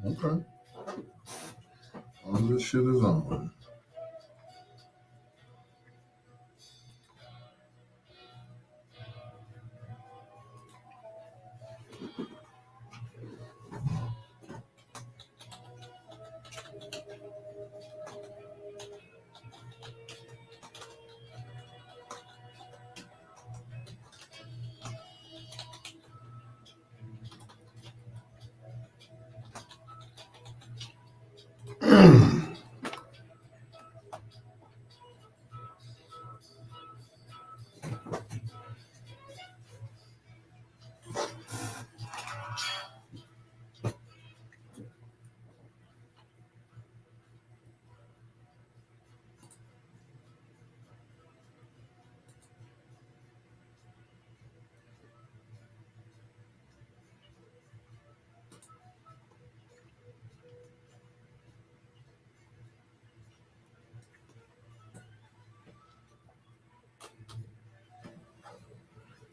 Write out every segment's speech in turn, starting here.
Okay. All this shit is on.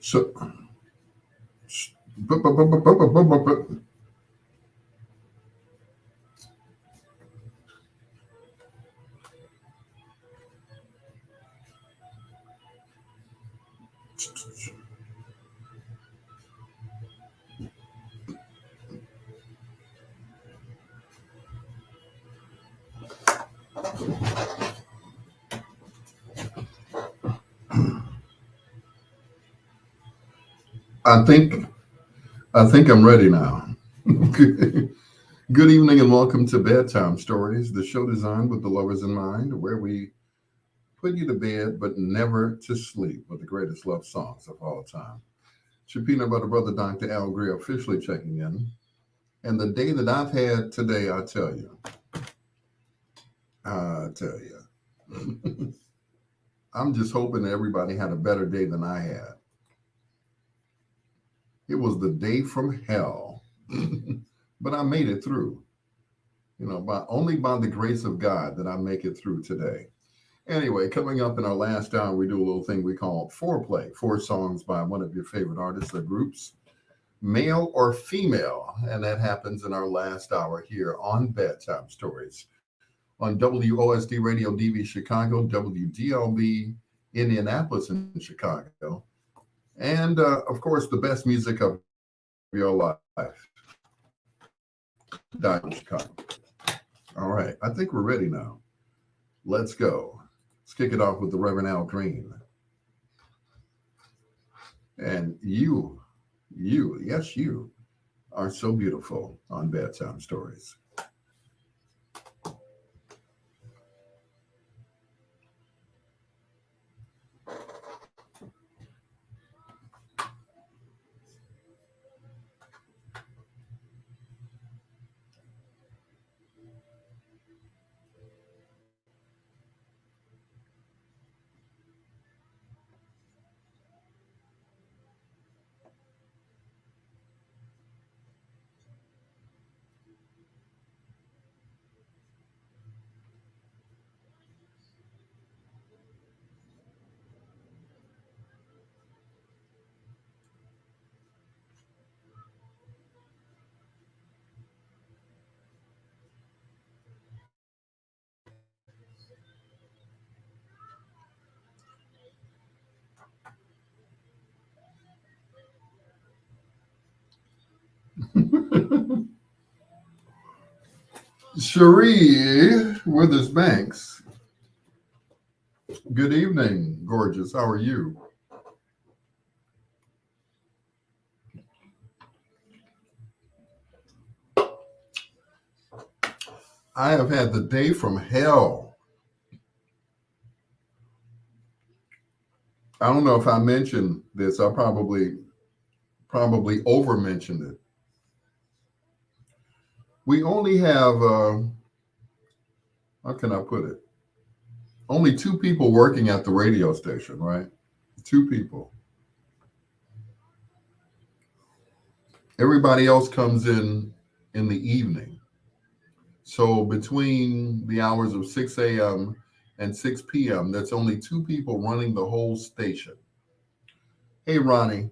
So, I think I think I'm ready now. Good evening and welcome to Bedtime Stories, the show designed with the lovers in mind, where we put you to bed but never to sleep with the greatest love songs of all time. It's your peanut butter brother, Dr. Al Greer, officially checking in. And the day that I've had today, I tell you, I'm just hoping that everybody had a better day than I had. It was the day from hell, but I made it through. Only by the grace of God that I make it through today. Anyway, coming up in our last hour, we do a little thing we call foreplay, four songs by one of your favorite artists or groups, male or female. And that happens in our last hour here on Bedtime Stories on WOSD Radio DV Chicago, WDLB Indianapolis in Chicago, and of course, the best music of your life. Dive in Chicago. All right, I think we're ready now. Let's go. Let's kick it off with the Reverend Al Green. And yes, you are so beautiful on Bedtime Stories. Cherie Withers Banks. Good evening, gorgeous. How are you? I have had the day from hell. I don't know if I mentioned this. I probably over mentioned it. We only have how can I put it? Only two people working at the radio station, right? Two people. Everybody else comes in the evening. So between the hours of 6 a.m. and 6 p.m., that's only two people running the whole station. Hey, Ronnie,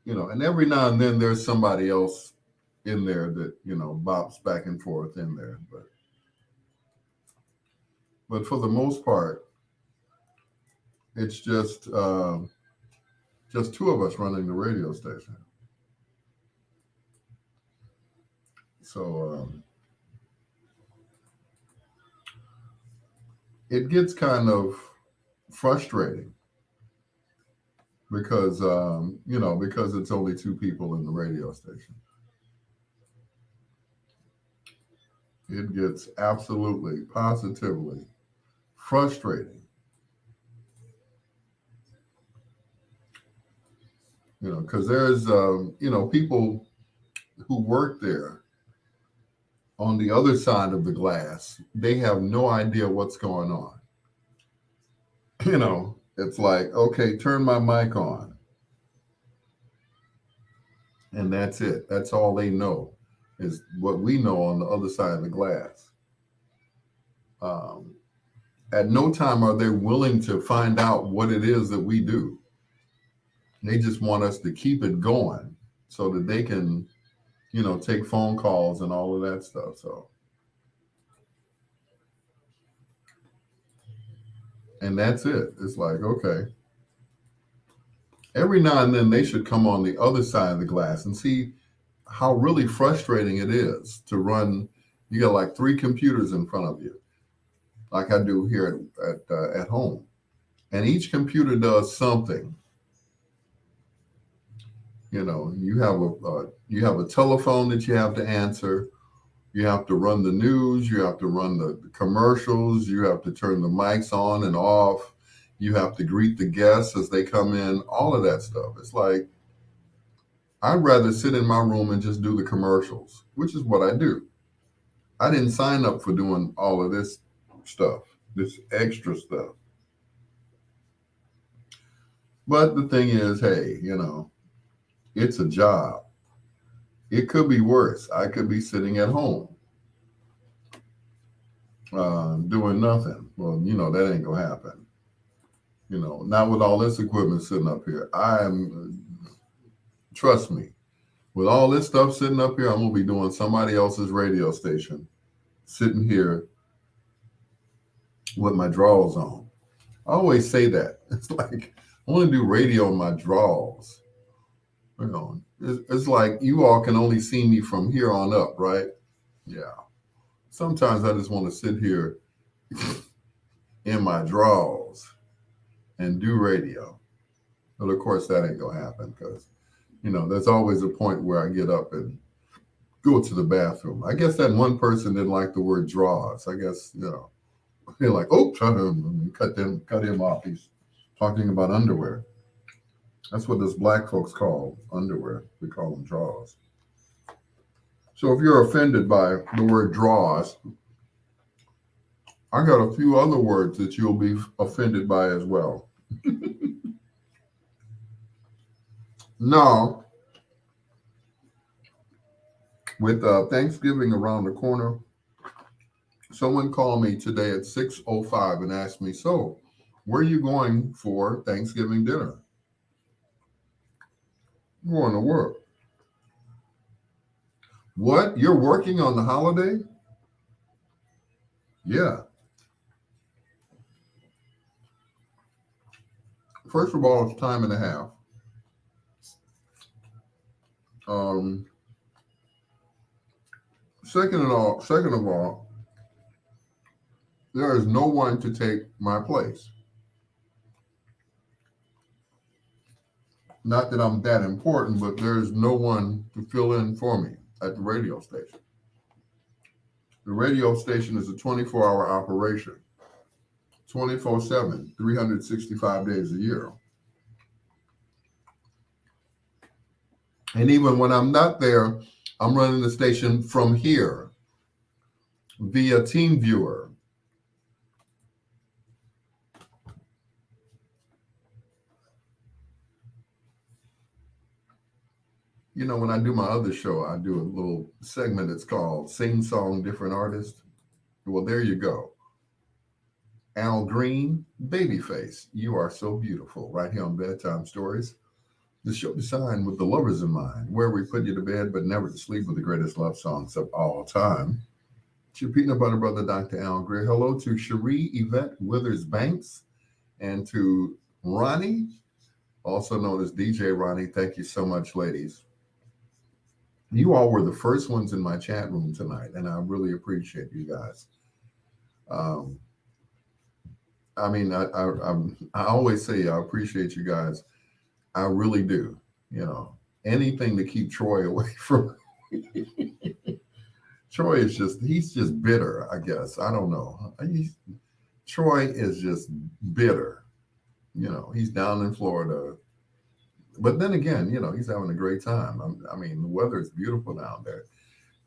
and every now and then there's somebody else in there that, bops back and forth in there. But for the most part, it's just two of us running the radio station. So it gets kind of frustrating because because it's only two people in the radio station. It gets absolutely, positively frustrating, because there's people who work there on the other side of the glass. They have no idea what's going on. It's like, okay, turn my mic on, and that's it. That's all they know is what we know on the other side of the glass. Um, at no time are they willing to find out what it is that we do. They just want us to keep it going so that they can, take phone calls and all of that stuff. So, and that's it. It's like, okay, every now and then they should come on the other side of the glass and see how really frustrating it is to run. You got like three computers in front of you, like I do here at home, and each computer does something. You have a telephone that you have to answer. You have to run the news. You have to run the commercials. You have to turn the mics on and off. You have to greet the guests as they come in. All of that stuff. It's like, I'd rather sit in my room and just do the commercials, which is what I do. I didn't sign up for doing all of this stuff, this extra stuff. But the thing is, hey, it's a job. It could be worse. I could be sitting at home doing nothing. Well, that ain't gonna happen. Not with all this equipment sitting up here. Trust me, with all this stuff sitting up here, I'm gonna be doing somebody else's radio station, sitting here with my drawers on. I always say that. It's like, I want to do radio in my drawers. It's like you all can only see me from here on up, right? Yeah. Sometimes I just want to sit here in my drawers and do radio. But of course, that ain't going to happen because, there's always a point where I get up and go to the bathroom. I guess that one person didn't like the word drawers. I guess, they're like, oh, cut him off. He's talking about underwear. That's what us black folks call underwear. We call them drawers. So if you're offended by the word drawers, I got a few other words that you'll be offended by as well. Now, with Thanksgiving around the corner, someone called me today at 6:05 and asked me, so, where are you going for Thanksgiving dinner? I'm going to work. What? You're working on the holiday? Yeah. First of all, it's time and a half. Second of all, there is no one to take my place. Not that I'm that important, but there's no one to fill in for me at the radio station. The radio station is a 24-hour operation, 24/7, 365 days a year. And even when I'm not there, I'm running the station from here via TeamViewer. When I do my other show, I do a little segment that's called Sing Song Different Artist. Well, there you go. Al Green, Babyface, You Are So Beautiful, right here on Bedtime Stories. The show designed with the lovers in mind, where we put you to bed but never to sleep with the greatest love songs of all time. It's your peanut butter brother, Dr. Al Greer. Hello to Cherie Yvette Withers Banks and to Ronnie, also known as DJ Ronnie. Thank you so much, ladies. You all were the first ones in my chat room tonight, and I really appreciate you guys. Um, I mean, I always say I appreciate you guys. I really do. You know, anything to keep Troy away from. Troy is he's just bitter, I guess. I don't know. Troy is just bitter. You know, he's down in Florida. But then again, you know, he's having a great time. I mean, the weather is beautiful down there.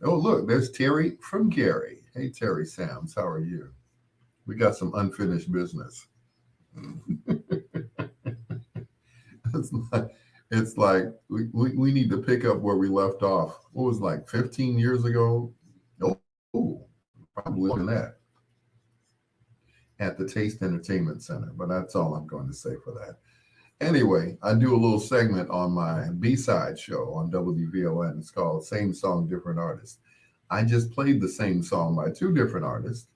Oh, look, there's Terry from Gary. Hey, Terry Sams, how are you? We got some unfinished business. it's like we need to pick up where we left off. What was like 15 years ago? Oh, probably looking at the Taste Entertainment Center. But that's all I'm going to say for that. Anyway, I do a little segment on my B-side show on WVON. It's called Same Song, Different Artist. I just played the same song by two different artists.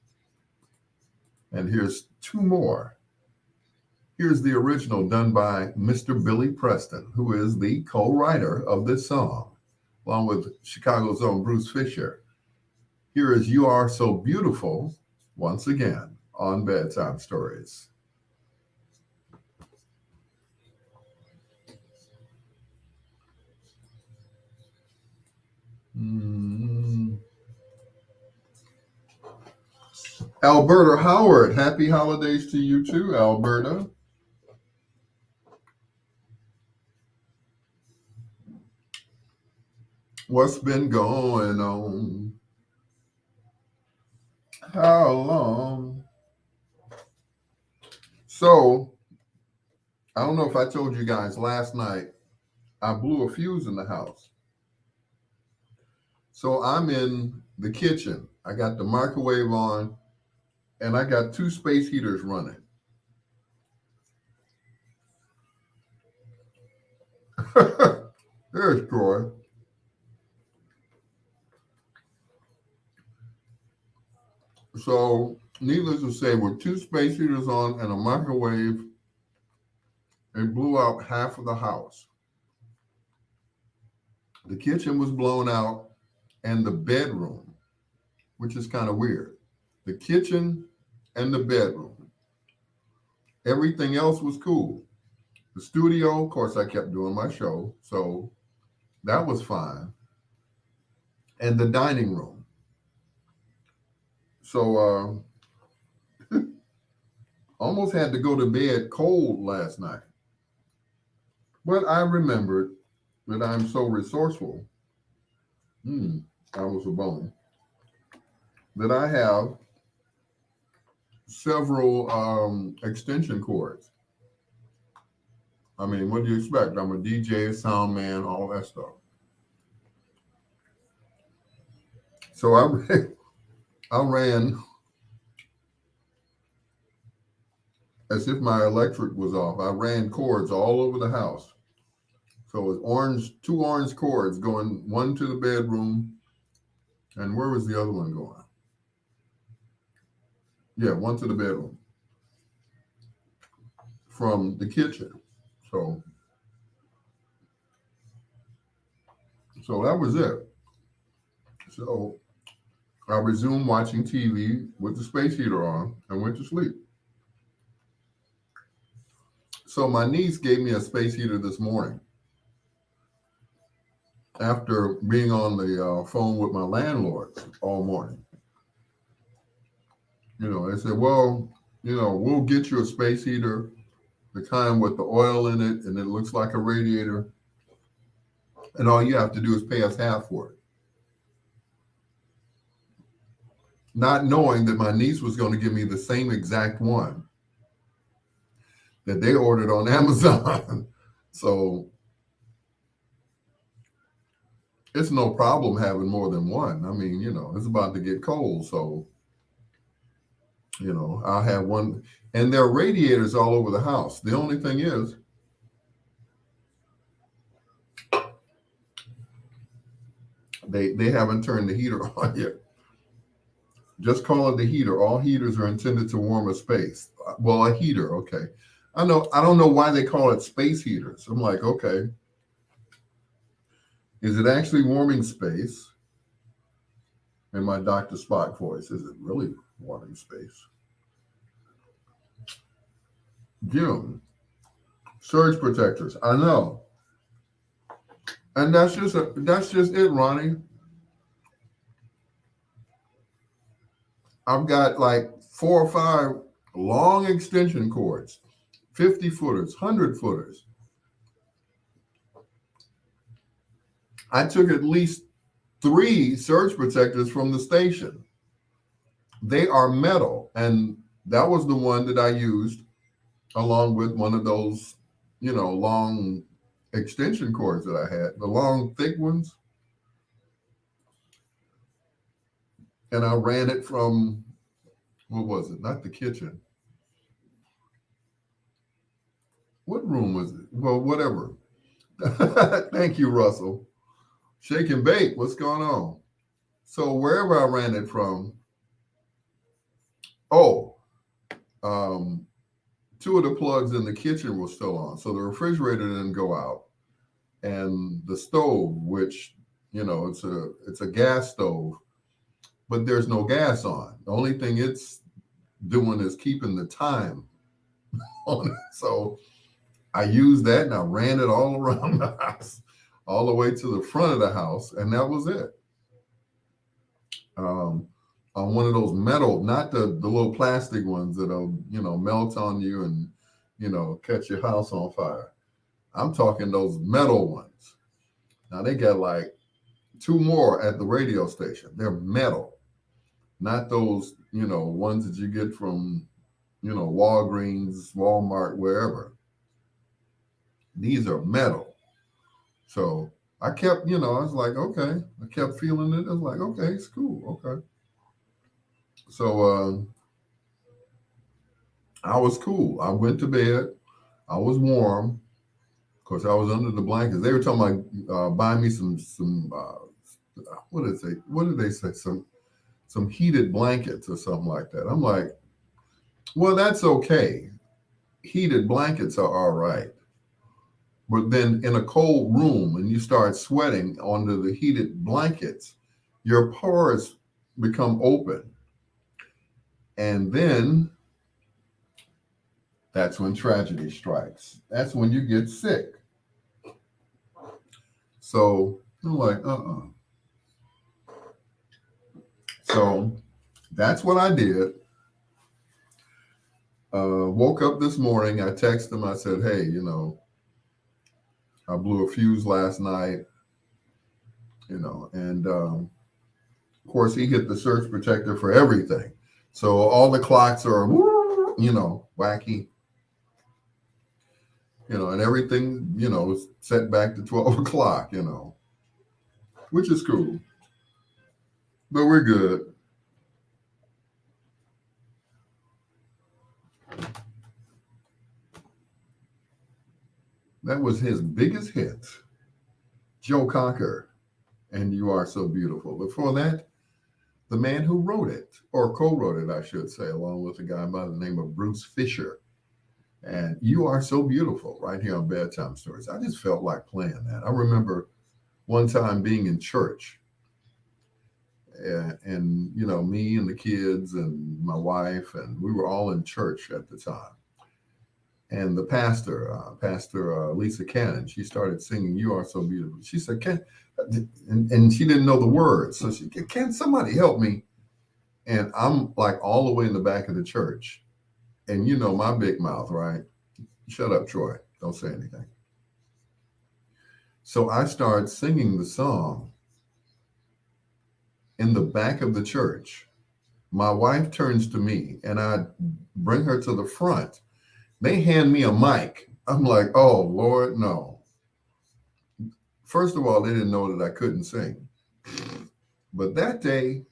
And here's two more. Here's the original done by Mr. Billy Preston, who is the co-writer of this song, along with Chicago's own Bruce Fisher. Here is You Are So Beautiful, once again, on Bedtime Stories. Alberta Howard, happy holidays to you too, Alberta. What's been going on? How long? So, I don't know if I told you guys last night, I blew a fuse in the house. So I'm in the kitchen. I got the microwave on, and I got two space heaters running. There's Troy. So, needless to say, with two space heaters on and a microwave, it blew out half of the house. The kitchen was blown out, and the bedroom, which is kind of weird. The kitchen and the bedroom. Everything else was cool. The studio, of course, I kept doing my show, so that was fine. And the dining room. So almost had to go to bed cold last night. But I remembered that I'm so resourceful. I was a bone. That I have several extension cords. I mean, what do you expect? I'm a DJ, sound man, all that stuff. So I ran as if my electric was off. I ran cords all over the house. So it was two orange cords going, one to the bedroom, and where was the other one going? Yeah, one to the bedroom from the kitchen. So that was it. So I resumed watching TV with the space heater on and went to sleep. So my niece gave me a space heater this morning after being on the phone with my landlord all morning. You know, they said, well, you know, we'll get you a space heater, the kind with the oil in it, and it looks like a radiator. And all you have to do is pay us half for it. Not knowing that my niece was going to give me the same exact one that they ordered on Amazon. So it's no problem having more than one. I mean, you know, it's about to get cold. So, you know, I'll have one. And there are radiators all over the house. The only thing is, They haven't turned the heater on yet. Just call it the heater. All heaters are intended to warm a space. Well, a heater, okay. I know. I don't know why they call it space heaters. I'm like, okay, is it actually warming space? In my Dr. Spock voice, is it really warming space? June, surge protectors. I know, and that's just it, Ronnie. I've got like 4 or 5 long extension cords, 50 footers, 100 footers. I took at least 3 surge protectors from the station. They are metal, and that was the one that I used along with one of those, long extension cords that I had, the long, thick ones. And I ran it from, what was it? Not the kitchen. What room was it? Well, whatever. Thank you, Russell. Shake and bake. What's going on? So wherever I ran it from, oh, um, 2 of the plugs in the kitchen were still on. So the refrigerator didn't go out. And the stove, which, it's a gas stove, but there's no gas on. The only thing it's doing is keeping the time on it. So I used that and I ran it all around the house, all the way to the front of the house, and that was it. On one of those metal, not the little plastic ones that'll, melt on you and, catch your house on fire. I'm talking those metal ones. Now they got like 2 more at the radio station. They're metal, not those, ones that you get from, Walgreens, Walmart, wherever. These are metal. So I kept, I was like, okay. I kept feeling it. I was like, okay, it's cool. Okay. So I was cool. I went to bed. I was warm. Of course, I was under the blankets. They were talking about buying me some what did they say? Some heated blankets or something like that. I'm like, well, that's okay. Heated blankets are all right. But then in a cold room and you start sweating under the heated blankets, your pores become open. And then that's when tragedy strikes. That's when you get sick. So I'm like, So that's what I did. Woke up this morning. I texted him. I said, hey, I blew a fuse last night, and of course he hit the surge protector for everything. So all the clocks are, wacky, and everything, is set back to 12 o'clock, which is cool. But we're good. That was his biggest hit, Joe Cocker, and You Are So Beautiful. Before that, the man who wrote it, or co-wrote it, I should say, along with a guy by the name of Bruce Fisher. And You Are So Beautiful, right here on Bedtime Stories. I just felt like playing that. I remember one time being in church, and me and the kids and my wife, and we were all in church at the time. And the Pastor Lisa Cannon, she started singing "You Are So Beautiful." She said, and she didn't know the words, so she said, "Can somebody help me?" And I'm like all the way in the back of the church, and my big mouth, right? Shut up, Troy. Don't say anything. So I started singing the song in the back of the church. My wife turns to me, and I bring her to the front. They hand me a mic. I'm like, oh, Lord, no. First of all, they didn't know that I couldn't sing. But that day,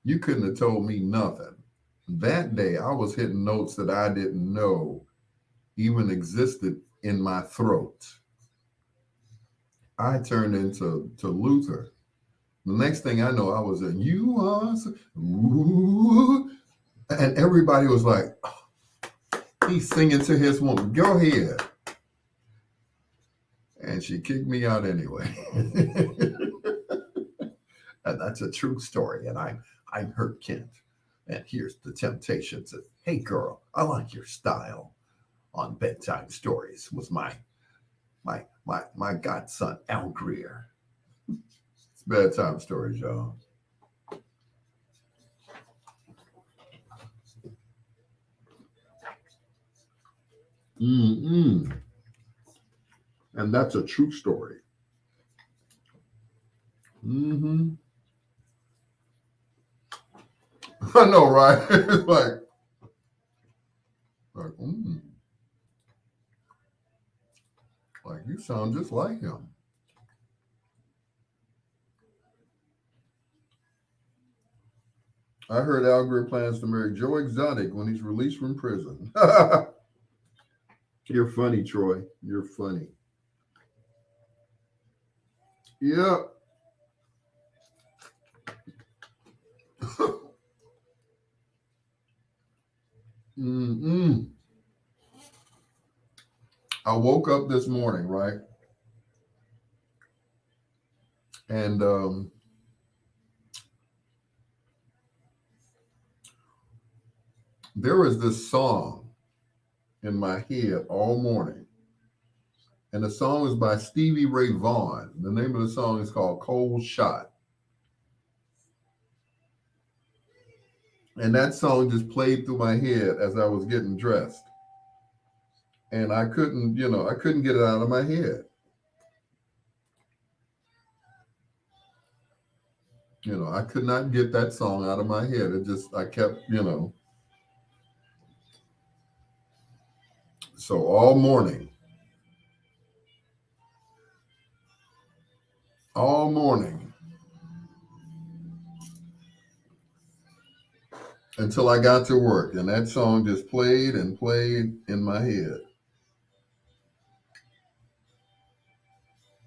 you couldn't have told me nothing. That day, I was hitting notes that I didn't know even existed in my throat. I turned into Luther. The next thing I know, I was in "You Are," ooh, and everybody was like, oh, he's singing to his woman. Go ahead. And she kicked me out anyway. And that's a true story. And I'm her Kent. And here's the Temptations. Hey girl, I like your style on Bedtime Stories was my godson Al Greer. It's Bedtime Stories, y'all. Mm-mm. And that's a true story. Mm-hmm. I know, right? It's like, like you sound just like him. I heard Al Greer plans to marry Joe Exotic when he's released from prison. You're funny, Troy. You're funny. Yeah. Mm-mm. I woke up this morning, right? And there was this song in my head all morning. And the song is by Stevie Ray Vaughan. The name of the song is called Cold Shot. And that song just played through my head as I was getting dressed. And I couldn't get it out of my head. I could not get that song out of my head. I kept. So all morning, until I got to work, and that song just played and played in my head.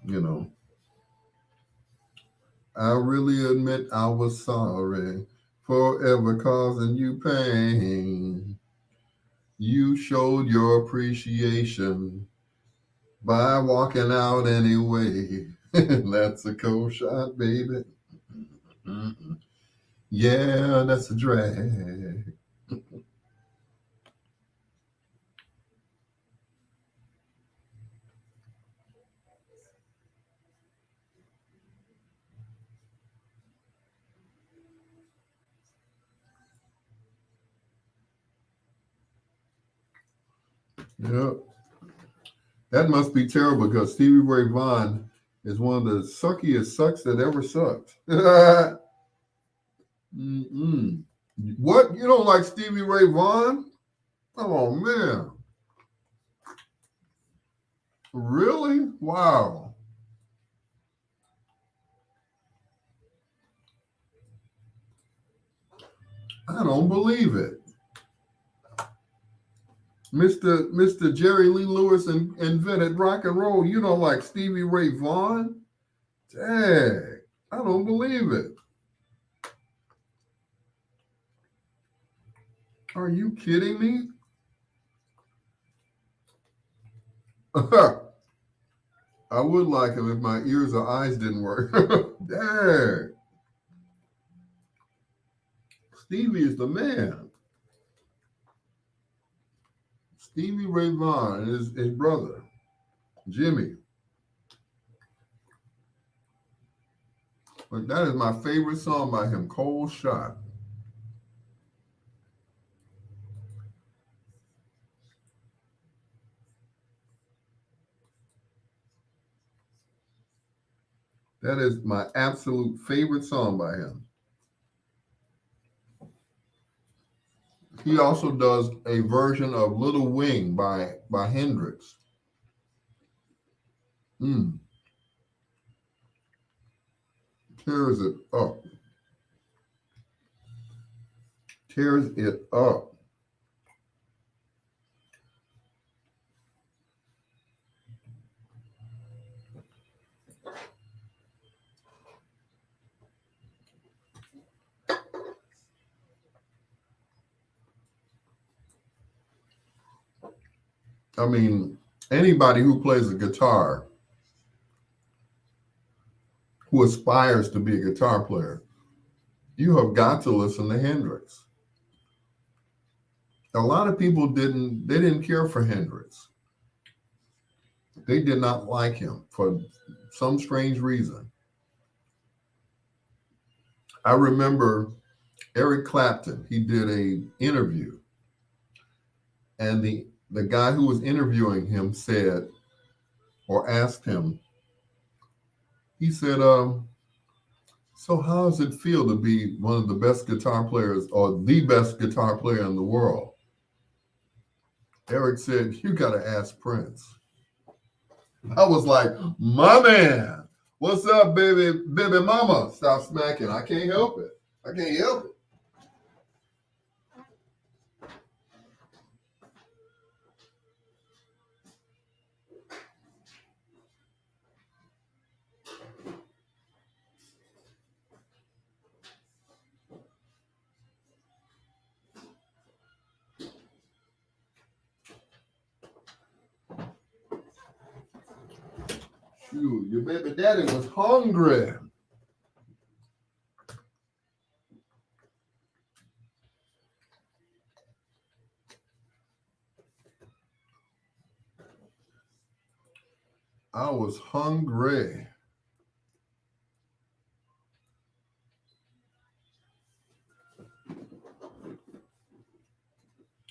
You know, I really admit I was sorry for ever causing you pain. You showed your appreciation by walking out anyway. That's a cold shot, baby. Mm-mm. Yeah, that's a drag. Yep. That must be terrible because Stevie Ray Vaughan is one of the suckiest sucks that ever sucked. Mm-mm. What? You don't like Stevie Ray Vaughan? Oh man. Really? Wow. I don't believe it. Mr. Jerry Lee Lewis invented rock and roll. You don't like Stevie Ray Vaughan? Dang. I don't believe it. Are you kidding me? I would like him if my ears or eyes didn't work. Dang. Stevie is the man. Stevie Ray Vaughan and his brother, Jimmy. But that is my favorite song by him, Cold Shot. That is my absolute favorite song by him. He also does a version of Little Wing by Hendrix. Mm, tears it up. Tears it up. I mean, anybody who plays a guitar, who aspires to be a guitar player, you have got to listen to Hendrix. A lot of people didn't care for Hendrix. They did not like him for some strange reason. I remember Eric Clapton, he did a interview, and the guy who was interviewing him said, or asked him, he said, so how does it feel to be one of the best guitar players or the best guitar player in the world? Eric said, you got to ask Prince. I was like, my man, what's up, baby mama? Stop smacking. I can't help it. I can't help it. Shoot, your baby daddy was hungry. I was hungry.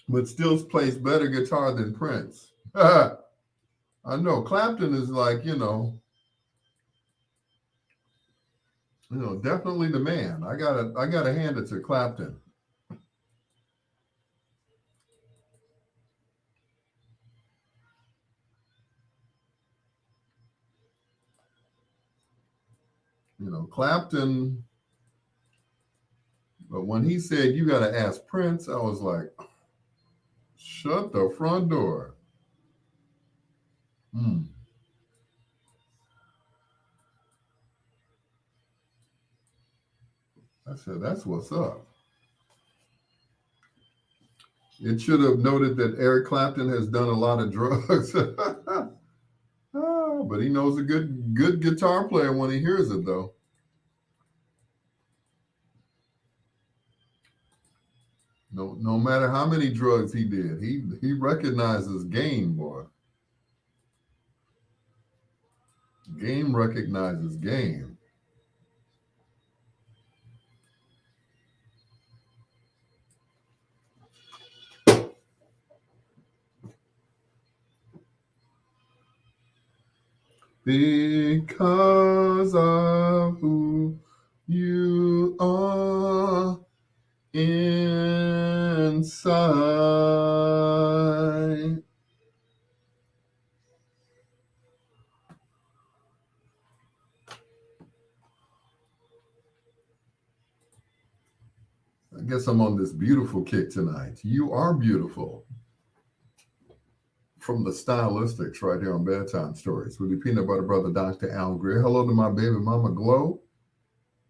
But still plays better guitar than Prince. I know Clapton is like, definitely the man. I gotta hand it to Clapton. Clapton, but when he said you gotta ask Prince, I was like, shut the front door. Hmm. I said, that's what's up. It should have noted that Eric Clapton has done a lot of drugs. But he knows a good guitar player when he hears it, though. No matter how many drugs he did, he recognizes game, boy. Game recognizes game. Because of who you are inside. I guess I'm on this beautiful kick tonight. You are beautiful. From the stylistics right here on Bedtime Stories with the peanut butter brother, Dr. Al Greer. Hello to my baby mama, Glow.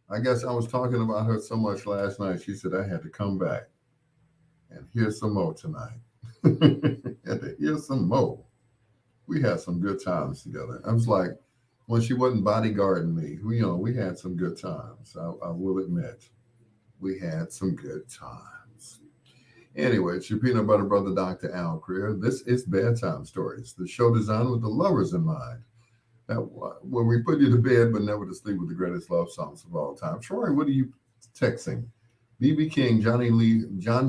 I guess I was talking about her so much last night. She said I had to come back and hear some more tonight. Had to hear some more. We had some good times together. I was like, when she wasn't bodyguarding me, we had some good times. I will admit, we had some good times. Anyway, it's your peanut butter brother, Dr. Al Greer. This is Bedtime Stories, the show designed with the lovers in mind. Now, where we put you to bed, but never to sleep with the greatest love songs of all time. Troy, what are you texting? B.B. King, John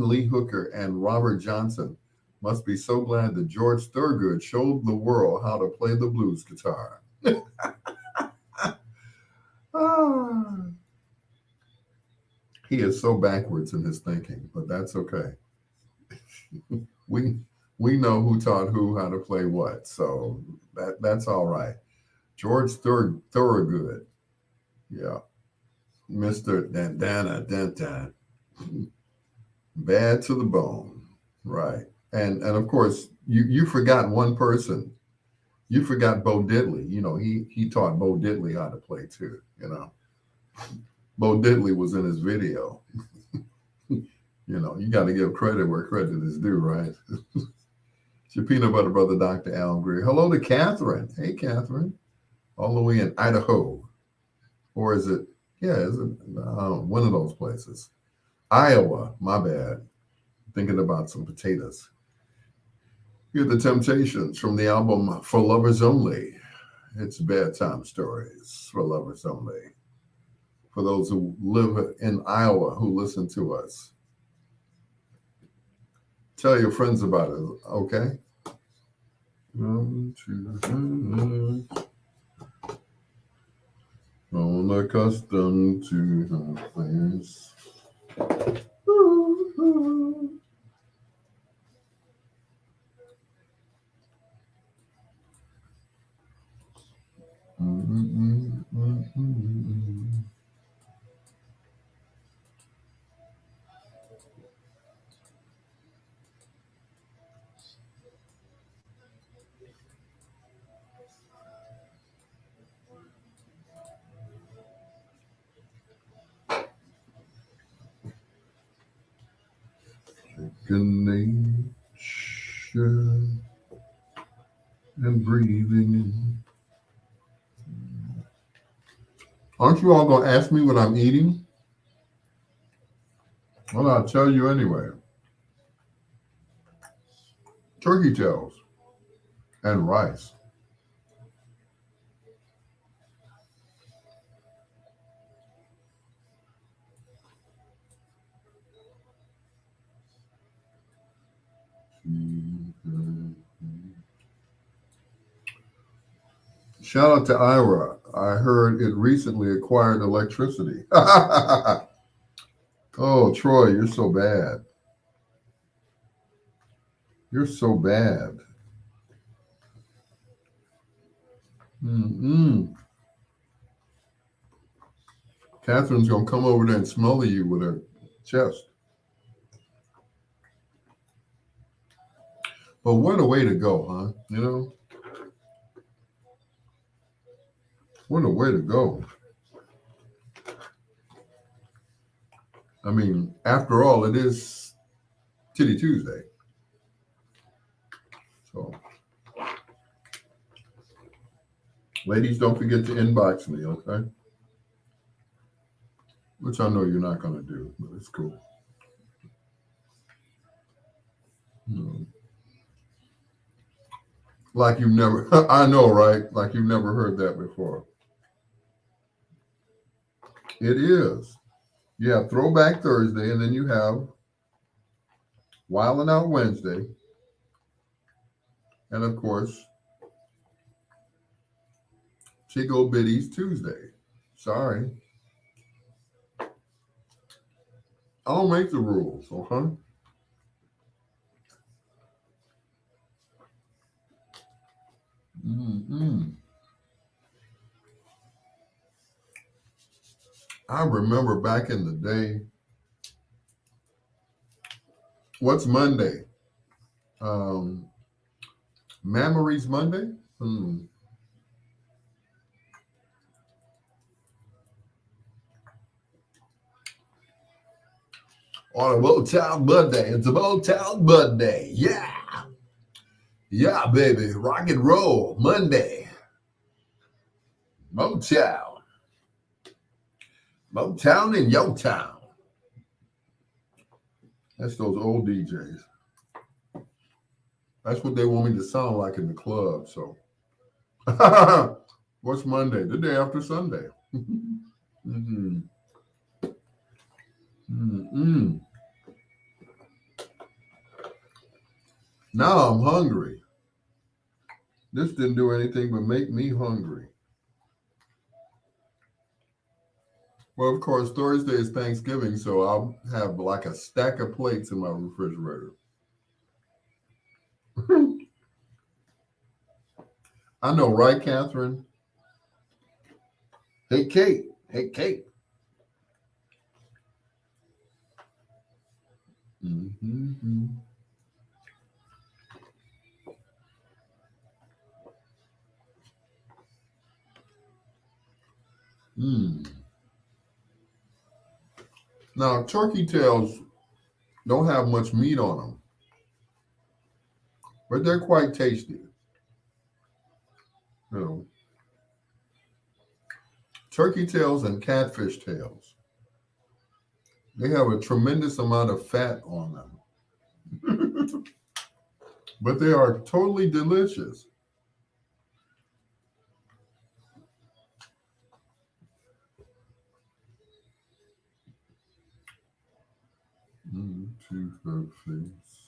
Lee Hooker, and Robert Johnson must be so glad that George Thorogood showed the world how to play the blues guitar. Ah. He is so backwards in his thinking, but that's okay. we we know who taught who how to play what, so that's all right. George Thorogood, yeah, Mister Dandana Dentan, bad to the bone, right? And of course, you forgot one person. You forgot Bo Diddley. He taught Bo Diddley how to play too. Bo Diddley was in his video. You got to give credit where credit is due, right? It's your peanut butter brother, Dr. Al Greer. Hello to Catherine. Hey, Catherine. All the way in Idaho. Or is it, yeah, is it one of those places? Iowa, my bad. Thinking about some potatoes. Hear the Temptations from the album For Lovers Only. It's bedtime stories for lovers only. For those who live in Iowa who listen to us, tell your friends about it, okay? Unaccustomed to her face. Second nature and breathing. Aren't you all going to ask me what I'm eating? Well, I'll tell you anyway. Turkey tails and rice. Shout out to Ira. I heard it recently acquired electricity. Oh, Troy, you're so bad. You're so bad. Mm-mm. Catherine's going to come over there and smother you with her chest. But what a way to go, huh? You know? What a way to go. I mean, after all, it is Titty Tuesday. So, ladies, don't forget to inbox me, okay? Which I know you're not going to do, but it's cool. Like you've never, I know, right? Like you've never heard that before. It is. You have Throwback Thursday, and then you have Wildin' Out Wednesday, and of course, Chico Bitties Tuesday. Sorry. I don't make the rules, okay? Mm-mm. I remember back in the day. What's Monday? Um, Memories Monday? Hmm. On a Motown Monday. It's a Motown Monday. Yeah. Yeah, baby. Rock and roll Monday. Motown. Motown in your town. That's those old DJs. That's what they want me to sound like in the club. So, what's Monday? The day after Sunday. mm-hmm. Mm-mm. Now I'm hungry. This didn't do anything but make me hungry. Well, of course, Thursday is Thanksgiving, so I'll have like a stack of plates in my refrigerator. I know, right, Catherine? Hey, Kate. Hey, Kate. Mm-hmm. Mm. Now, turkey tails don't have much meat on them. but they're quite tasty. You know, turkey tails and catfish tails. They have a tremendous amount of fat on them, but they are totally delicious. 2 face.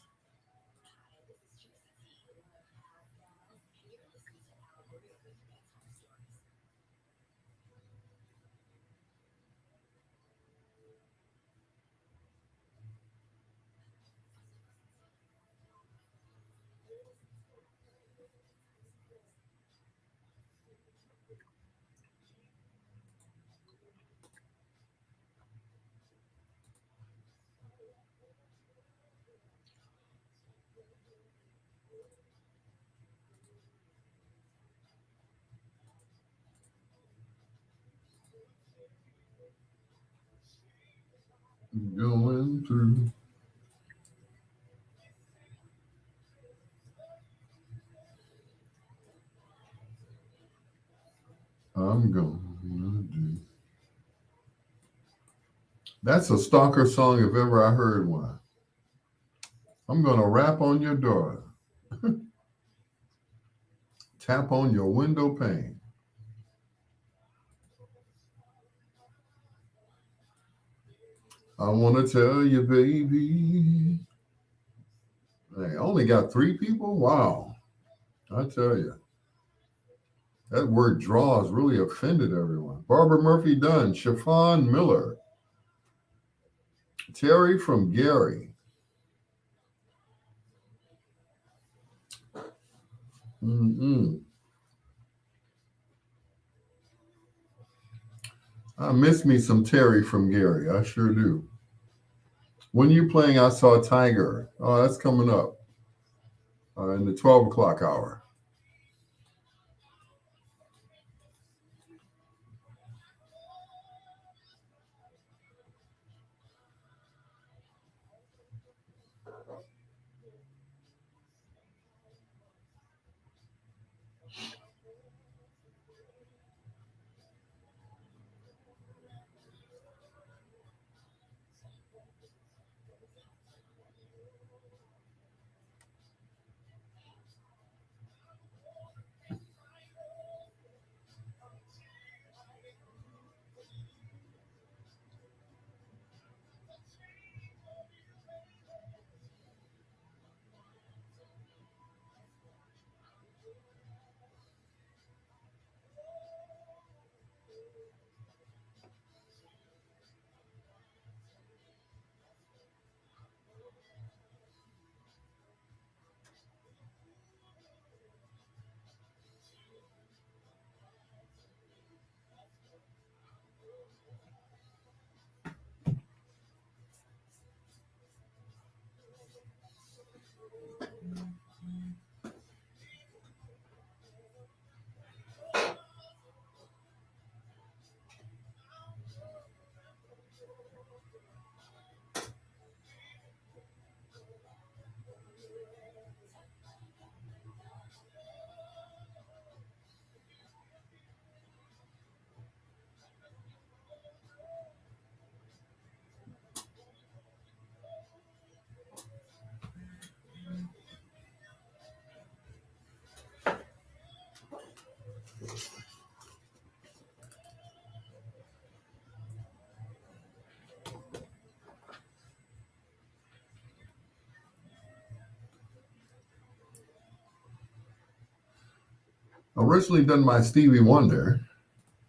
Going through. I'm gonna do. That's a stalker song if ever I heard one. I'm gonna rap on your door, tap on your window pane. I wanna tell you, baby. Hey, I only got 3 people? Wow. I tell you, that word draws really offended everyone. Barbara Murphy Dunn, Chiffon Miller, Terry from Gary. Mm-mm. I miss me some Terry from Gary. I sure do. When you playing I Saw Tiger? Oh, that's coming up in the 12 o'clock hour. Originally done by Stevie Wonder,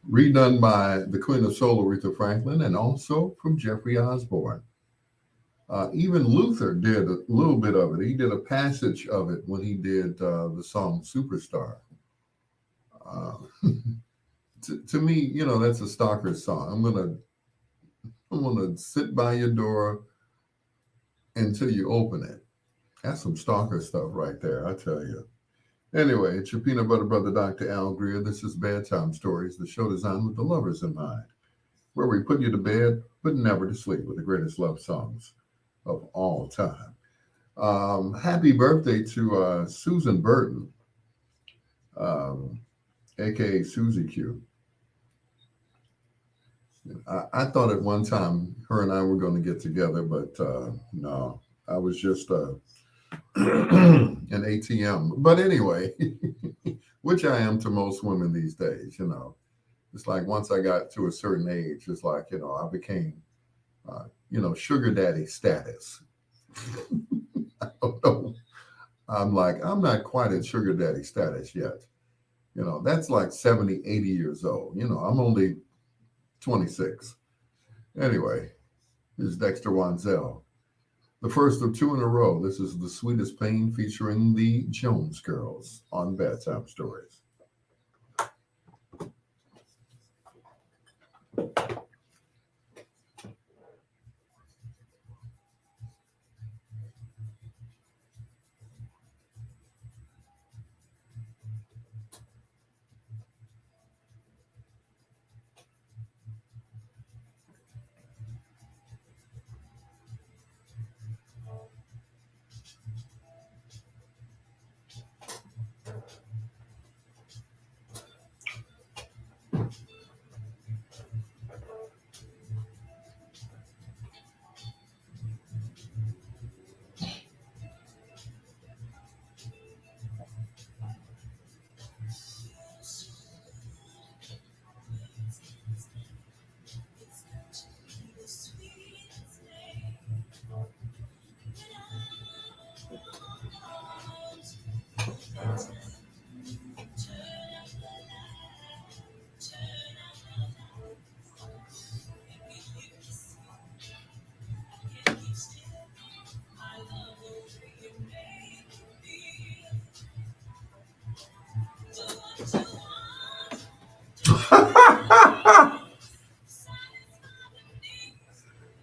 redone by the Queen of Soul, Aretha Franklin, and also from Jeffrey Osborne. Even Luther did a little bit of it. He did a passage of it when he did the song Superstar. Uh, to me, that's a stalker song. I'm gonna sit by your door until you open it. That's some stalker stuff right there, I tell you. Anyway, it's your peanut butter brother, Dr. Al Greer. This is Bedtime Stories, the show designed with the lovers in mind, where we put you to bed, but never to sleep with the greatest love songs of all time. Happy birthday to Susan Burton, um, aka Susie Q. I thought at one time her and I were going to get together, but no, I was just an ATM. But anyway, which I am to most women these days, you know. It's like once I got to a certain age, it's like, you know, I became, sugar daddy status. I don't know. I'm like, I'm not quite at sugar daddy status yet. You know, that's like 70, 80 years old. You know, I'm only 26. Anyway, this is Dexter Wanzel. The first of two in a row. This is The Sweetest Pain featuring the Jones Girls on Bedtime Stories.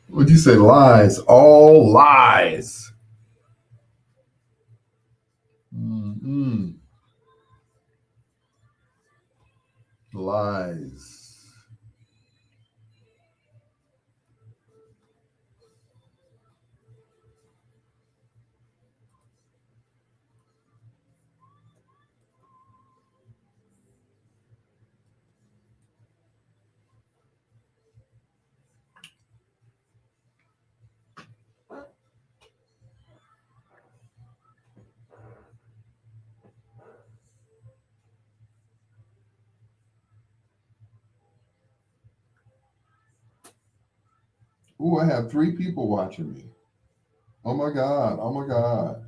Would you say lies? All lies. Mm-mm. Lies. Ooh, I have three people watching me. Oh my God. Oh my God.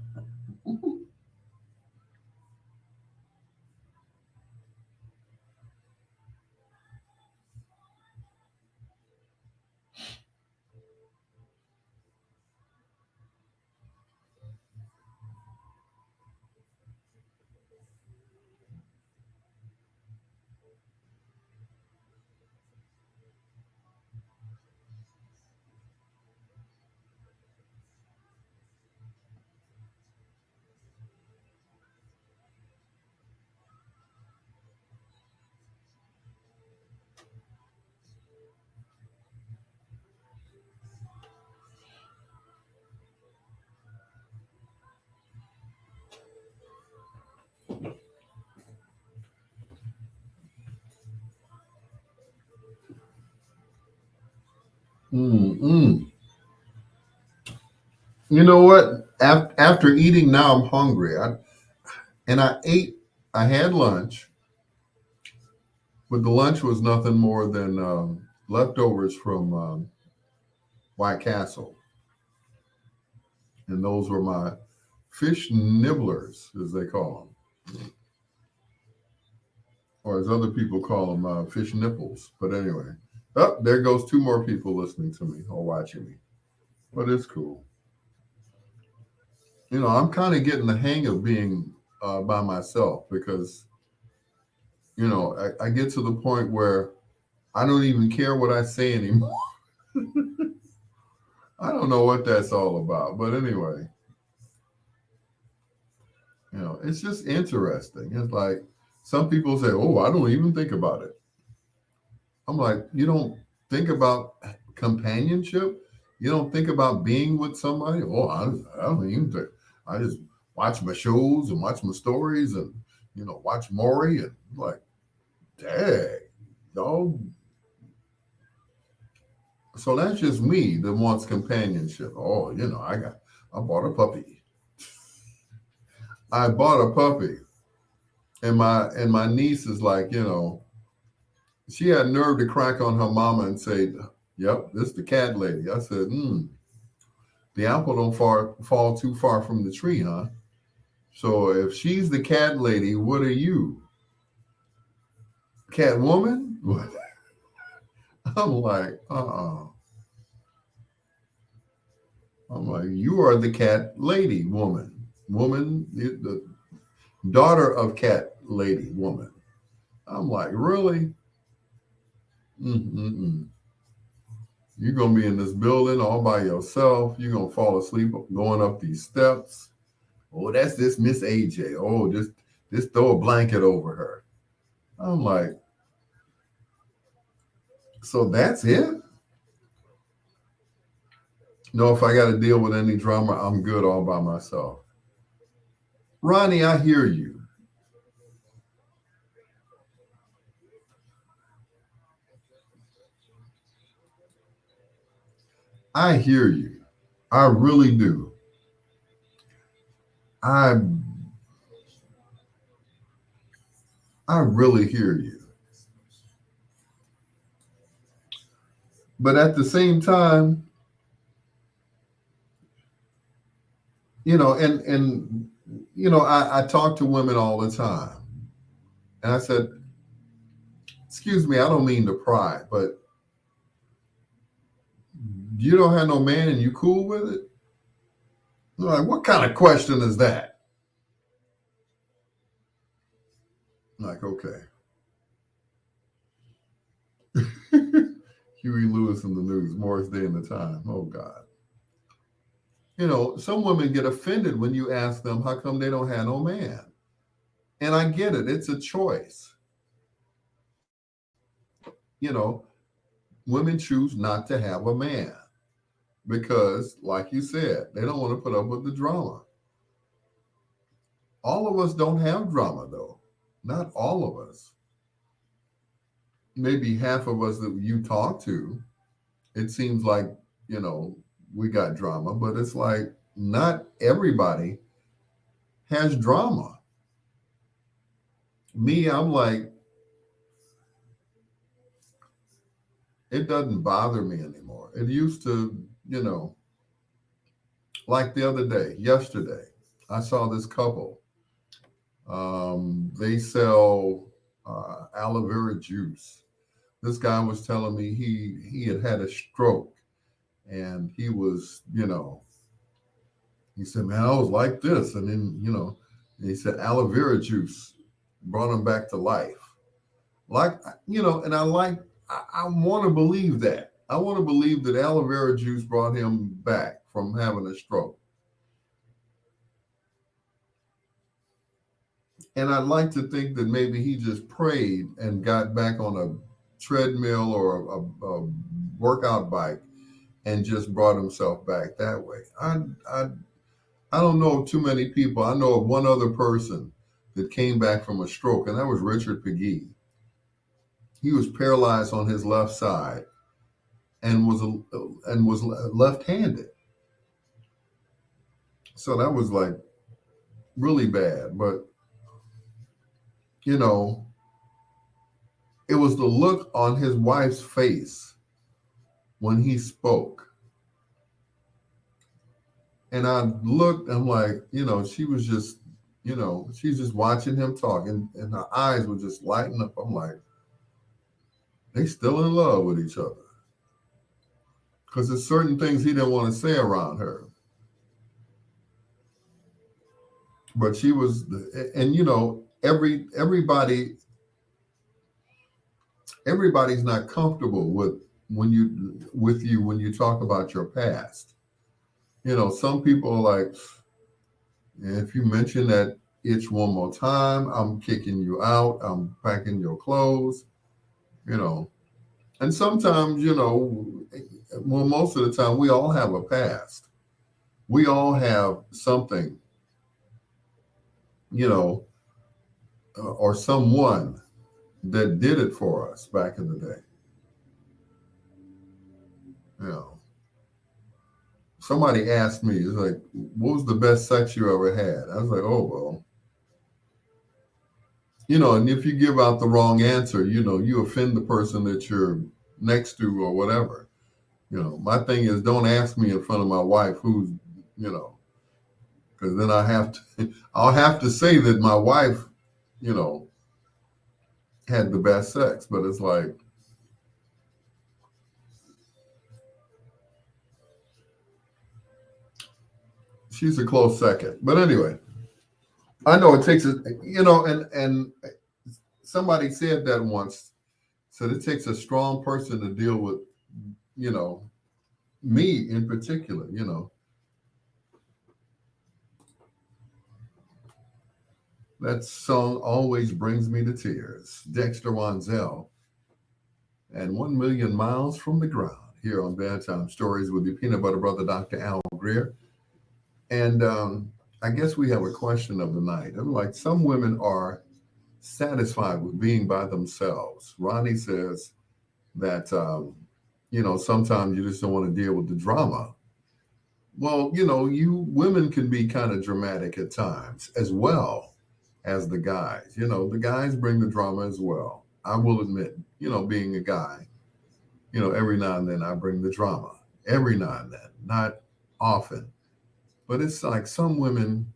Mm-mm. You know what? After eating, now I'm hungry. And I ate, I had lunch, but the lunch was nothing more than leftovers from White Castle. And those were my fish nibblers, as they call them, or as other people call them, fish nipples. But anyway, oh, there goes two more people listening to me or watching me. But it's cool. You know, I'm kind of getting the hang of being by myself because, you know, I get to the point where I don't even care what I say anymore. I don't know what that's all about. But anyway, you know, it's just interesting. It's like some people say, oh, I don't even think about it. I'm like, you don't think about companionship? You don't think about being with somebody? Oh, I don't even think. I just watch my shows and watch my stories and, watch Maury and like, dang, dog. So that's just me that wants companionship. Oh, I bought a puppy. I bought a puppy. And my niece is like, she had nerve to crack on her mama and say, "Yep, this the cat lady." I said, "The apple don't fall too far from the tree, huh? So if she's the cat lady, what are you, cat woman?" I'm like, I'm like, you are the cat lady woman, the daughter of cat lady woman. I'm like, really? Mm-mm-mm. You're gonna be in this building all by yourself. You're gonna fall asleep going up these steps. Oh, that's this Miss AJ. Oh, just throw a blanket over her. I'm like, so that's it? No, if I got to deal with any drama, I'm good all by myself. Ronnie, I hear you. I hear you. I really do. I I really hear you. But at the same time, I talk to women all the time. And I said, excuse me, I don't mean to pry, but you don't have no man and you cool with it? I'm like, what kind of question is that? I'm like, okay. Huey Lewis in the news, Morris Day in the Time. Oh God. Some women get offended when you ask them how come they don't have no man. And I get it. It's a choice. You know, Women choose not to have a man because, like you said, they don't want to put up with the drama. All of us don't have drama, though. Not all of us. Maybe half of us that you talk to, it seems like, you know, we got drama, but it's like not everybody has drama. Me, I'm like, it doesn't bother me anymore. It used to, like the other day, yesterday, I saw this couple. They sell aloe vera juice. This guy was telling me he had had a stroke, and he said, "Man, I was like this," and then he said aloe vera juice brought him back to life. Like and I want to believe that. I want to believe that aloe vera juice brought him back from having a stroke. And I'd like to think that maybe he just prayed and got back on a treadmill or a workout bike and just brought himself back that way. I I don't know of too many people. I know of one other person that came back from a stroke, and that was Richard Pegee. He was paralyzed on his left side and was left-handed. So that was like really bad. But you know, it was the look on his wife's face when he spoke. And I looked, I'm like, she was just, she's just watching him talk, and her eyes were just lighting up. I'm like, they still in love with each other. Because there's certain things he didn't want to say around her. But she was, and everybody's not comfortable with you when you talk about your past. Some people are like, if you mention that itch one more time, I'm kicking you out. I'm packing your clothes. You know, and sometimes, well, most of the time, we all have a past. We all have something you know, or someone that did it for us back in the day. You know, somebody asked me, it's like, what was the best sex you ever had? I was like, oh, well, and if you give out the wrong answer, you offend the person that you're next to or whatever. My thing is, don't ask me in front of my wife who's, you know, because then I'll have to say that my wife, you know, had the best sex, but it's like, she's a close second. But anyway, I know it takes a, and somebody said that once. Said it takes a strong person to deal with, you know, me in particular. That song always brings me to tears. Dexter Wanzel and 1,000,000 Miles from the Ground here on Bedtime Stories with your peanut butter brother, Dr. Al Greer. And I guess we have a question of the night. I'm like, some women are satisfied with being by themselves. Ronnie says that, sometimes you just don't want to deal with the drama. Well, you women can be kind of dramatic at times as well as the guys. The guys bring the drama as well. I will admit, being a guy, every now and then I bring the drama. Every now and then, not often. But it's like some women,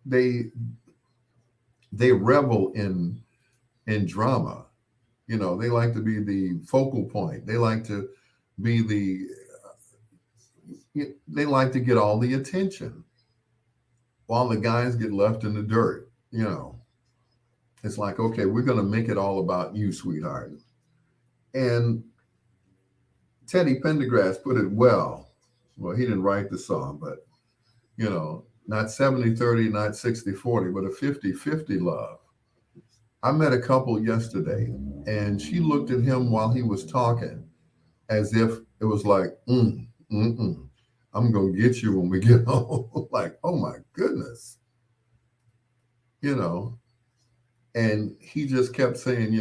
they they revel in drama. They like to be the focal point. They like to be they like to get all the attention while the guys get left in the dirt. It's like, okay, we're going to make it all about you, sweetheart. And Teddy Pendergrass put it well. Well, he didn't write the song, but, not 70-30, not 60-40, but a 50-50 love. I met a couple yesterday, and she looked at him while he was talking as if it was like, I'm going to get you when we get home. Like, oh my goodness. You know, and he just kept saying,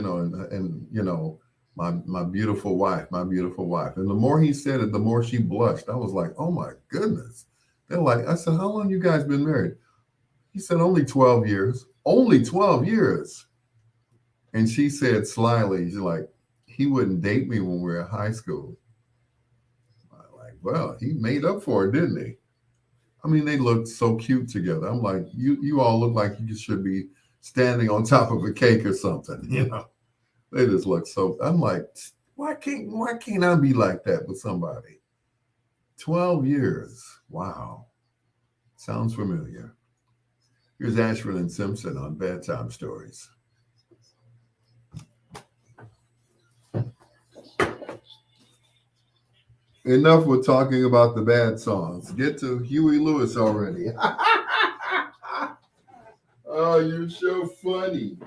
my beautiful wife, my beautiful wife. And the more he said it, the more she blushed. I was like, oh my goodness. They're like, I said, how long you guys been married? He said, only 12 years. Only 12 years. And she said slyly, she's like, he wouldn't date me when we were in high school. I'm like, well, he made up for it, didn't he? I mean, they looked so cute together. I'm like, you all look like you should be standing on top of a cake or something, They just look so. I'm like, why can't I be like that with somebody? 12 years. Wow. Sounds familiar. Here's Ashford and Simpson on Bedtime Stories. Enough with talking about the bad songs. Get to Huey Lewis already. Oh, you're so funny.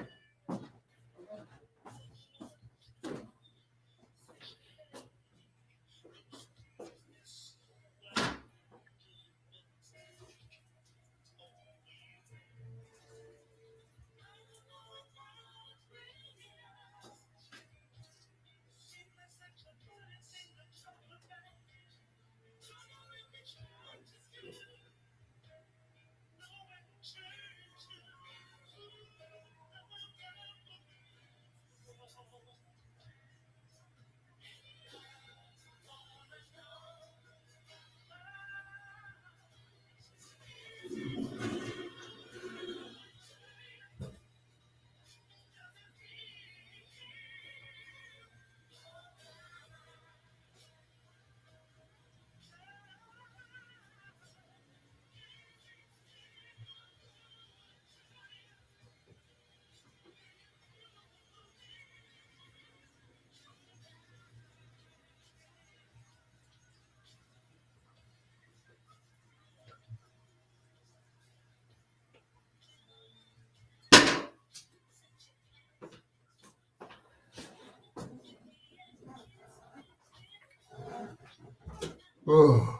Oh.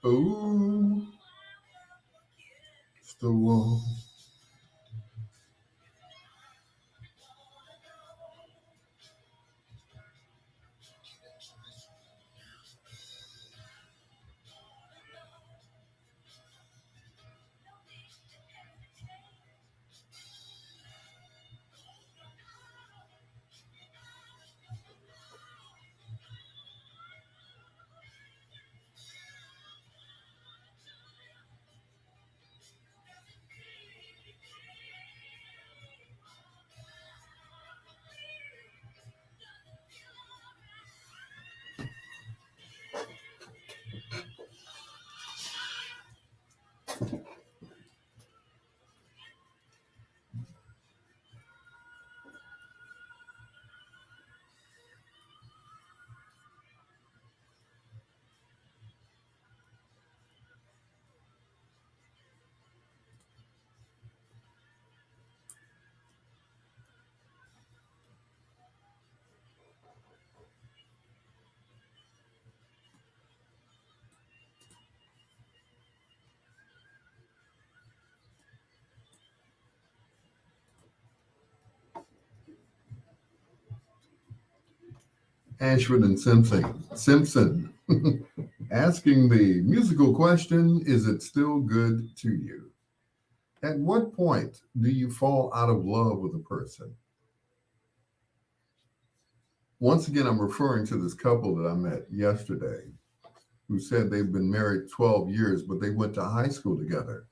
Ooh, it's the wall. Ashford and Simpson asking the musical question: is it still good to you? At what point do you fall out of love with a person? Once again, I'm referring to this couple that I met yesterday who said they've been married 12 years, but they went to high school together.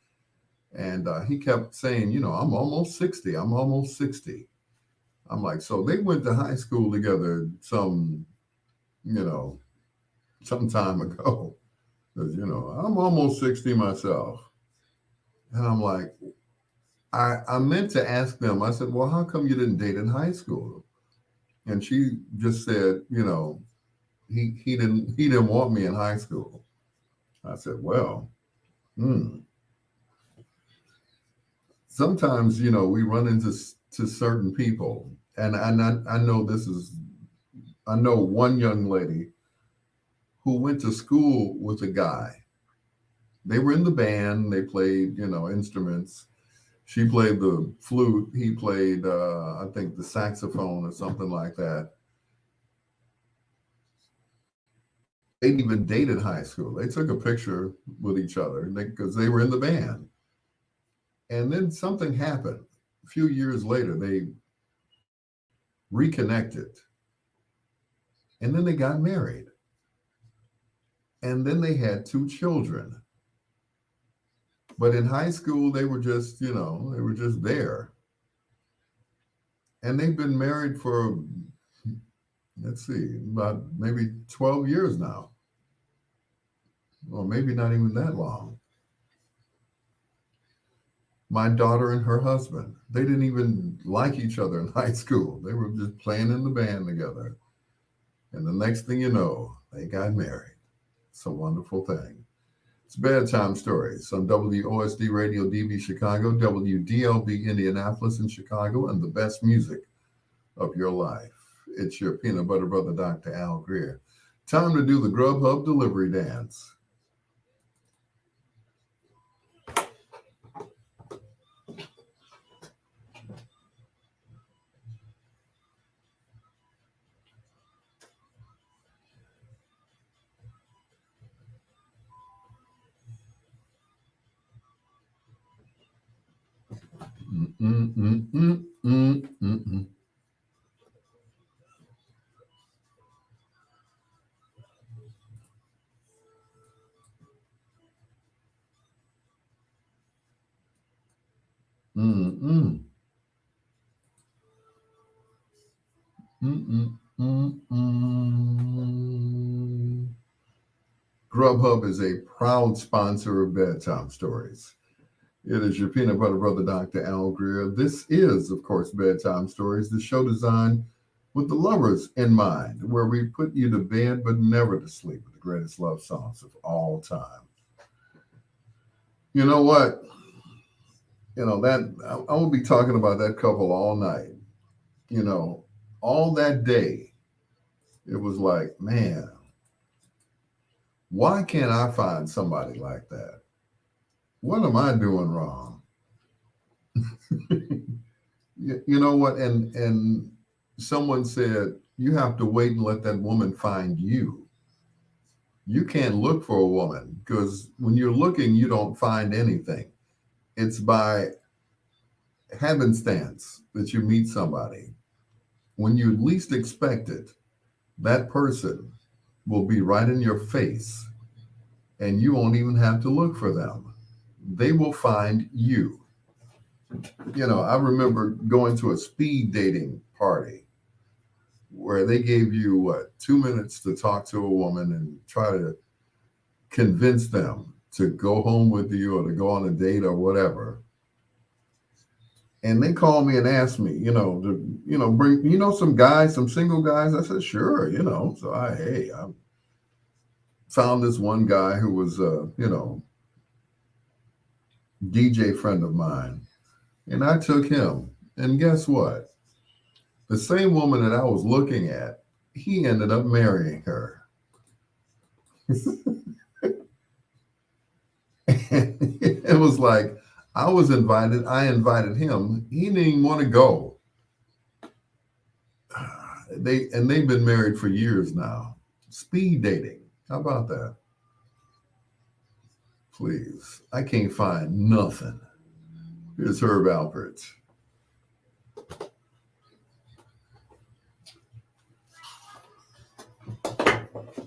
And he kept saying, I'm almost 60. I'm almost 60. I'm like, so they went to high school together you know, some time ago. Because, I'm almost 60 myself. And I'm like, I meant to ask them, I said, well, how come you didn't date in high school? And she just said, he didn't want me in high school. I said, well, hmm. Sometimes, we run into to certain people. And I know I know one young lady who went to school with a guy. They were in the band, they played, instruments. She played the flute, he played, I think, the saxophone or something like that. They didn't even date in high school. They took a picture with each other because they were in the band. And then something happened. A few years later, they reconnected. And then they got married. And then they had two children. But in high school, they were just, they were just there. And they've been married for, let's see, about maybe 12 years now. Or maybe not even that long. My daughter and her husband, they didn't even like each other in high school. They were just playing in the band together. And the next thing you know, they got married. It's a wonderful thing. It's Bedtime Stories on WOSD Radio DB Chicago, WDLB Indianapolis in Chicago, and the best music of your life. It's your peanut butter brother, Dr. Al Greer. Time to do the Grubhub delivery dance. Mm, mm, mm, mm, mm, mm, mm. Mm, mm. Mm, mm, mm. Grubhub is a proud sponsor of Bedtime Stories. It is your peanut butter brother, Dr. Al Greer. This is, of course, Bedtime Stories, the show designed with the lovers in mind, where we put you to bed but never to sleep with the greatest love songs of all time. You know what? That I will be talking about that couple all night. You know, all that day, it was like, man, Why can't I find somebody like that? What am I doing wrong? You know what? And someone said you have to wait and let that woman find you. You can't look for a woman because when you're looking, you don't find anything. It's by happenstance that you meet somebody. When you least expect it, that person will be right in your face and you won't even have to look for them. They will find you. I remember going to a speed dating party where they gave you what, 2 minutes to talk to a woman and try to convince them to go home with you or to go on a date or whatever. And they called me and asked me, bring, some guys, some single guys. I said, sure, So I found this one guy who was, DJ friend of mine, and I took him. And guess what? The same woman that I was looking at, he ended up marrying her. It was like I was invited. I invited him. He didn't even want to go. They've been married for years now. Speed dating. How about that? Please. I can't find nothing. Here's Herb Alpert.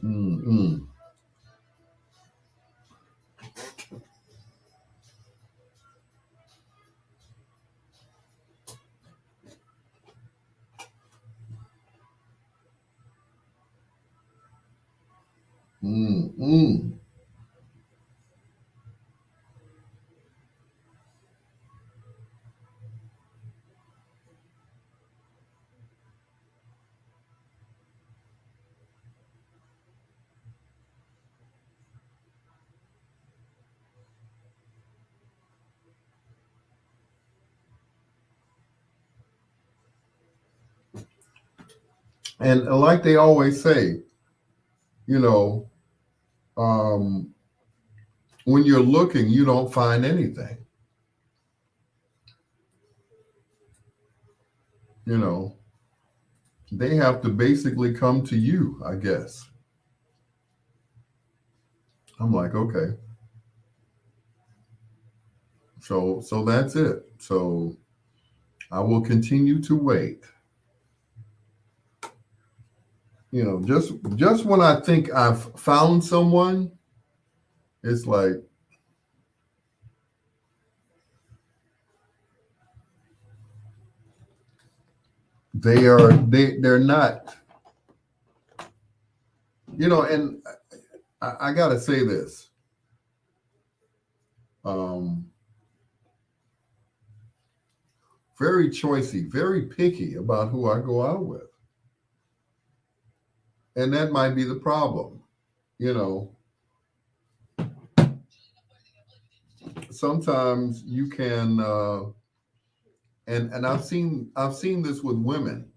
Mm-mm. Mm-mm. And like they always say, you know, um, when you're looking, you don't find anything. You know, they have to basically come to you, I guess. I'm like, okay, so that's it. So I will continue to wait. Just when I think I've found someone, it's like they're not. And I gotta say this. Um, Very choicy, very picky about who I go out with. And that might be the problem. You know, sometimes you can and I've seen this with women.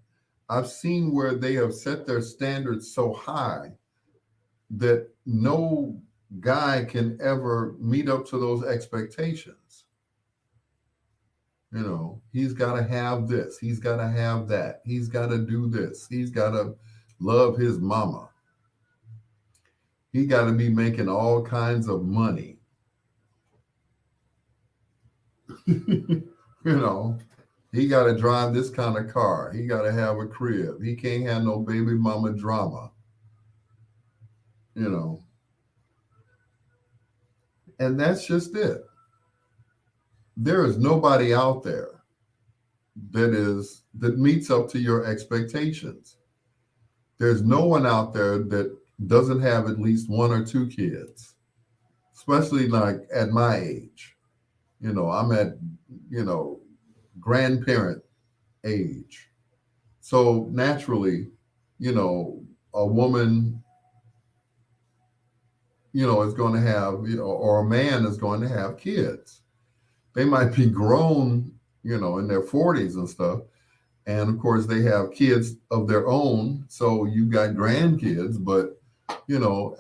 I've seen where they have set their standards so high that no guy can ever meet up to those expectations. He's got to have this, he's got to have that, he's got to do this, he's got to love his mama, he got to be making all kinds of money. you know, he got to drive this kind of car, he got to have a crib, he can't have no baby mama drama, you know, and that's just it. There is nobody out there that meets up to your expectations. There's no one out there that doesn't have at least one or two kids, especially like at my age. I'm at, you know, grandparent age. So naturally, you know, a woman, is going to have, or a man is going to have kids. They might be grown, in their 40s and stuff. And of course, they have kids of their own. So you got grandkids, but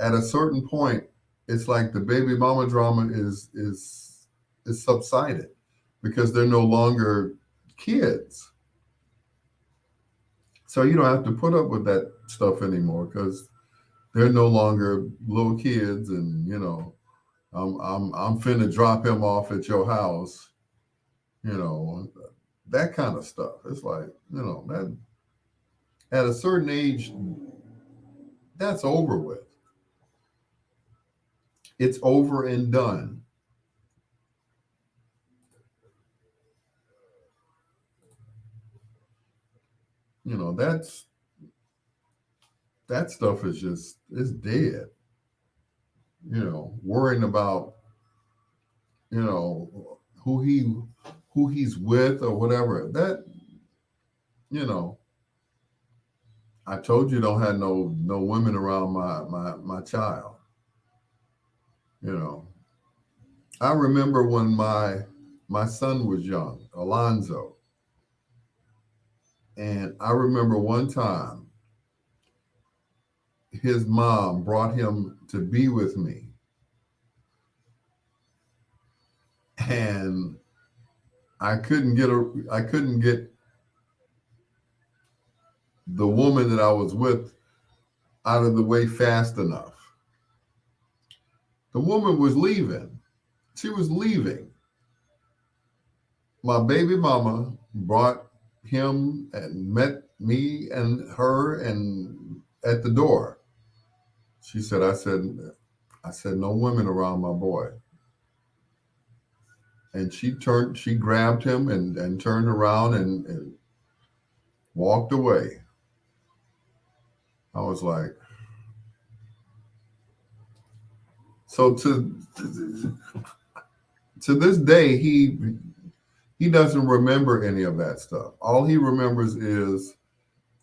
At a certain point, it's like the baby mama drama is subsided because they're no longer kids. So you don't have to put up with that stuff anymore because they're no longer little kids, and I'm finna drop him off at your house, you know, that kind of stuff. It's like, that at a certain age, that's over with. It's over and done. That's that stuff is dead. Worrying about, you know, who he's with or whatever. That, you know, I told you don't have no women around my child. You know, I remember when my son was young, Alonzo, and I remember one time his mom brought him to be with me, and I couldn't get the woman that I was with out of the way fast enough. The woman was leaving. She was leaving. My baby mama brought him and met me and her and at the door. She said, I said, no women around my boy. And she grabbed him and turned around and walked away. I was like, so to this day, he doesn't remember any of that stuff. All he remembers is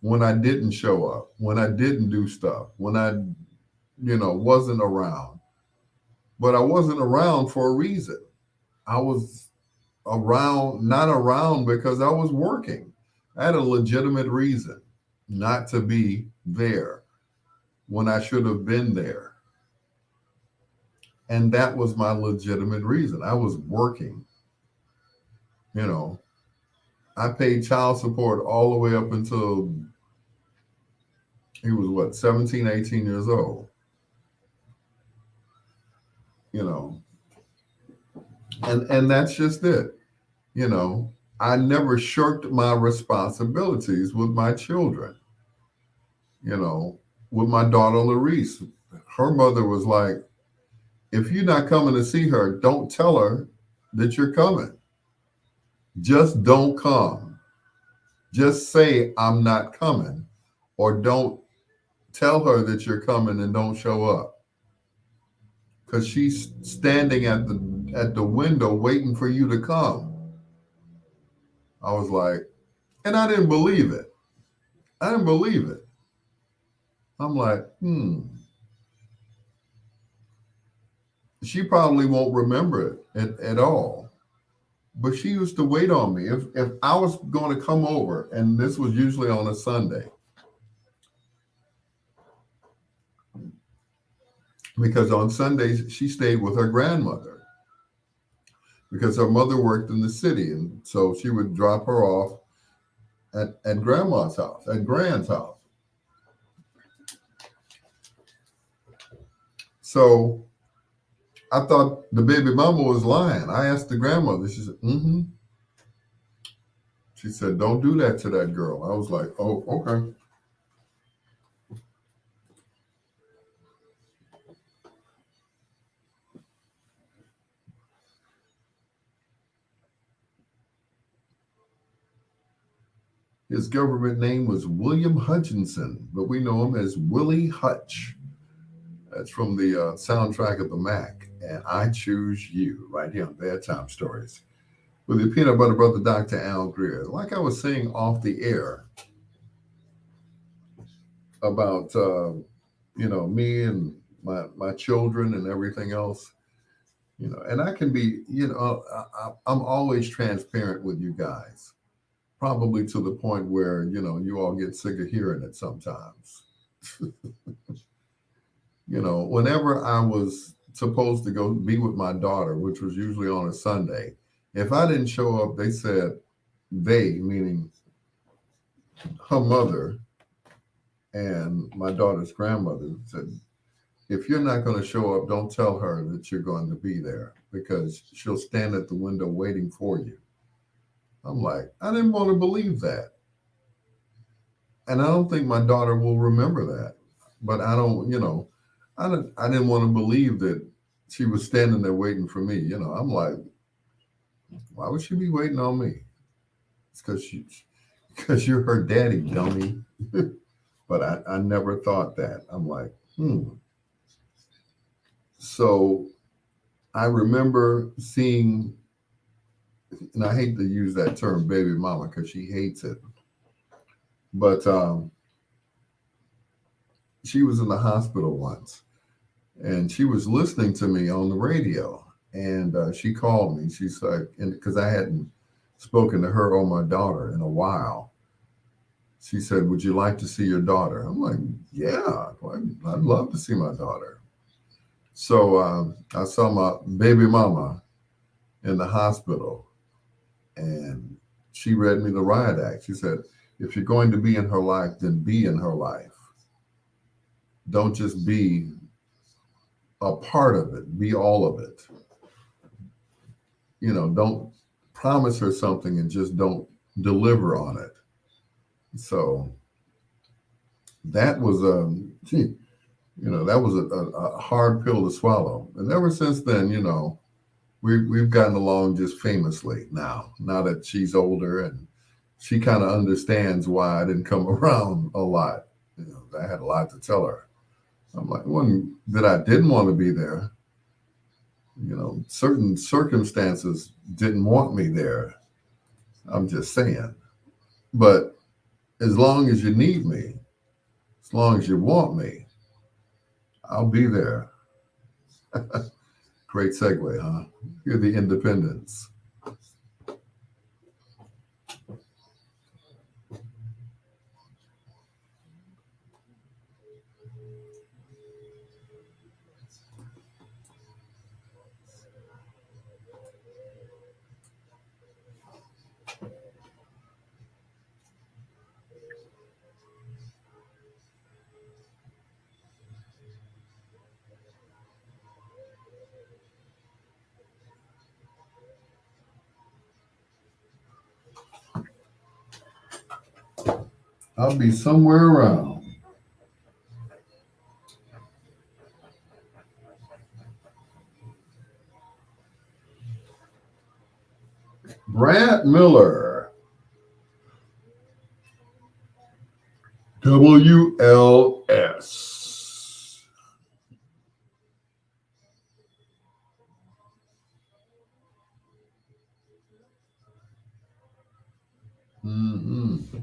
when I didn't show up, when I didn't do stuff, when I, wasn't around. But I wasn't around for a reason. I was not around because I was working. I had a legitimate reason not to be there when I should have been there. And that was my legitimate reason. I was working, you know. I paid child support all the way up until he was what, 17, 18 years old, you know. And that's just it. You know, I never shirked my responsibilities with my children, you know, with my daughter Larice. Her mother was like, if you're not coming to see her, don't tell her that you're coming. Just don't come. Just say, I'm not coming. Or don't tell her that you're coming and don't show up. Because she's standing at the window waiting for you to come. I was like, and I didn't believe it. I didn't believe it. I'm like, she probably won't remember it at all. But she used to wait on me. If I was going to come over, and this was usually on a Sunday, because on Sundays she stayed with her grandmother because her mother worked in the city. And so she would drop her off at grandma's house, at Grand's house. So I thought the baby mama was lying. I asked the grandmother. She said, mm-hmm. She said, don't do that to that girl. I was like, oh, okay. His government name was William Hutchinson, but we know him as Willie Hutch. That's from the soundtrack of the Mac. And I Choose You, right here on Bedtime Stories with your peanut butter brother, Dr. Al Greer. Like I was saying off the air about, me and my children and everything else, and I can be, I'm always transparent with you guys, probably to the point where, you all get sick of hearing it sometimes. Whenever I was supposed to go be with my daughter, which was usually on a Sunday, if I didn't show up, they said, they, meaning her mother and my daughter's grandmother, said, if you're not going to show up, don't tell her that you're going to be there because she'll stand at the window waiting for you. I'm like, I didn't want to believe that. And I don't think my daughter will remember that. But I didn't want to believe that she was standing there waiting for me. I'm like, why would she be waiting on me? It's because you're her daddy, dummy. But I never thought that. I'm like, hmm. So I remember seeing, and I hate to use that term baby mama because she hates it, but she was in the hospital once and she was listening to me on the radio. And she called me. She's like, because I hadn't spoken to her or my daughter in a while. She said, would you like to see your daughter? I'm like, yeah, I'd love to see my daughter. So I saw my baby mama in the hospital and she read me the riot act. She said, if you're going to be in her life, then be in her life. Don't just be a part of it, be all of it. Don't promise her something and just don't deliver on it. So that was that was a hard pill to swallow. And ever since then, we've gotten along just famously now that she's older and she kind of understands why I didn't come around a lot. I had a lot to tell her. I'm like, one, that I didn't want to be there. Certain circumstances didn't want me there. I'm just saying. But as long as you need me, as long as you want me, I'll be there. Great segue, huh? You're the independence. I'll be somewhere around. Brad Miller, WLS. Mm-hmm.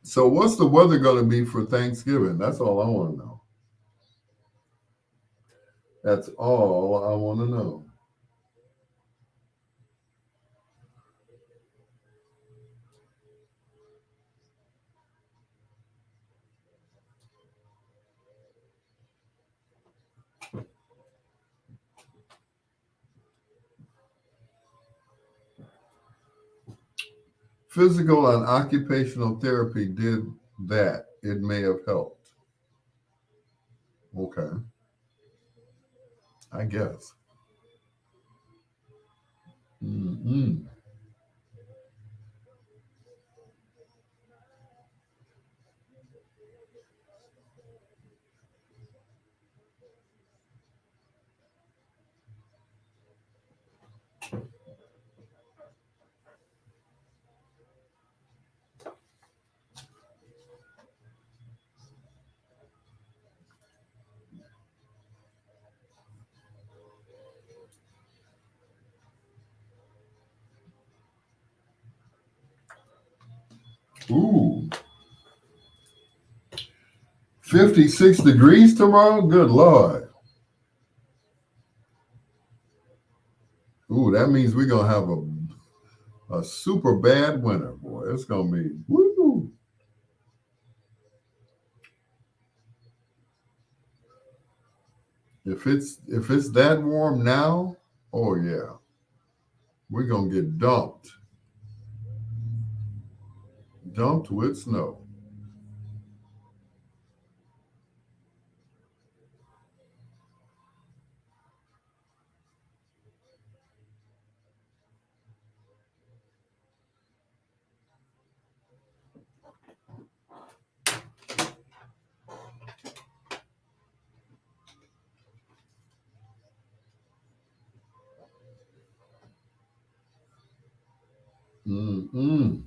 So, what's the weather going to be for Thanksgiving? That's all I want to know. That's all I want to know. Physical and occupational therapy did that. It may have helped. Okay, I guess. Mm-hmm. Ooh, 56 degrees tomorrow? Good Lord. Ooh, that means we're going to have a super bad winter, boy. It's going to be, woo. If it's that warm now, oh yeah, we're gonna get dumped with snow. Mm-mm.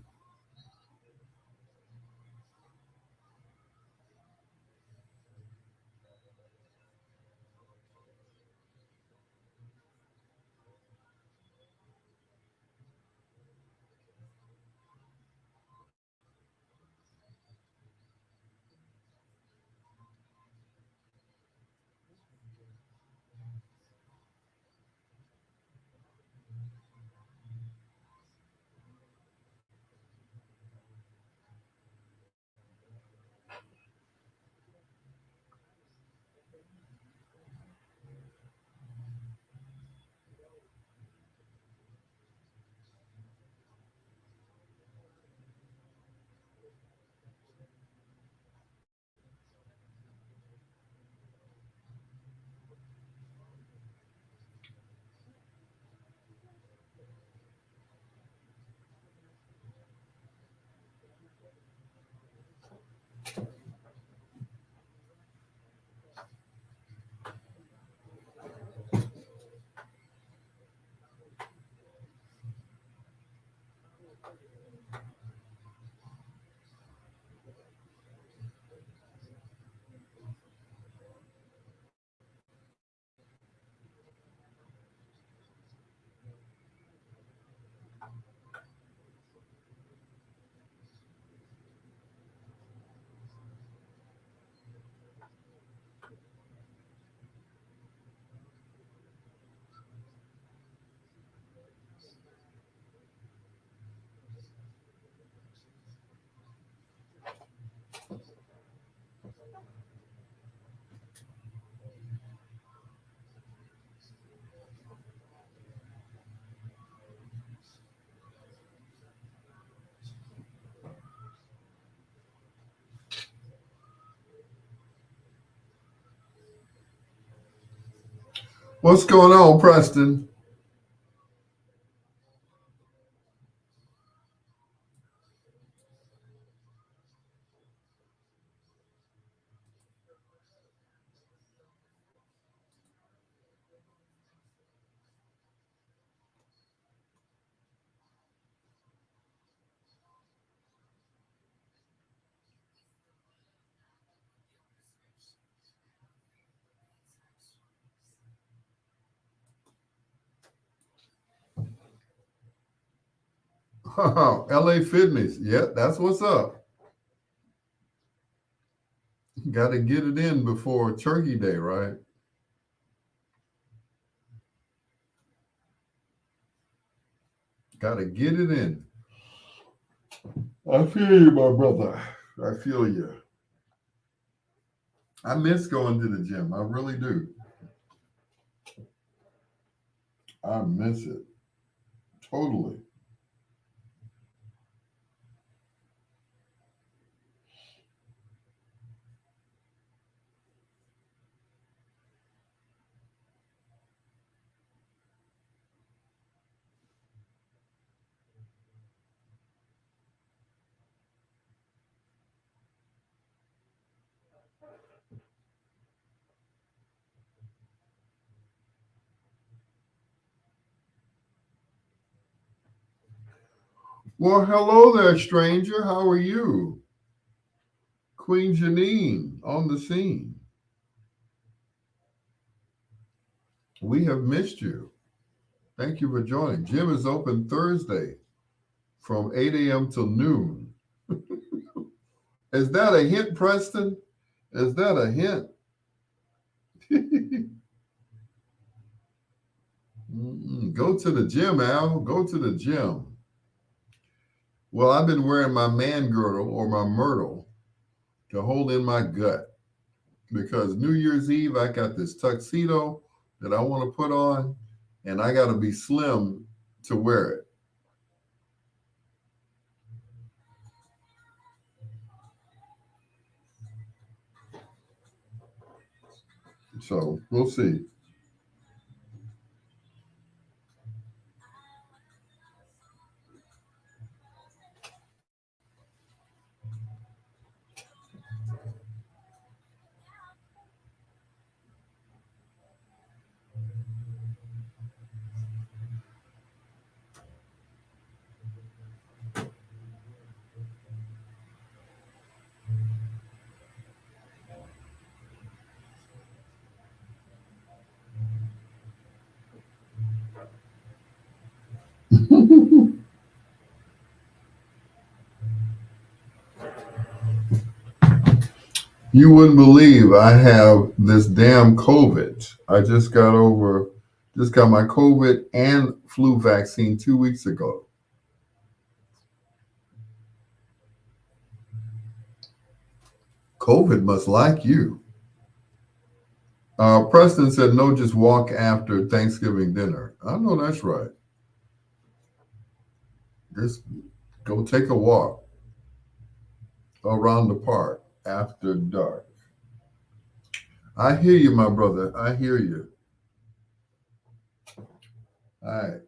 What's going on, Preston? LA Fitness. Yeah, that's what's up. Got to get it in before Turkey Day, right? Got to get it in. I feel you, my brother. I feel you. I miss going to the gym. I really do. I miss it totally. Well, hello there, stranger. How are you? Queen Janine on the scene. We have missed you. Thank you for joining. Gym is open Thursday from 8 a.m. till noon. Is that a hint, Preston? Is that a hint? Go to the gym, Al. Go to the gym. Well, I've been wearing my man girdle or my myrtle to hold in my gut. because New Year's Eve I got this tuxedo that I want to put on, and I got to be slim to wear it. So we'll see. You wouldn't believe I have this damn COVID. I just got my COVID and flu vaccine 2 weeks ago. COVID must like you. Preston said, no, just walk after Thanksgiving dinner. I know that's right. Just go take a walk around the park after dark. I hear you, my brother. I hear you. I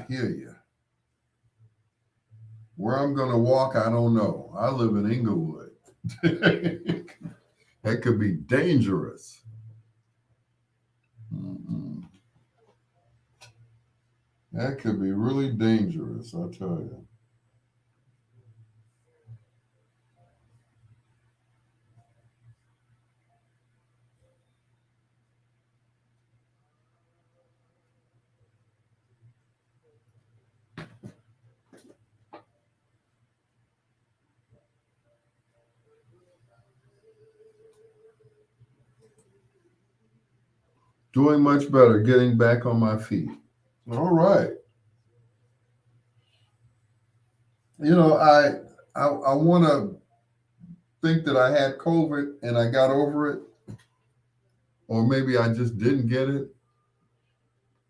hear you. Where I'm going to walk, I don't know. I live in Inglewood. That could be dangerous. Mm-mm. That could be really dangerous, I'll tell you. Doing much better, getting back on my feet. All right. You know, I want to think that I had COVID and I got over it, or maybe I just didn't get it.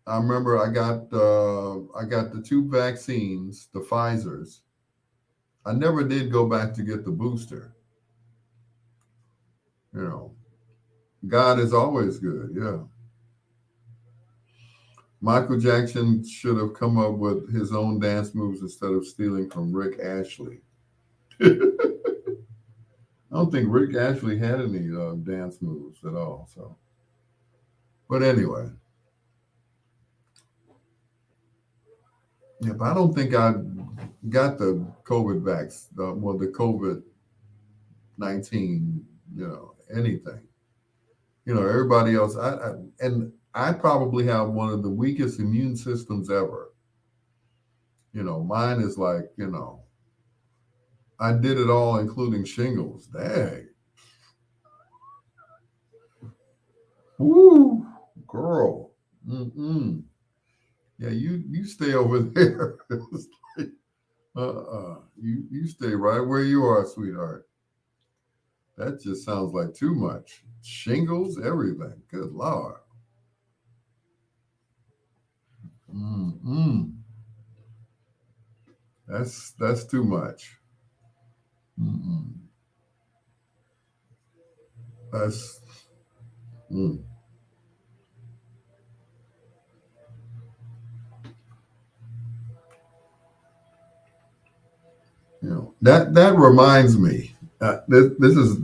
I remember I got the two vaccines, the Pfizer's. I never did go back to get the booster. You know, God is always good. Yeah. Michael Jackson should have come up with his own dance moves instead of stealing from Rick Ashley. I don't think Rick Ashley had any dance moves at all. So, but anyway, yeah, but I don't think I got the COVID vax, the COVID-19, anything. Everybody else. And I probably have one of the weakest immune systems ever. Mine is like, I did it all, including shingles. Dang. Woo, girl. Mm-mm. Yeah, you stay over there. It's like, you stay right where you are, sweetheart. That just sounds like too much. Shingles, everything. Good Lord. Mm-mm. That's too much. Mm-mm. That's mm. That reminds me. This is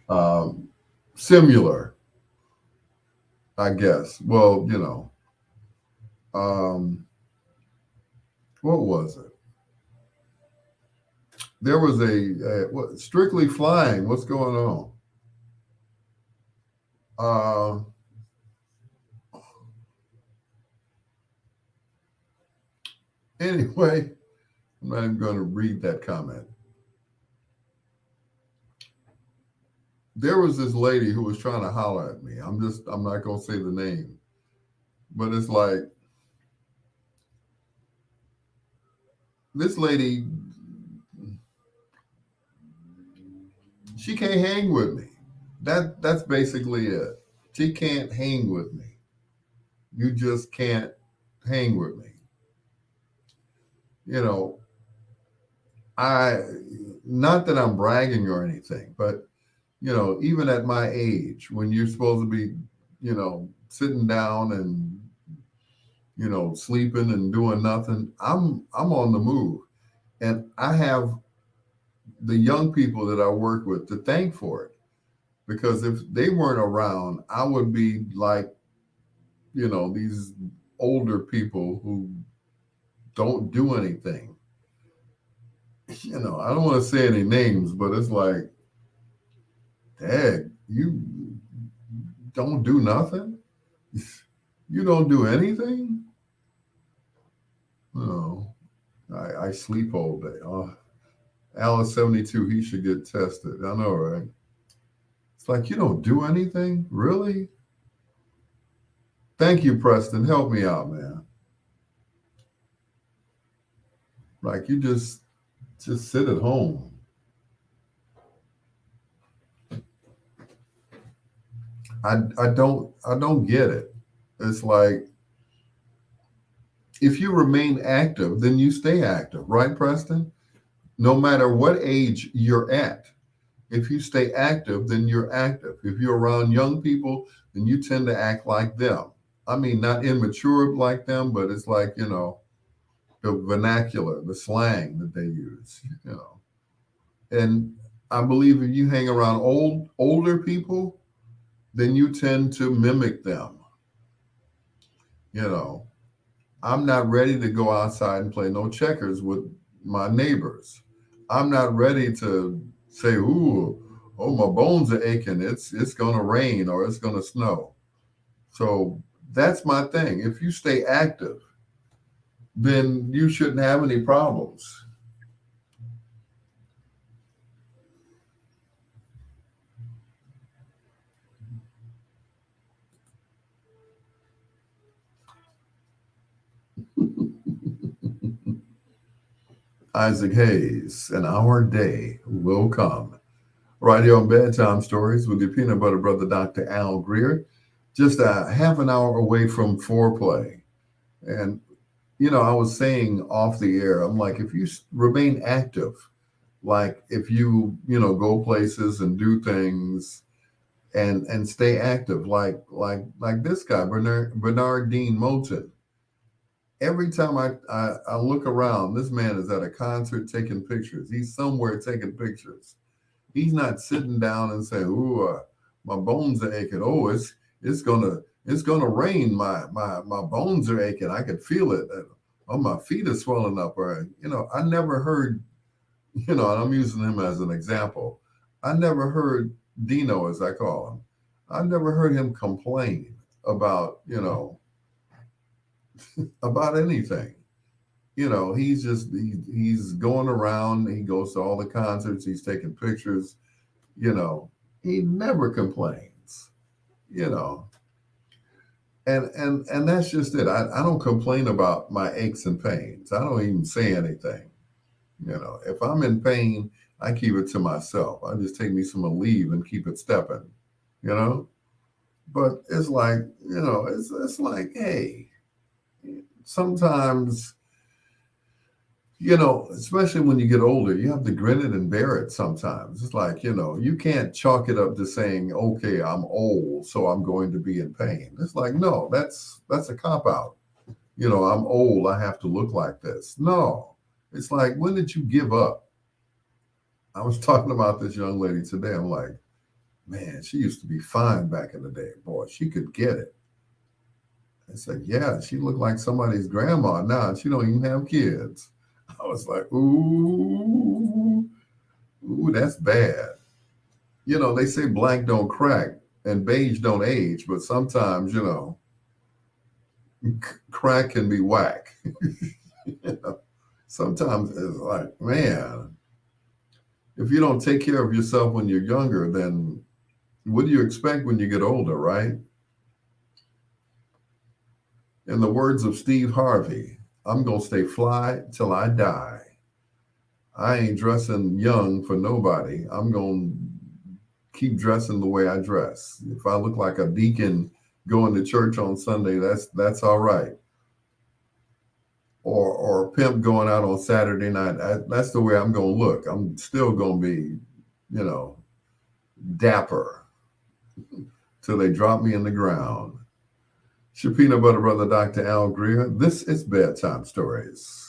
um, similar, I guess. Well, um, what was it? There was what, Strictly Flying. What's going on? Uh, anyway, I'm not even going to read that comment. There was this lady who was trying to holler at me. I'm not going to say the name, but it's like this lady, she can't hang with me. That's basically it. She can't hang with me. You just can't hang with me. You know, I not that I'm bragging or anything, but even at my age, when you're supposed to be, sitting down and sleeping and doing nothing, I'm on the move, and I have the young people that I work with to thank for it. Because if they weren't around, I would be like, these older people who don't do anything. I don't want to say any names, but it's like, Dad, you don't do nothing? You don't do anything? No, I sleep all day. Oh, Alice 72, he should get tested. I know, right? It's like, you don't do anything? Really? Thank you, Preston. Help me out, man. Like, you just sit at home. I don't get it. It's like, if you remain active, then you stay active, right, Preston? No matter what age you're at. If you stay active, then you're active. If you're around young people, then you tend to act like them. I mean, not immature like them, but it's like, the vernacular, the slang that they use. And I believe if you hang around older people, then you tend to mimic them. You know, I'm not ready to go outside and play no checkers with my neighbors. I'm not ready to say, "Ooh, oh, my bones are aching. It's gonna rain or it's gonna snow." So that's my thing. If you stay active, then you shouldn't have any problems. Isaac Hayes, and our day will come. Right here on Bedtime Stories with your peanut butter brother, Dr. Al Greer, just a half an hour away from foreplay. And, I was saying off the air, I'm like, if you remain active, like if you go places and do things and stay active, like this guy, Bernard Dean Moulton. Every time I look around, this man is at a concert taking pictures. He's somewhere taking pictures. He's not sitting down and saying, "Ooh, my bones are aching. Oh, it's gonna rain. My bones are aching. I could feel it. Oh, my feet are swelling up." Or I never heard. And I'm using him as an example. I never heard Dino, as I call him. I never heard him complain about about anything. He's just he's going around. He goes to all the concerts. He's taking pictures. You know, he never complains. You know, and that's just it. I don't complain about my aches and pains. I don't even say anything. If I'm in pain, I keep it to myself. I just take me some Aleve and keep it stepping. You know, but it's like it's like, hey, sometimes especially when you get older, you have to grin it and bear it sometimes. It's like, you can't chalk it up to saying, okay, I'm old, so I'm going to be in pain. It's like, no, that's a cop out. I'm old, I have to look like this. No. It's like, when did you give up? I was talking about this young lady today. I'm like, man, she used to be fine back in the day. Boy, she could get it. I said, yeah, she looked like somebody's grandma now, and she don't even have kids. I was like, ooh, ooh, that's bad. They say black don't crack and beige don't age, but sometimes, crack can be whack. You know, sometimes it's like, man, if you don't take care of yourself when you're younger, then what do you expect when you get older, right? In the words of Steve Harvey, I'm going to stay fly till I die. I ain't dressing young for nobody. I'm going to keep dressing the way I dress. If I look like a deacon going to church on Sunday, that's all right. Or a pimp going out on Saturday night, that's the way I'm going to look. I'm still going to be, you know, dapper till they drop me in the ground. Shapina Butter Brother Dr. Al Greer. This is Bedtime Stories.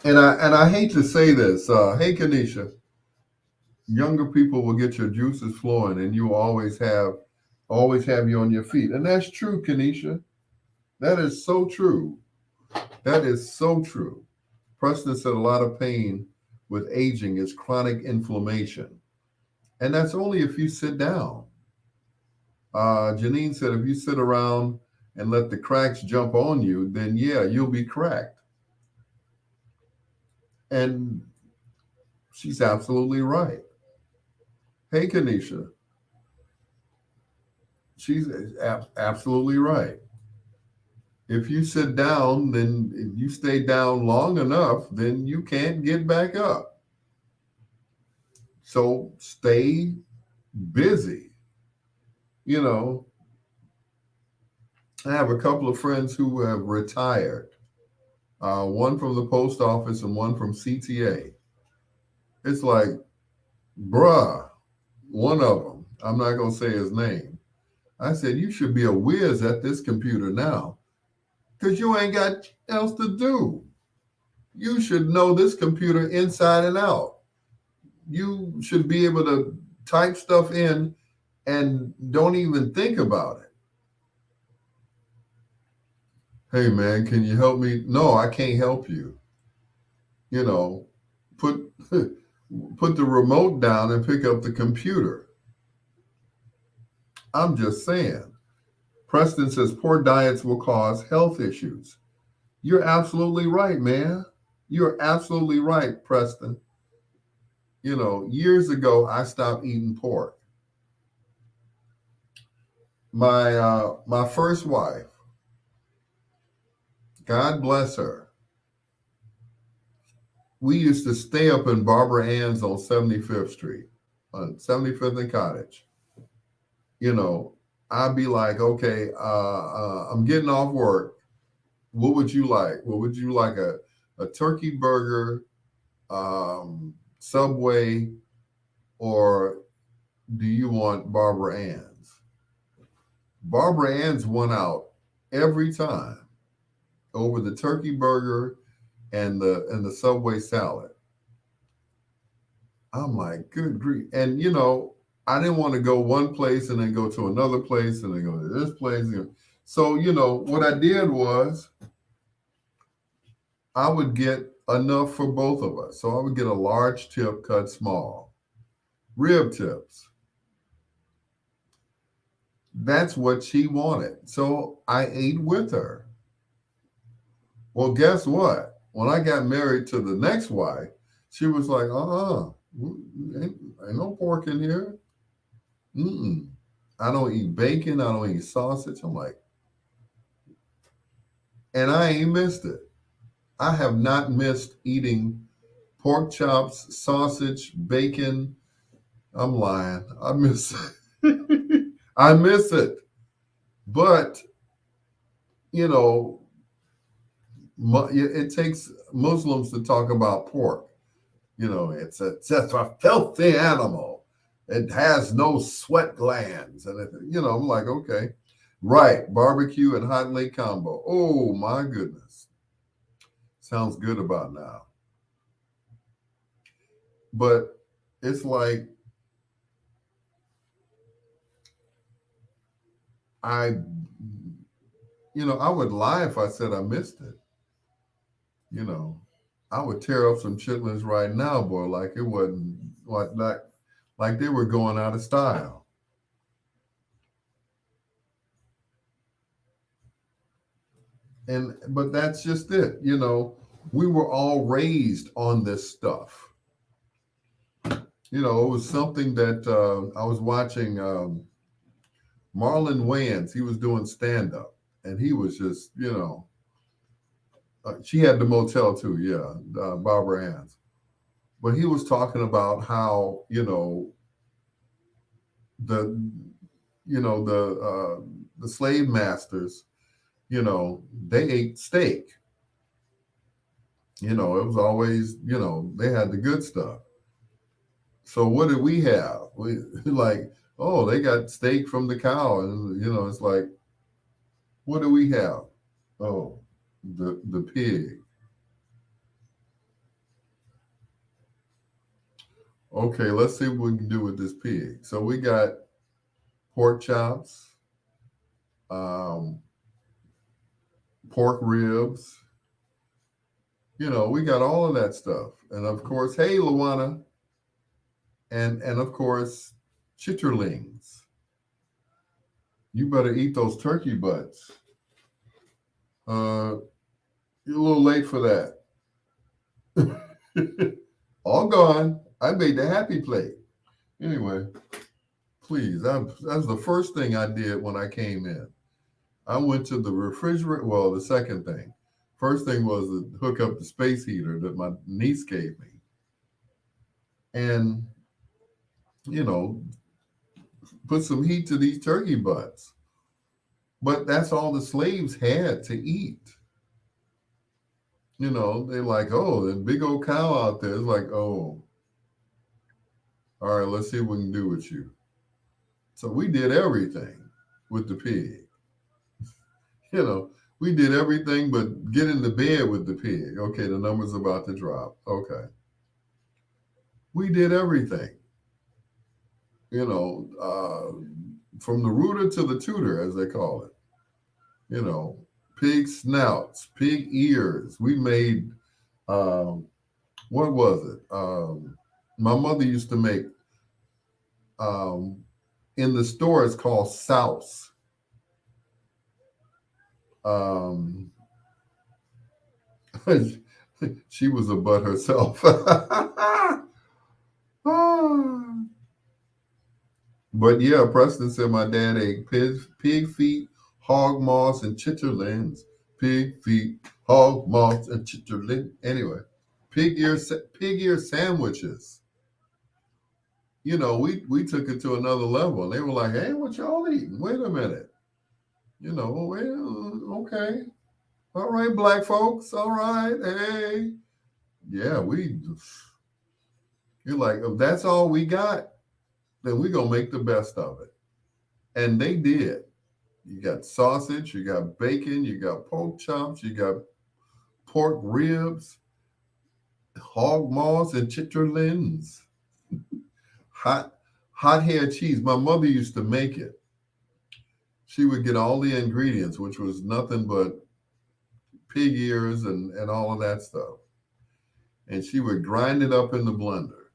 And I hate to say this. Hey, Kanisha, younger people will get your juices flowing, and you will always have you on your feet, and that's true, Kanisha. That is so true. That is so true. Preston said a lot of pain with aging is chronic inflammation, and that's only if you sit down. Janine said if you sit around and let the cracks jump on you, then yeah, you'll be cracked. And she's absolutely right. Hey, Kanisha, she's absolutely right. If you sit down, then if you stay down long enough, then you can't get back up. So stay busy. You know, I have a couple of friends who have retired, one from the post office and one from CTA. It's like, bruh, one of them, I'm not going to say his name. I said, you should be a whiz at this computer now because you ain't got else to do. You should know this computer inside and out. You should be able to type stuff in and don't even think about it. Hey man, can you help me? No, I can't help you. You know, put put the remote down and pick up the computer. I'm just saying. Preston says poor diets will cause health issues. You're absolutely right, man. You're absolutely right, Preston. You know, years ago I stopped eating pork. My first wife, God bless her, we used to stay up in Barbara Ann's on 75th Street, on 75th and Cottage. You know, I'd be like, okay, I'm getting off work. What would you like? What would you like? A turkey burger, Subway, or do you want Barbara Ann's? Barbara Ann's won out every time over the turkey burger and the Subway salad. I'm like, good grief. And you know, I didn't want to go one place and then go to another place and then go to this place. So, you know, what I did was I would get enough for both of us. So I would get a large tip cut small, rib tips. That's what she wanted. So I ate with her. Well, guess what? When I got married to the next wife, she was like, ain't no pork in here. Mm-mm. I don't eat bacon. I don't eat sausage. I'm like, and I ain't missed it. I have not missed eating pork chops, sausage, bacon. I'm lying. I miss it. I miss it. But, you know, it takes Muslims to talk about pork. You know, it's a filthy animal. It has no sweat glands. And, you know, I'm like, okay. Right. Barbecue and hot lake combo. Oh, my goodness. Sounds good about now. But it's like, I, I would lie if I said I missed it. You know, I would tear up some chitlins right now, boy, like it wasn't like they were going out of style. And but that's just it. You know, we were all raised on this stuff. You know, it was something that I was watching Marlon Wayans. He was doing stand up, and he was just, you know, She had the motel too, yeah, Barbara Ann's. But he was talking about how the the slave masters, they ate steak. It was always, they had the good stuff. So what did we have? We like, oh, they got steak from the cow, and it's like, what do we have? Oh, the pig. Okay, let's see what we can do with this pig. So we got pork chops, um, pork ribs. We got all of that stuff, and of course, hey, Luana, and of course, chitterlings. You better eat those turkey butts. Uh, you're a little late for that. All gone. I made the happy plate. Anyway, please, that's the first thing I did when I came in. I went to the refrigerator. Well, the second thing. First thing was to hook up the space heater that my niece gave me. And, you know, put some heat to these turkey butts. But that's all the slaves had to eat. They're like, oh, that big old cow out there. It's like, oh, all right, let's see what we can do with you. So we did everything with the pig. You know, we did everything but get in the bed with the pig. Okay, the number's about to drop. Okay. We did everything. You know, from the rooter to the tutor, as they call it. You know, pig snouts, pig ears. We made, um, what was it? My mother used to make, um, in the store, it's called souse. Um, she was a butt herself. But yeah, Preston said my dad ate pig feet, hog moss, and chitterlings. Pig feet, hog moss, and chitterling. Anyway, pig ear sandwiches. We took it to another level. They were like, "Hey, what y'all eating? Wait a minute. Well, okay, all right, black folks, all right, hey, yeah, we." You're like, if that's all we got, then we're gonna make the best of it. And they did. You got sausage, you got bacon, you got pork chops, you got pork ribs, hog maws, and chitterlings. Hot, hot hair cheese. My mother used to make it. She would get all the ingredients, which was nothing but pig ears and all of that stuff. And she would grind it up in the blender.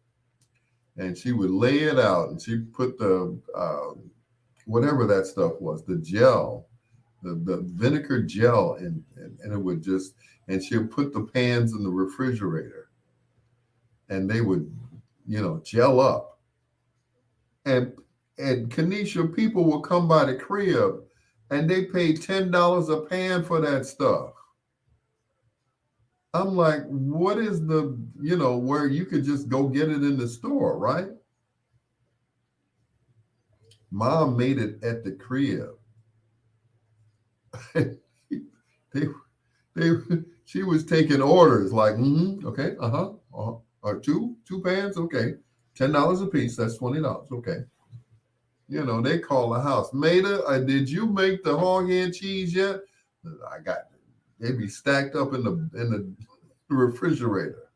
And she would lay it out, and she put the whatever that stuff was, the gel, the vinegar gel, and it would just, and she'll put the pans in the refrigerator, and they would, gel up. And Kanisha, people will come by the crib, and they pay $10 a pan for that stuff. I'm like, what is where you could just go get it in the store, right? Mom made it at the crib. they they she was taking orders like, okay, or two pans, okay, $10 a piece, that's $20, okay. They call the house. Maida, did you make the hog head cheese yet? I got it. They be stacked up in the refrigerator.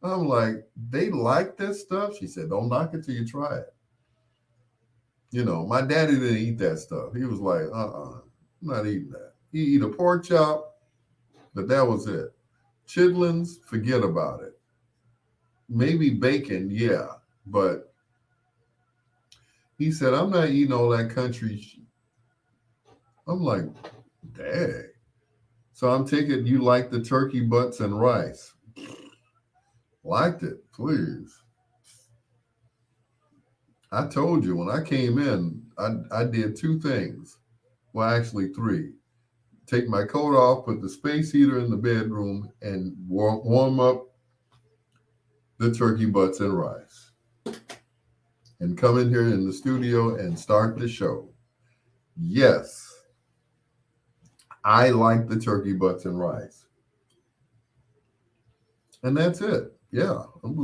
I'm like, they like this stuff? She said, don't knock it till you try it. My daddy didn't eat that stuff. He was like, I'm not eating that. He eat a pork chop, but that was it. Chitlins, forget about it. Maybe bacon, yeah. But he said, I'm not eating all that country. I'm like, dang. So I'm taking you like the turkey butts and rice. Liked it, please. I told you when I came in, I did two things. Well, actually three. take my coat off, put the space heater in the bedroom, and warm up the turkey butts and rice, and come in here in the studio and start the show. Yes, I like the turkey butts and rice, and that's it. Yeah, it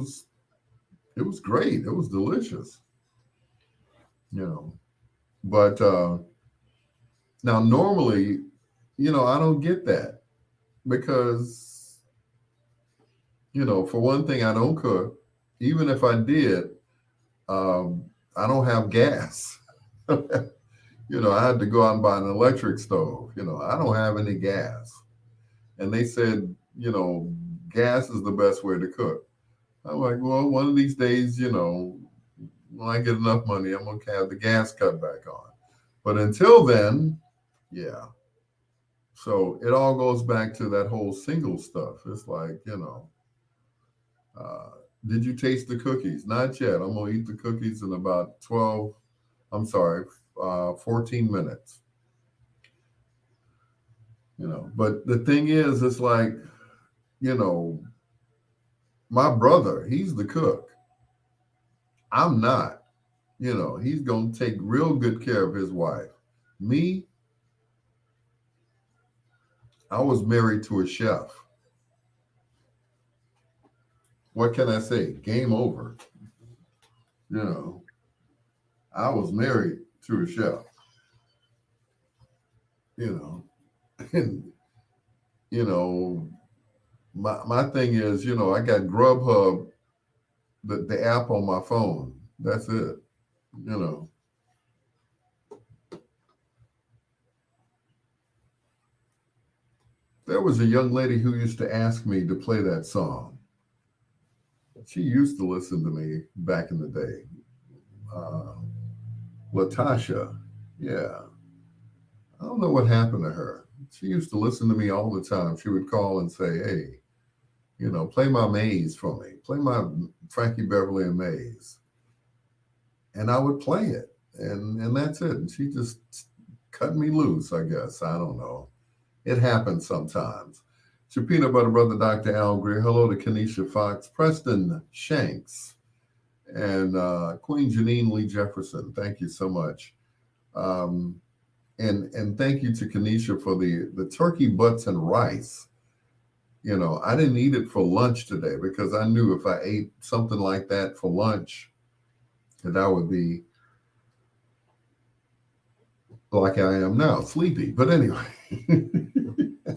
was great. It was delicious. You know, but now normally, I don't get that because for one thing, I don't cook. Even if I did, um, I don't have gas. I had to go out and buy an electric stove. I don't have any gas. And they said, gas is the best way to cook. I'm like, well, one of these days, when I get enough money, I'm going to have the gas cut back on. But until then, yeah. So it all goes back to that whole single stuff. It's like, uh, did you taste the cookies? Not yet. I'm going to eat the cookies in about 12, I'm sorry, 14 minutes. But the thing is, it's like, you know, my brother, he's the cook. I'm not. He's going to take real good care of his wife. Me, I was married to a chef. What can I say? Game over. You know, I was married to a chef, you know, and, you know, my thing is, I got Grubhub, the app on my phone. That's it. You know, there was a young lady who used to ask me to play that song. She used to listen to me back in the day. Uh, Latasha, yeah. I don't know what happened to her. She used to listen to me all the time. She would call and say, hey, play my maze for me. Play my Frankie Beverly and Maze. And I would play it. And that's it. And she just cut me loose, I guess. I don't know. It happens sometimes. To Peanut Butter Brother Dr. Al Greer. Hello to Kenesha Fox, Preston Shanks, and Queen Janine Lee Jefferson. Thank you so much. Um, and thank you to Kenesha for the turkey butts and rice. I didn't eat it for lunch today because I knew if I ate something like that for lunch, that I would be like I am now, sleepy. But anyway,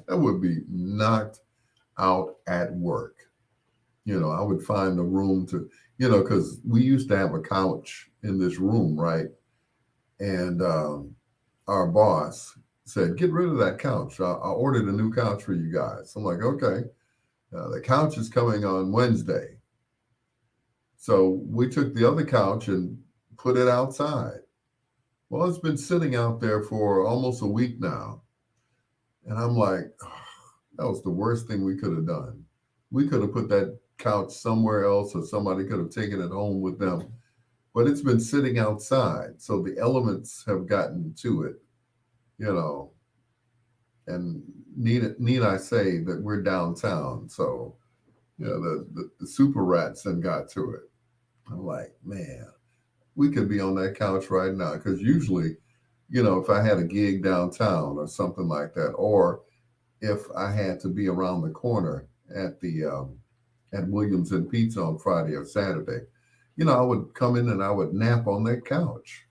I would be knocked out at work. I would find a room to, because we used to have a couch in this room, right? And our boss said, get rid of that couch. I ordered a new couch for you guys. I'm like, okay. The couch is coming on Wednesday. So we took the other couch and put it outside. Well, it's been sitting out there for almost a week now. And I'm like, oh, that was the worst thing we could have done. We could have put that couch somewhere else or somebody could have taken it home with them. But it's been sitting outside. So the elements have gotten to it, you know. And need I say that we're downtown. So, the super rats then got to it. I'm like, man, we could be on that couch right now. Because usually, if I had a gig downtown or something like that, or if I had to be around the corner at the at Williams and Pizza on Friday or Saturday, I would come in and I would nap on that couch.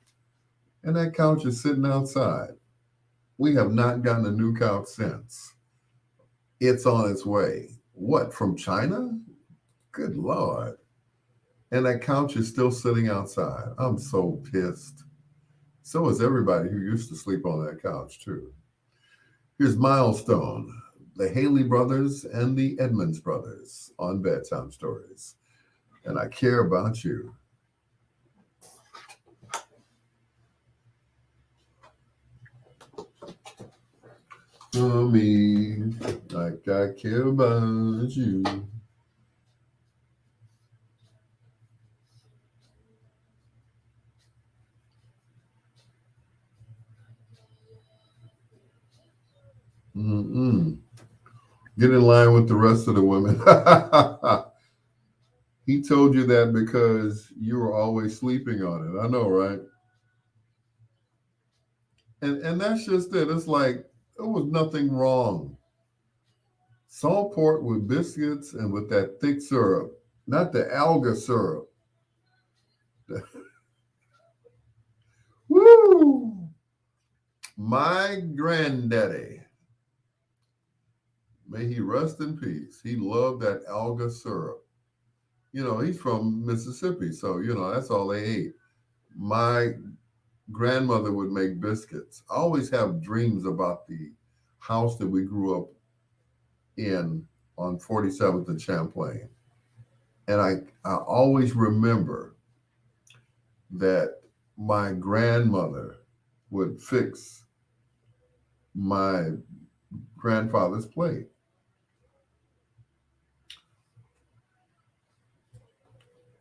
And that couch is sitting outside. We have not gotten a new couch since. It's on its way. What, from China? Good Lord. And that couch is still sitting outside. I'm so pissed. So is everybody who used to sleep on that couch, too. Here's Milestone, the Haley brothers and the Edmonds brothers on Bedtime Stories. And I care about you. For me, like I care about you. Mm-mm. Get in line with the rest of the women. He told you that because you were always sleeping on it. I know, right? And that's just it. It's like there was nothing wrong. Salt pork with biscuits and with that thick syrup, not the alga syrup. Woo! My granddaddy, may he rest in peace. He loved that alga syrup. You know, he's from Mississippi, so you know that's all they ate. My grandmother would make biscuits. I always have dreams about the house that we grew up in on 47th and Champlain. And I always remember that my grandmother would fix my grandfather's plate.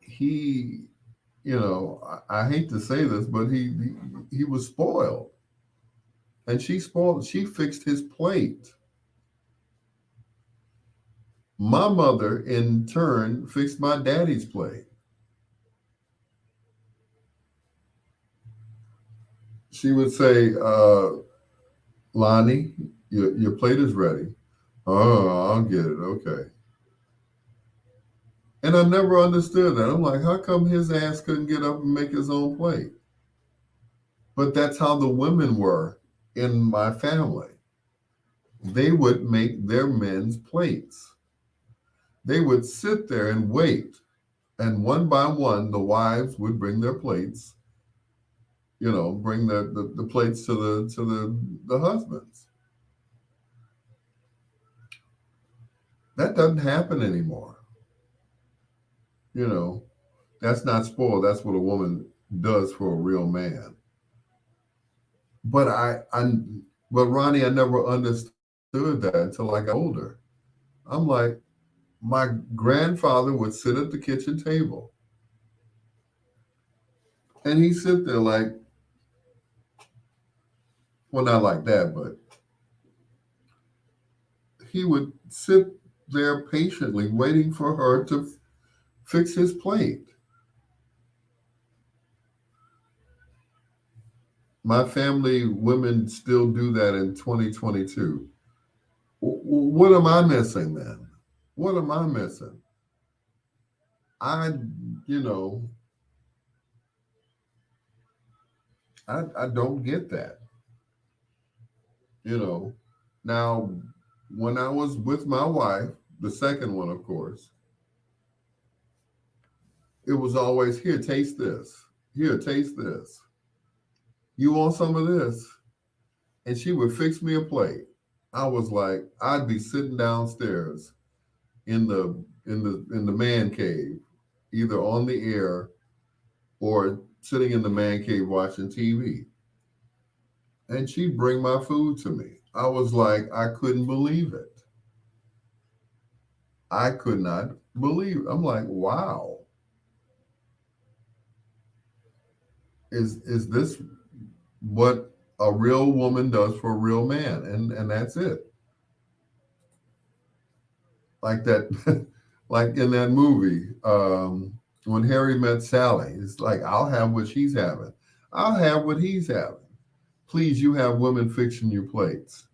He, you know, I hate to say this, but he was spoiled. And she fixed his plate. My mother, in turn, fixed my daddy's plate. She would say, Lonnie, your plate is ready. Oh, I'll get it. Okay. And I never understood that. I'm like, how come his ass couldn't get up and make his own plate? But that's how the women were in my family. They would make their men's plates. They would sit there and wait. And one by one, the wives would bring their plates, you know, bring the plates to the husbands. That doesn't happen anymore. You know, that's not spoiled. That's what a woman does for a real man. But but Ronnie, I never understood that until I got older. I'm like, my grandfather would sit at the kitchen table and he'd sit there like, well, not like that, but he would sit there patiently waiting for her to fix his plate. My family women still do that in 2022. What am I missing then? What am I missing? I, you know, I don't get that. You know, now when I was with my wife, the second one, of course, it was always here, taste this. Here, taste this. You want some of this? And she would fix me a plate. I was like, I'd be sitting downstairs in the man cave, either on the air or sitting in the man cave watching TV. And she'd bring my food to me. I was like, I couldn't believe it. I could not believe it. I'm like, wow, is this what a real woman does for a real man? And that's it. Like that, like in that movie, when Harry met Sally, it's like, I'll have what she's having. I'll have what he's having. Please, you have women fixing your plates.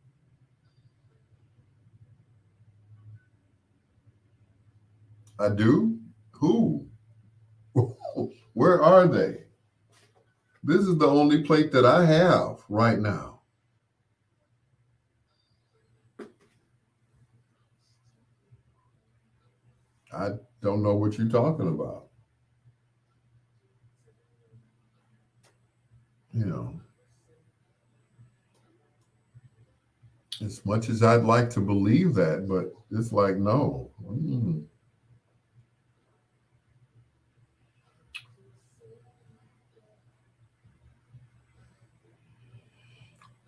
I do? Who? Where are they? This is the only plate that I have right now. I don't know what you're talking about. You know, as much as I'd like to believe that, but it's like, no.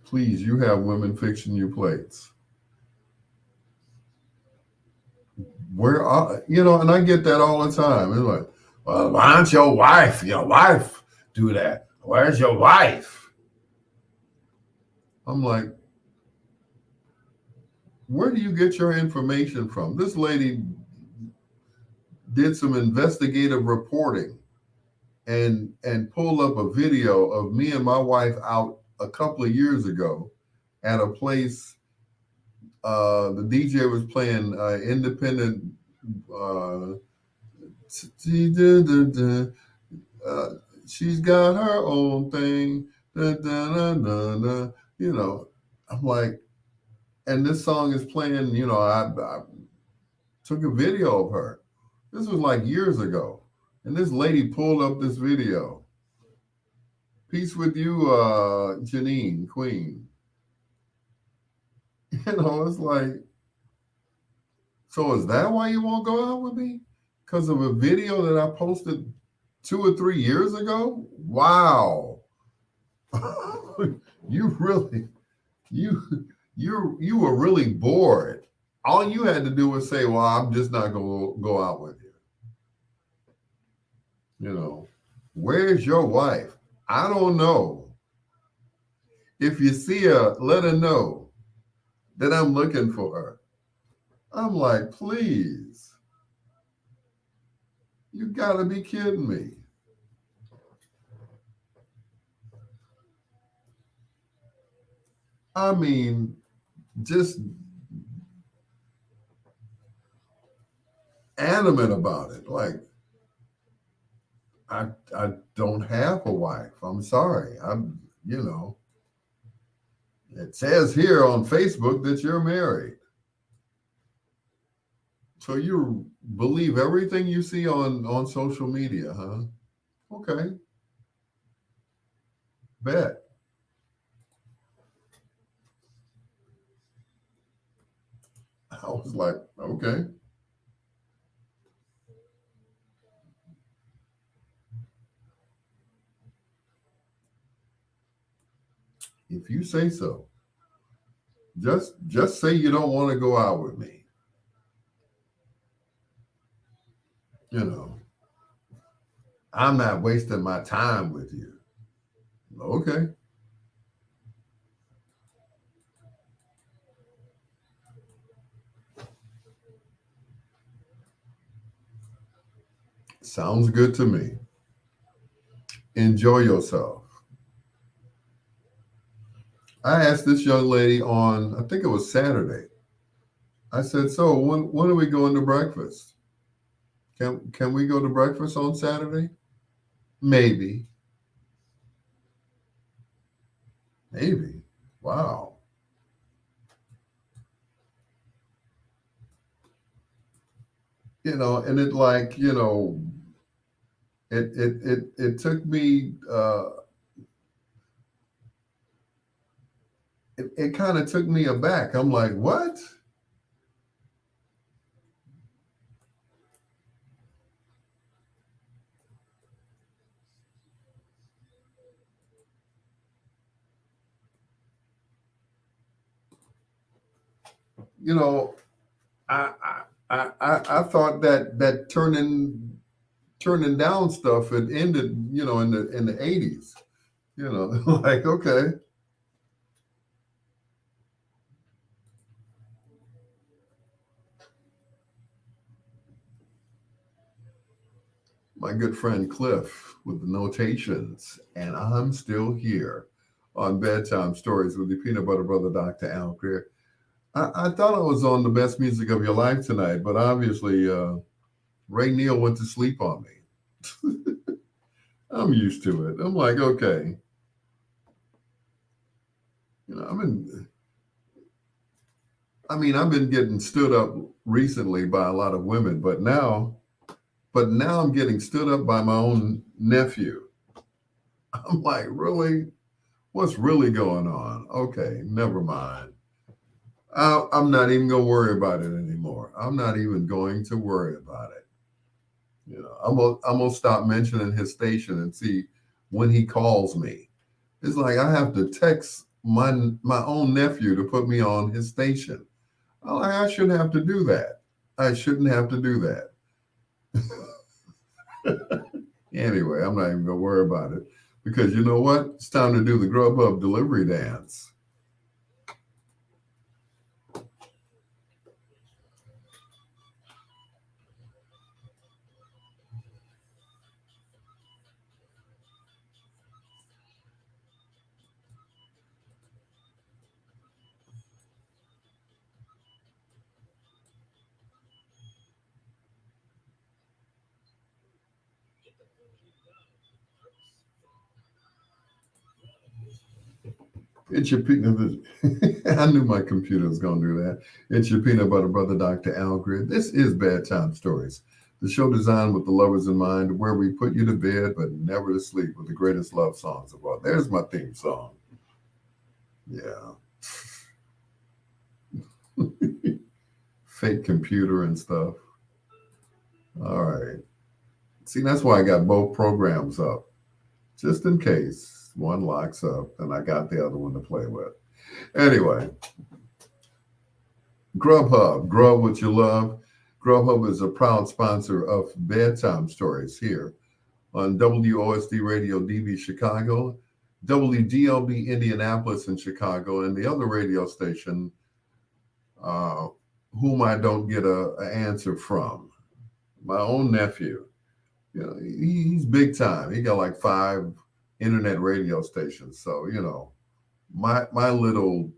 Please, you have women fixing your plates. Where are, you know, and I get that all the time. It's like, well, why don't your wife do that? Where's your wife? I'm like, Where do you get your information from? This lady did some investigative reporting and pulled up a video of me and my wife out a couple of years ago at a place. The DJ was playing independent. Uh, uh, she's got her own thing. Da, da, da, da, da. You know, I'm like, and this song is playing. I took a video of her. This was like years ago, and this lady pulled up this video. Peace with you, Janine Queen. It's like, so is that why you won't go out with me? Because of a video that I posted 2 or 3 years ago? Wow. you really, you were really bored. All you had to do was say, well, I'm just not going to go out with you. Where's your wife? I don't know. If you see her, let her know that I'm looking for her. I'm like, please. You gotta be kidding me. I mean, just adamant about it. Like, I don't have a wife. I'm sorry. It says here on Facebook that you're married. So you believe everything you see on social media, huh? Okay. Bet. I was like, okay. If you say so. Just say you don't want to go out with me. You know, I'm not wasting my time with you. Okay. Sounds good to me. Enjoy yourself. I asked this young lady on, I think it was Saturday. I said, so when are we going to breakfast? Can we go to breakfast on Saturday? Maybe. Maybe. Wow. And it like, it took me it kind of took me aback. I'm like, what? You know, I I thought that turning down stuff had ended, in the 80s. Like, okay. My good friend Cliff with the notations, and I'm still here on Bedtime Stories with the Peanut Butter Brother, Dr. Al Greer. I thought I was on the best music of your life tonight, but obviously Ray Neal went to sleep on me. I'm used to it. I'm like, okay, I've been getting stood up recently by a lot of women, but now I'm getting stood up by my own nephew. I'm like, really? What's really going on? Okay, never mind. I'm not even going to worry about it anymore. I'm not even going to worry about it. I'm gonna stop mentioning his station and see when he calls me. It's like I have to text my own nephew to put me on his station. I shouldn't have to do that. I shouldn't have to do that. Anyway, I'm not even gonna worry about it because you know what? It's time to do the Grubhub delivery dance. It's your peanut. I knew my computer was going to do that. It's your peanut butter brother, Dr. Al Greer. This is Bedtime Stories, the show designed with the lovers in mind, where we put you to bed but never to sleep with the greatest love songs of all. There's my theme song. Yeah. Fake computer and stuff. All right. See, that's why I got both programs up, just in case one locks up and I got the other one to play with. Anyway, Grubhub, grub what you love. Grubhub is a proud sponsor of Bedtime Stories here on WOSD Radio DB Chicago, WDLB Indianapolis in Chicago, and the other radio station uh, whom I don't get an answer from. My own nephew. You know, he's big time. He got like 5 internet radio stations. So, you know, my little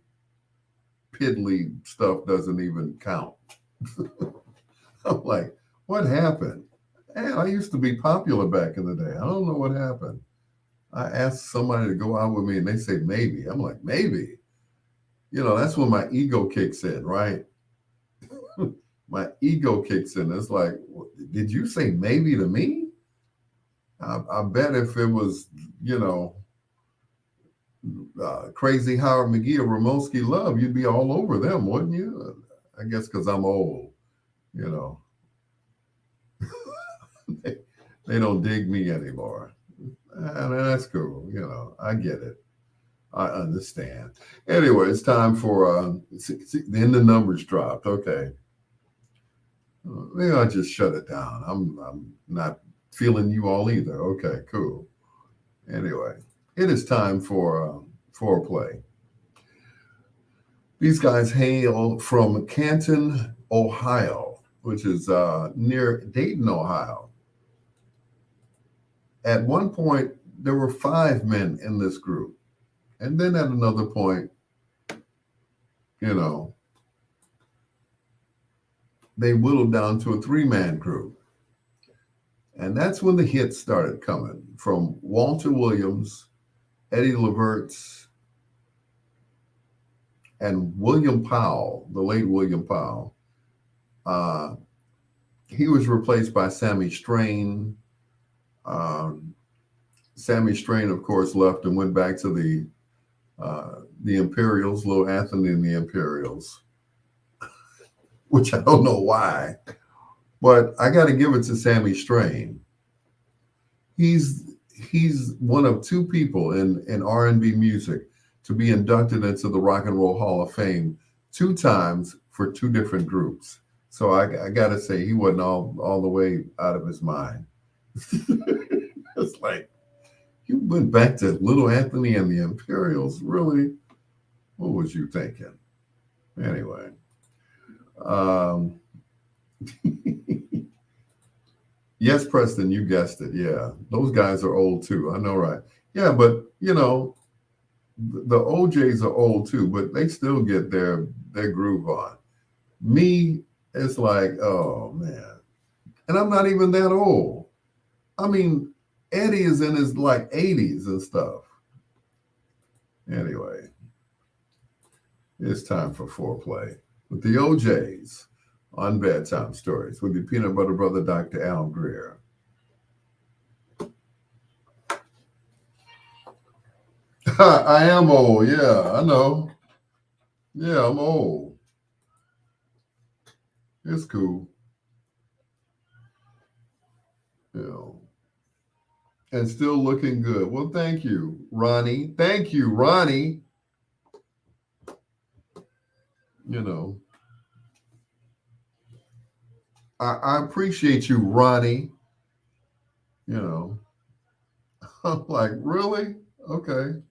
piddly stuff doesn't even count. I'm like, what happened? Man, I used to be popular back in the day. I don't know what happened. I asked somebody to go out with me and they say maybe. I'm like, maybe. You know, that's when my ego kicks in, right? My ego kicks in. It's like, did you say maybe to me? I bet if it was, you know, Crazy Howard McGee or Ramoski Love, you'd be all over them, wouldn't you? I guess because I'm old, you know. They don't dig me anymore. And that's cool, you know. I get it. I understand. Anyway, it's time for then the numbers dropped. Okay. Maybe I'll just shut it down. I'm not feeling you all either. Okay, cool. Anyway, it is time for foreplay. These guys hail from Canton, Ohio, which is near Dayton, Ohio. At one point, there were 5 men in this group. And then at another point, you know, they whittled down to a 3-man group. And that's when the hits started coming from Walter Williams, Eddie Leverts, and William Powell, the late William Powell. He was replaced by Sammy Strain. Sammy Strain, of course, left and went back to the Imperials, Little Anthony and the Imperials, which I don't know why, but I got to give it to Sammy Strain. He's one of 2 people in R&B music to be inducted into the Rock and Roll Hall of Fame 2 times for 2 different groups. So I got to say he wasn't all the way out of his mind. It's like, you went back to Little Anthony and the Imperials, really? What was you thinking? Anyway. Yes, Preston, you guessed it. Yeah, those guys are old too. I know, right? Yeah, but you know, the OJs are old too, but they still get their groove on. Me, it's like, oh man, and I'm not even that old. I mean, Eddie is in his like 80s and stuff. Anyway, it's time for foreplay with the OJs on Bedtime Stories with your peanut butter brother, Dr. Al Greer. I am old. Yeah, I know. Yeah, I'm old. It's cool. You know, and still looking good. Well, thank you, Ronnie. Thank you, Ronnie. You know, I appreciate you, Ronnie. You know, I'm like, really? Okay.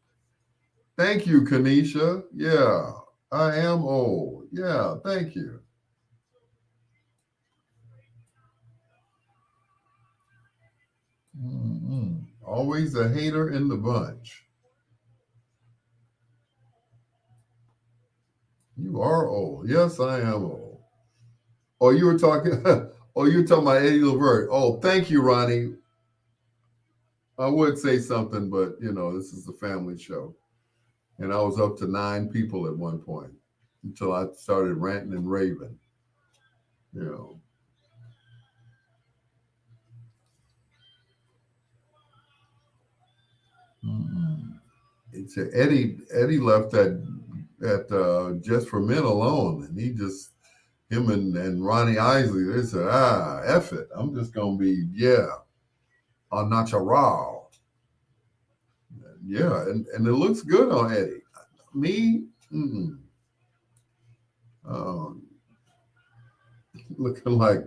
Thank you, Kanisha. Yeah, I am old. Yeah, thank you. Mm-mm. Always a hater in the bunch. You are old. Yes, I am old. Oh, you were talking. Oh, you were talking about Eddie Levert. Oh, thank you, Ronnie. I would say something, but this is a family show. And I was up to 9 people at one point until I started ranting and raving. You know, it's Eddie left that just for men alone, and he just him and Ronnie Isley. They said, F it, I'm just gonna be on natural. Yeah, and it looks good on Eddie. Me, mm-mm. Um, looking like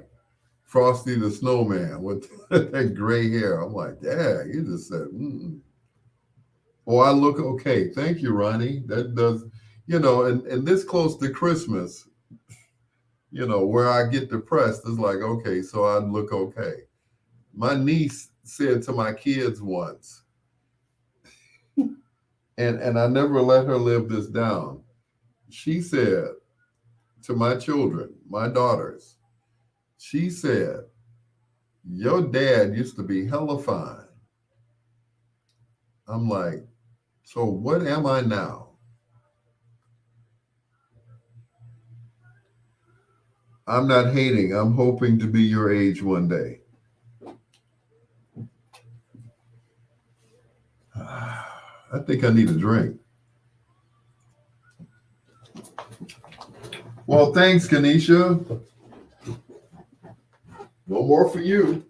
Frosty the Snowman with that gray hair. I'm like, yeah, you just said, mm-mm. Oh, I look okay. Thank you, Ronnie. That does, and this close to Christmas, where I get depressed, it's like, okay, so I look okay. My niece said to my kids once, and I never let her live this down. She said to my children, my daughters, she said, your dad used to be hella fine. I'm like, so what am I now? I'm not hating. I'm hoping to be your age one day. I think I need a drink. Well, thanks, Kanisha. No more for you.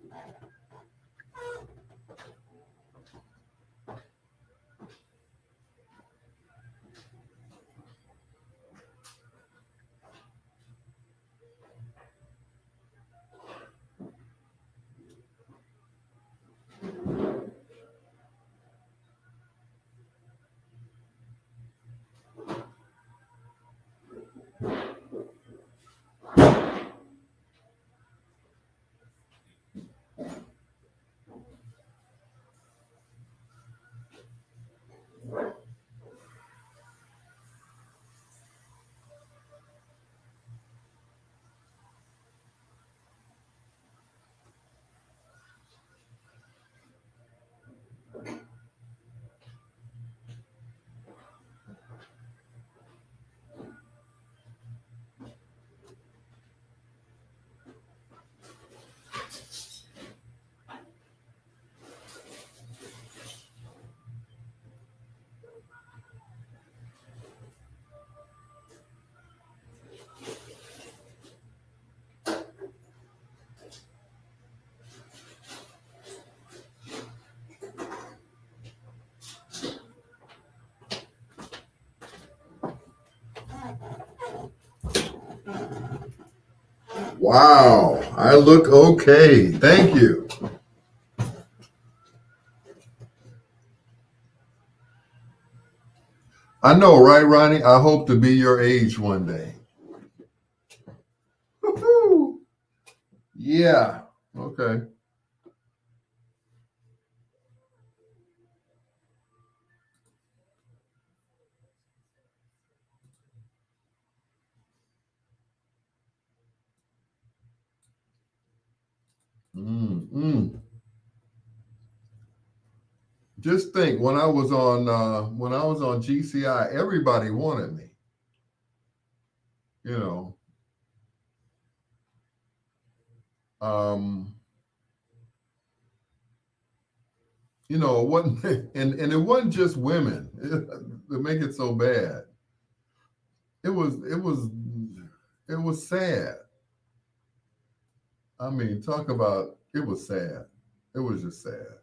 Wow, I look okay. Thank you. I know, right, Ronnie? I hope to be your age one day. Woo-hoo. Yeah. Okay. Mm-mm. Just think, when I was on GCI, everybody wanted me. You know, um, it wasn't, and it wasn't just women to make it so bad. It was, it was, it was sad. I mean, talk about it was sad. It was just sad.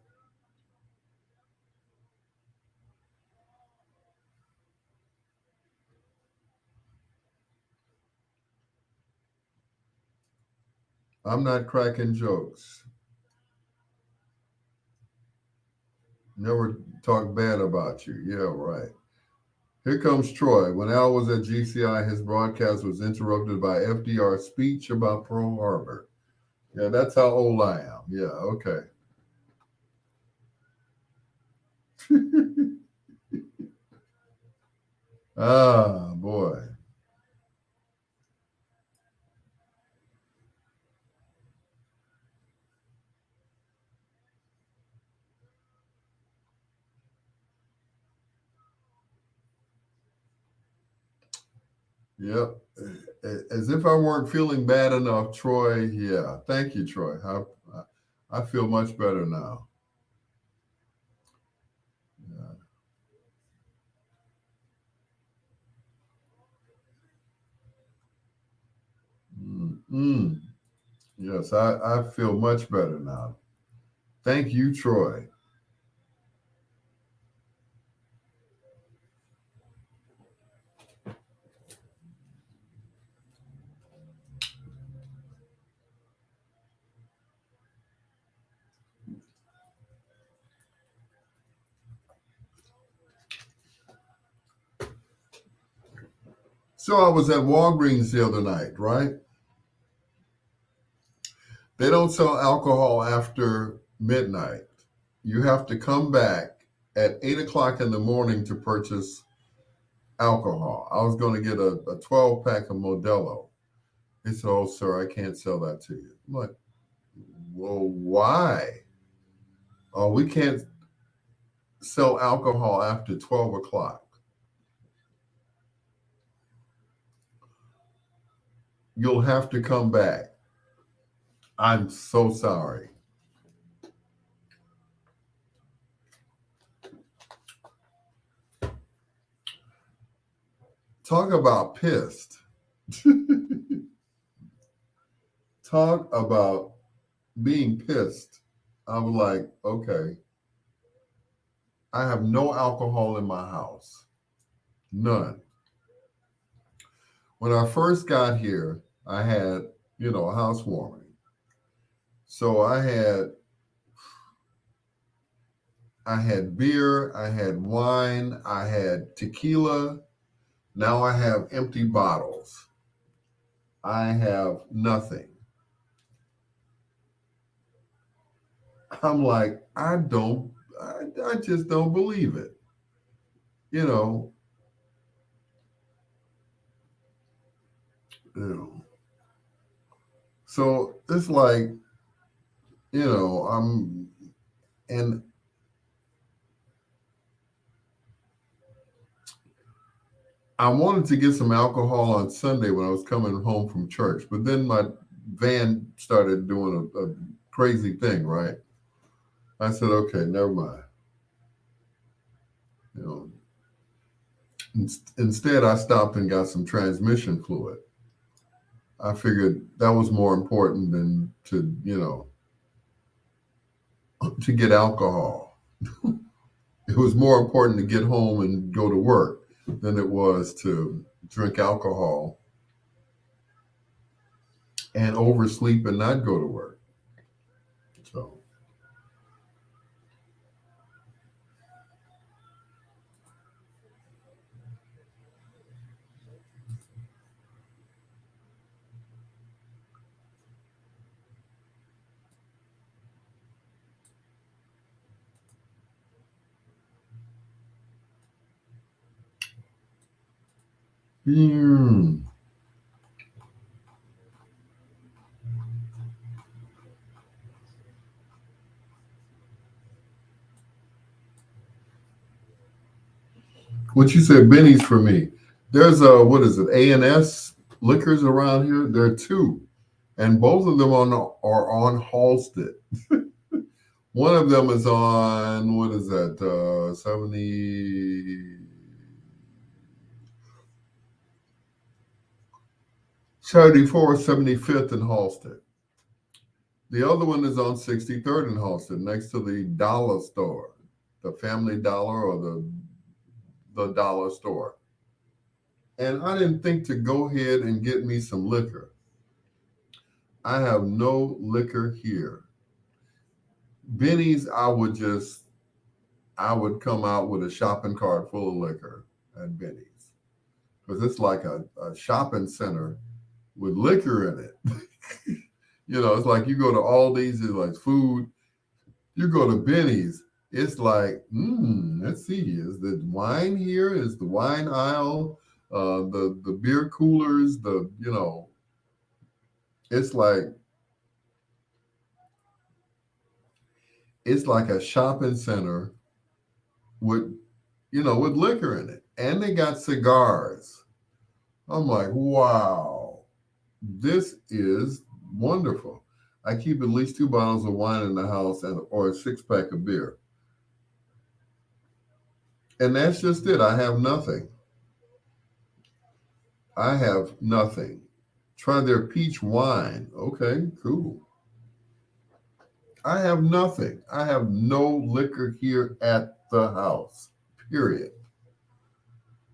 I'm not cracking jokes. Never talk bad about you. Yeah, right. Here comes Troy. When Al was at GCI, his broadcast was interrupted by FDR's speech about Pearl Harbor. Yeah, that's how old I am. Yeah, okay. Ah, boy. Yep. As if I weren't feeling bad enough, Troy. Yeah. Thank you, Troy. I feel much better now. Yeah. Mm. Yes, I feel much better now. Thank you, Troy. So I was at Walgreens the other night, right? They don't sell alcohol after midnight. You have to come back at 8 o'clock in the morning to purchase alcohol. I was going to get a 12 pack of Modelo. He said, "Oh, sir, I can't sell that to you." I'm like, "Well, why? Oh, we can't sell alcohol after 12 o'clock. You'll have to come back." I'm so sorry. Talk about pissed. Talk about being pissed. I was like, okay, I have no alcohol in my house. None. When I first got here, I had, a housewarming. So I had beer, I had wine, I had tequila. Now I have empty bottles. I have nothing. I'm like, I just don't believe it. You know, you know. So it's like, and I wanted to get some alcohol on Sunday when I was coming home from church, but then my van started doing a crazy thing, right? I said, okay, never mind. You know, instead, I stopped and got some transmission fluid. I figured that was more important than to get alcohol. It was more important to get home and go to work than it was to drink alcohol and oversleep and not go to work. So, hmm. What you said, Benny's for me. There's what is it, A&S liquors around here? There are two, and both of them are on Halsted. One of them is on what is that? 74th, 75th in Halsted. The other one is on 63rd in Halsted, next to the dollar store, the Family Dollar or the dollar store. And I didn't think to go ahead and get me some liquor. I have no liquor here. Benny's, I would come out with a shopping cart full of liquor at Benny's because it's like a shopping center with liquor in it. It's like you go to Aldi's, it's like food. You go to Benny's, it's like, let's see, is the wine here? Is the wine aisle? The beer coolers, it's like it's like a shopping center with with liquor in it, and they got cigars. I'm like, wow, this is wonderful. I keep at least 2 bottles of wine in the house and or a 6 pack of beer. And that's just it. I have nothing. I have nothing. Try their peach wine. Okay, cool. I have nothing. I have no liquor here at the house, period.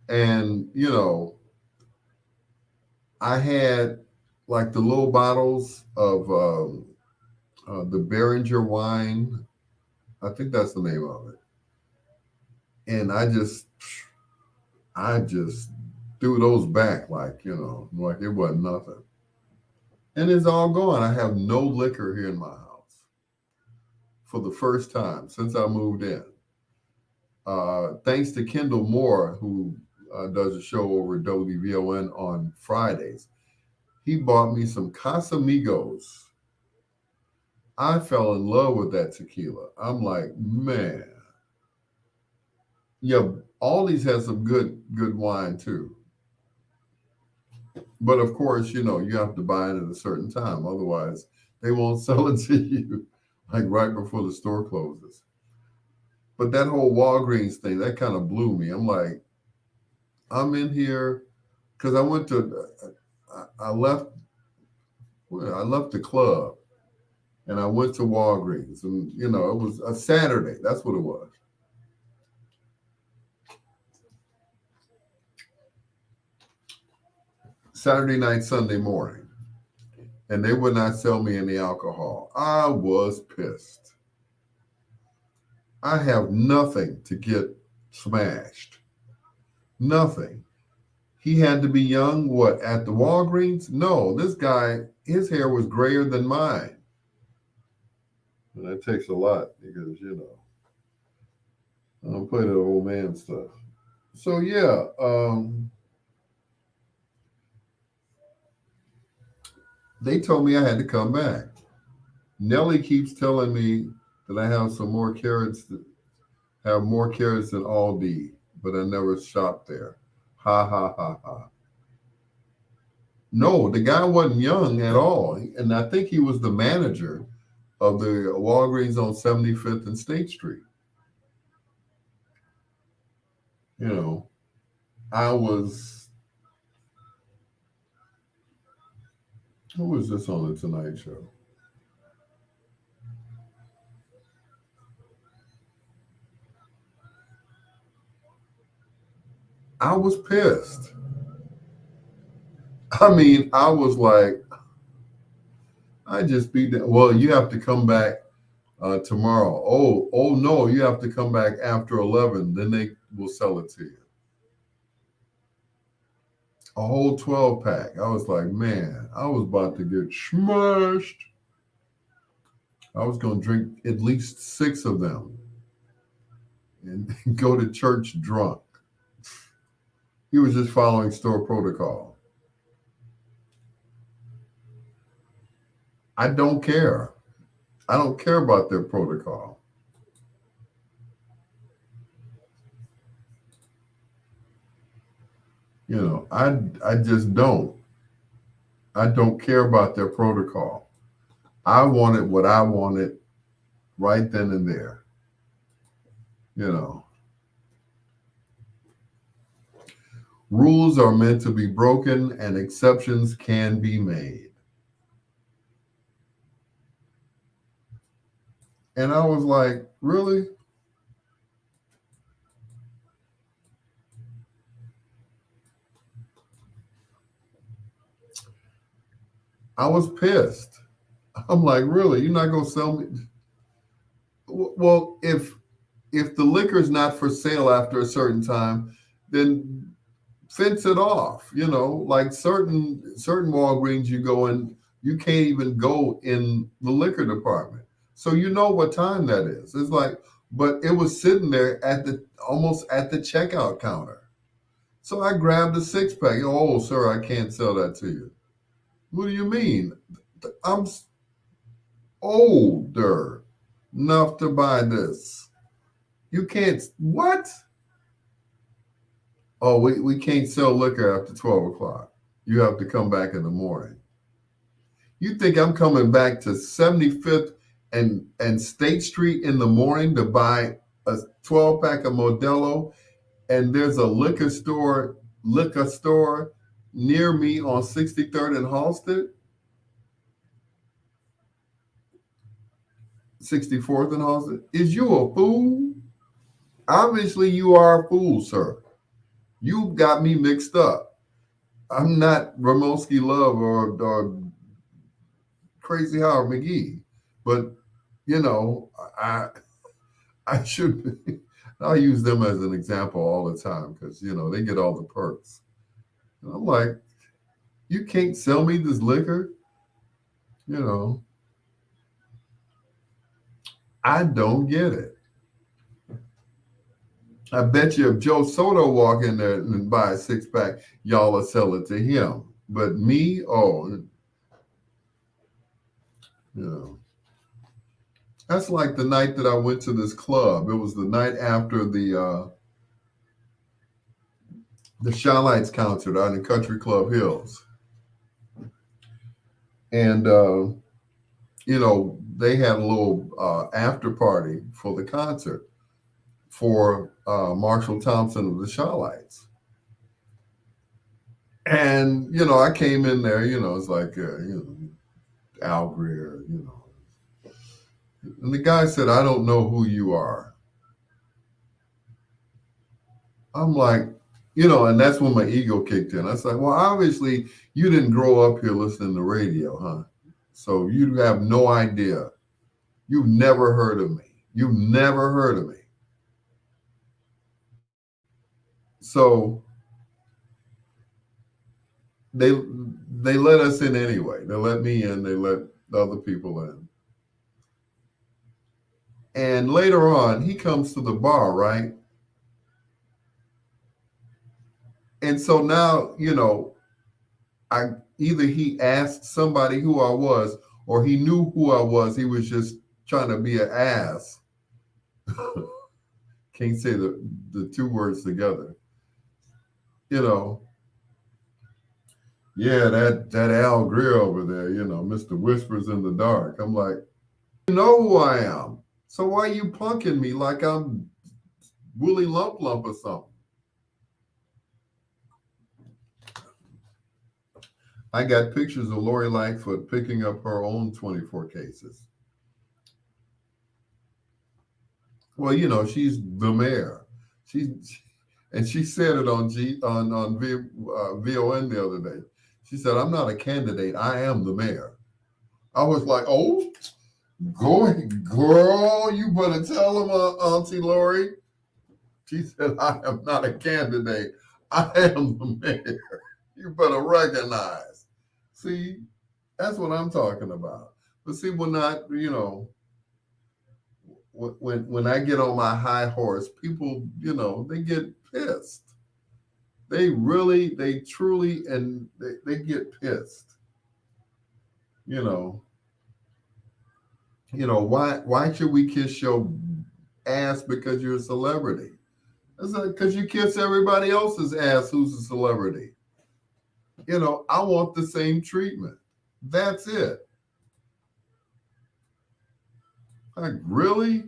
And, I had like the little bottles of the Behringer wine. I think that's the name of it. And I just threw those back like it wasn't nothing. And it's all gone. I have no liquor here in my house for the first time since I moved in. Thanks to Kendall Moore, who does a show over at WVON on Fridays. He bought me some Casamigos. I fell in love with that tequila. I'm like, man, yeah, Aldi's has some good wine too. But of course, you have to buy it at a certain time. Otherwise, they won't sell it to you like right before the store closes. But that whole Walgreens thing, that kind of blew me. I'm like, I'm in here because I left, I left the club and I went to Walgreens, and it was a Saturday. That's what it was. Saturday night, Sunday morning, and they would not sell me any alcohol. I was pissed. I have nothing to get smashed. Nothing. He had to be young. What, at the Walgreens? No, this guy, his hair was grayer than mine. And that takes a lot because, I don't play that old man stuff. So, yeah, they told me I had to come back. Nellie keeps telling me that I have some more carrots, have more carrots than Aldi, but I never shopped there. Ha ha ha ha. No, the guy wasn't young at all. And I think he was the manager of the Walgreens on 75th and State Street. You know, I was, who was this on the Tonight Show? I was pissed. I mean, I was like, I just beat that. Well, you have to come back tomorrow. Oh no, you have to come back after 11. Then they will sell it to you. A whole 12 pack. I was like, man, I was about to get smashed. I was going to drink at least 6 of them and go to church drunk. He was just following store protocol. I don't care. I don't care about their protocol. I just don't. I don't care about their protocol. I wanted what I wanted right then and there. You know, rules are meant to be broken and exceptions can be made. And I was like, really? I was pissed. I'm like, really? You're not gonna sell me? Well, if the liquor's not for sale after a certain time, then fence it off. Like certain Walgreens you go in, you can't even go in the liquor department. So you know what time that is. It's like, but it was sitting there at the almost at the checkout counter. So I grabbed a 6 pack. Oh, sir, I can't sell that to you. What do you mean? I'm older enough to buy this. You can't. What? Oh, we can't sell liquor after 12 o'clock. You have to come back in the morning. You think I'm coming back to 75th and State Street in the morning to buy a 12 pack of Modelo, and there's a liquor store near me on 63rd and Halsted, 64th and Halsted? Is you a fool? Obviously, you are a fool, sir. You got me mixed up. I'm not Ramoski Love or Crazy Howard McGee, but you know, I I should. I use them as an example all the time because they get all the perks. And I'm like, you can't sell me this liquor. You know, I don't get it. I bet you if Joe Soto walk in there and buy a 6 pack, y'all will sell it to him. But me, oh, you know, that's like the night that I went to this club. It was the night after the Shylights concert out in Country Club Hills, and they had a little after party for the concert for Marshall Thompson of the Shylights. And, I came in there, it's like, Al Greer, And the guy said, I don't know who you are. I'm like, and that's when my ego kicked in. I was like, well, obviously you didn't grow up here listening to radio, huh? So you have no idea. You've never heard of me. You've never heard of me. So they let us in anyway. They let me in. They let the other people in. And later on, he comes to the bar, right? And so now, I either he asked somebody who I was, or he knew who I was. He was just trying to be an ass. Can't say the two words together. Yeah, that Al Greer over there, Mr. Whispers in the Dark. I'm like, you know who I am. So why are you punking me like I'm Willie Lump Lump or something? I got pictures of Lori Lightfoot picking up her own 24 cases. Well, she's the mayor. And she said it on VON the other day. She said, "I'm not a candidate. I am the mayor." I was like, "Oh, go ahead, girl. You better tell him, Auntie Lori." She said, "I am not a candidate. I am the mayor. You better recognize." See, that's what I'm talking about. But see, when I get on my high horse, people, they get pissed. They truly, and they get pissed. You know, why should we kiss your ass because you're a celebrity? It's like because you kiss everybody else's ass who's a celebrity. I want the same treatment. That's it. Like, really?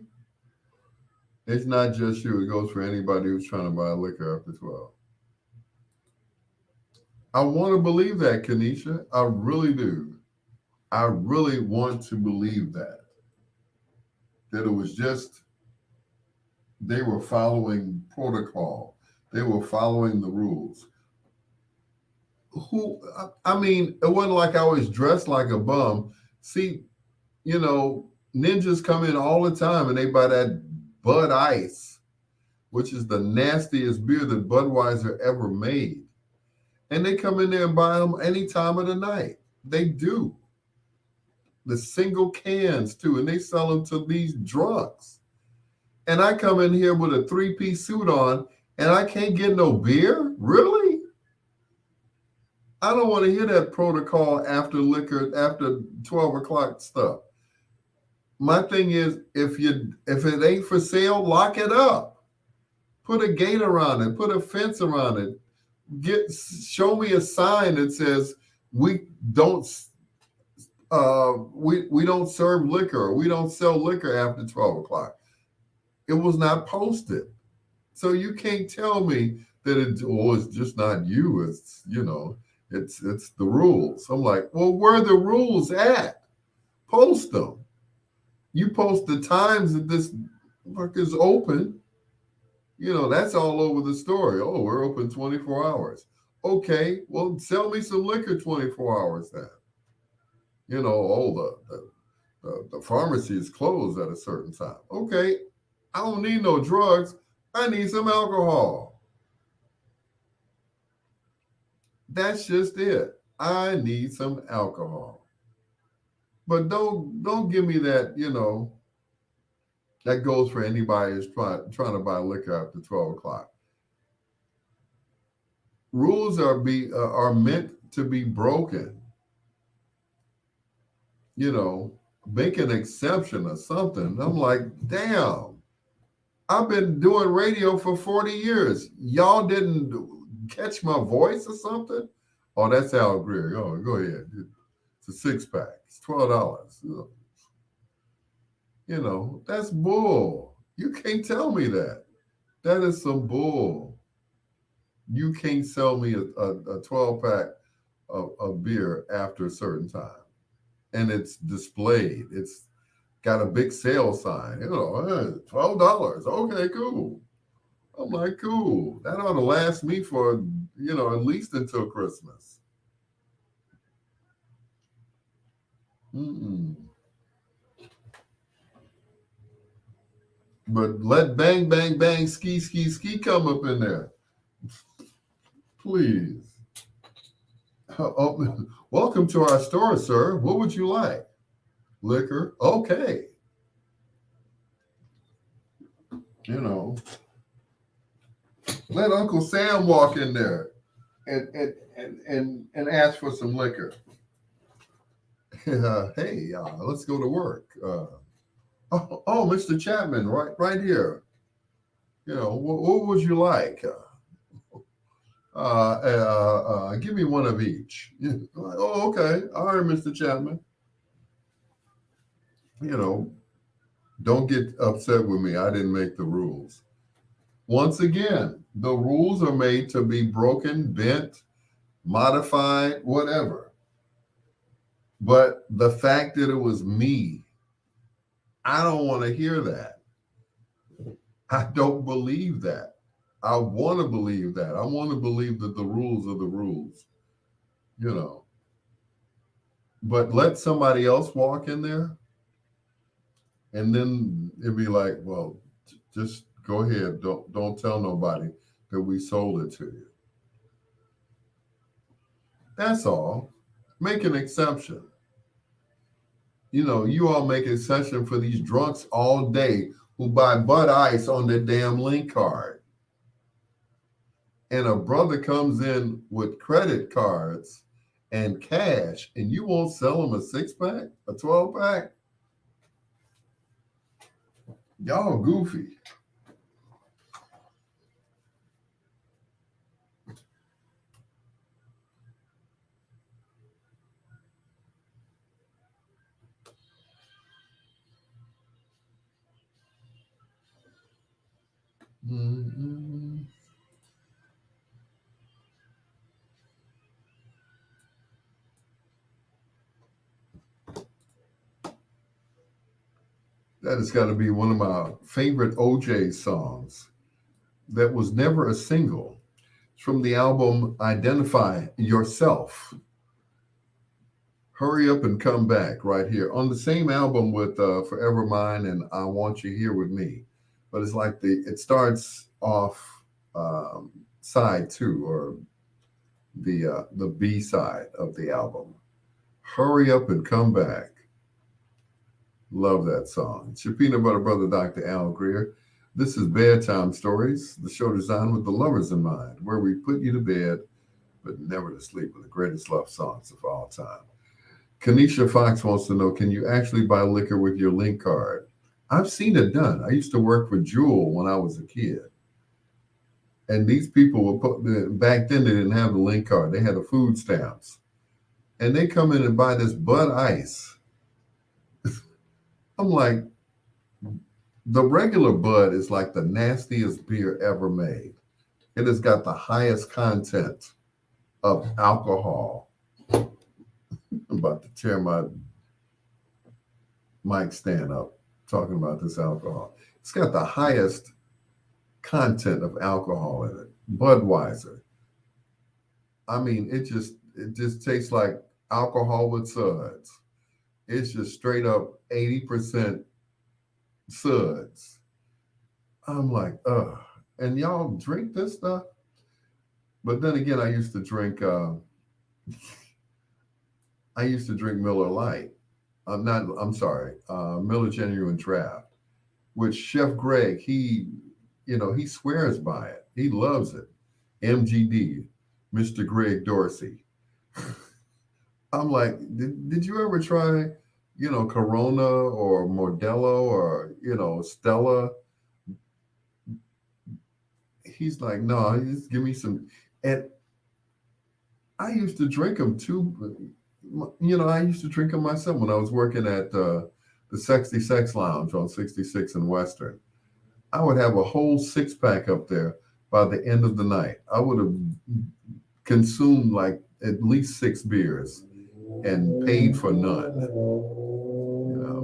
It's not just you. It goes for anybody who's trying to buy liquor after 12. I want to believe that, Kenesha. I really do. I really want to believe that. That it was just they were following protocol. They were following the rules. I mean, it wasn't like I was dressed like a bum. See, ninjas come in all the time and they buy that Bud Ice, which is the nastiest beer that Budweiser ever made. And they come in there and buy them any time of the night. They do. The single cans too, and they sell them to these drunks. And I come in here with a 3-piece suit on and I can't get no beer? Really? I don't want to hear that protocol after liquor, after 12 o'clock stuff. My thing is, if it ain't for sale, lock it up. Put a gate around it. Put a fence around it. Show me a sign that says we don't we don't serve liquor. Or we don't sell liquor after 12 o'clock. It was not posted, so you can't tell me that it's just not you. It's it's the rules. I'm like, well, where are the rules at? Post them. You post the times that this work is open. That's all over the story. Oh, we're open 24 hours. Okay, well, sell me some liquor 24 hours then. The pharmacy is closed at a certain time. Okay, I don't need no drugs. I need some alcohol. That's just it. I need some alcohol. But don't give me that, that goes for anybody who's trying to buy liquor after 12 o'clock. Rules are meant to be broken. Make an exception or something. I'm like, damn, I've been doing radio for 40 years. Y'all didn't catch my voice or something? Oh, that's Al Greer. Oh, go ahead. It's a six-pack. It's $12. That's bull. You can't tell me that. That is some bull. You can't sell me a 12-pack of beer after a certain time. And it's displayed. It's got a big sale sign. $12. Okay, cool. I'm like, cool. That ought to last me for, at least until Christmas. Mm-mm. But let bang, bang, bang, ski, ski, ski come up in there. Please. Oh, welcome to our store, sir. What would you like? Liquor? Okay. Let Uncle Sam walk in there and ask for some liquor. Hey, let's go to work. Mr. Chapman, right here. What would you like? Give me one of each. Oh, okay. All right, Mr. Chapman. Don't get upset with me. I didn't make the rules. Once again, the rules are made to be broken, bent, modified, whatever. But the fact that it was me, I don't want to hear that. I don't believe that. I want to believe that. I want to believe that the rules are the rules, But let somebody else walk in there, and then it'd be like, well, just go ahead. Don't tell nobody that we sold it to you. That's all. Make an exception. You all make an exception for these drunks all day who buy Bud Ice on their damn link card. And a brother comes in with credit cards and cash, and you won't sell them a 6-pack, a 12-pack? Y'all goofy. Mm-hmm. That has got to be one of my favorite OJ songs that was never a single. It's from the album Identify Yourself. Hurry Up and Come Back, right here on the same album with Forever Mine and I Want You Here With Me. But it's like it starts off side 2, or the B side of the album. Hurry Up and Come Back. Love that song. It's your peanut butter brother, Dr. Al Greer. This is Bedtime Stories, the show designed with the lovers in mind, where we put you to bed, but never to sleep, with the greatest love songs of all time. Kanisha Fox wants to know, can you actually buy liquor with your link card? I've seen it done. I used to work for Jewel when I was a kid. And these people were put back then. They didn't have the link card. They had the food stamps, and they come in and buy this Bud Ice. I'm like, the regular Bud is like the nastiest beer ever made. It has got the highest content of alcohol. I'm about to tear my mic stand up talking about this alcohol. It's got the highest content of alcohol in it. Budweiser. I mean, it just tastes like alcohol with suds. It's just straight up 80% suds. I'm like, ugh. And y'all drink this stuff? But then again, I used to drink Miller Lite. I'm sorry, Miller Genuine Draft, which Chef Greg, he swears by it. He loves it. MGD, Mr. Greg Dorsey. I'm like, did you ever try, Corona or Modelo or, Stella? He's like, no, just give me some. And I used to drink them too. I used to drink them myself when I was working at the Sexy Sex Lounge on 66 and Western. I would have a whole six pack up there by the end of the night. I would have consumed like at least six beers and paid for none.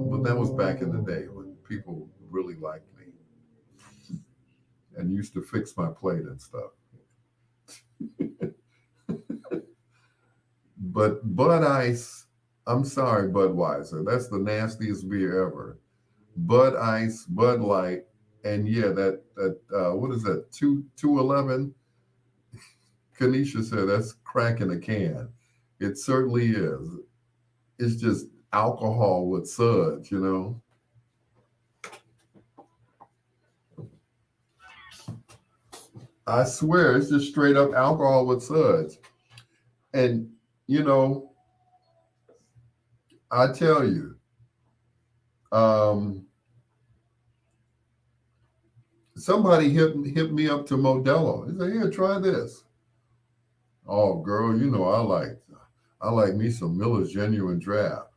But that was back in the day when people really liked me and used to fix my plate and stuff. But Bud Ice, I'm sorry, Budweiser. That's the nastiest beer ever. Bud Ice, Bud Light, and yeah, that what is that? 211. Kanisha said that's crack in a can. It certainly is. It's just alcohol with suds. I swear, it's just straight up alcohol with suds. And you know, I tell you, um, somebody hit me up to Modelo. He said, "Here, try this." Oh, girl, I like me some Miller's Genuine Draft.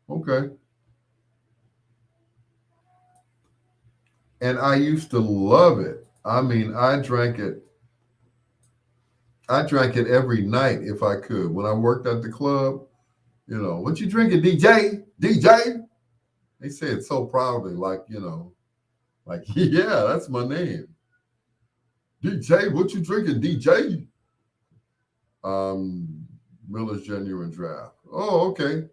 Okay, and I used to love it. I mean, I drank it every night if I could. When I worked at the club, what you drinking, DJ? DJ? They say it so proudly, like, yeah, that's my name. DJ, what you drinking, DJ? Um, Miller's Genuine Draft. Oh, okay.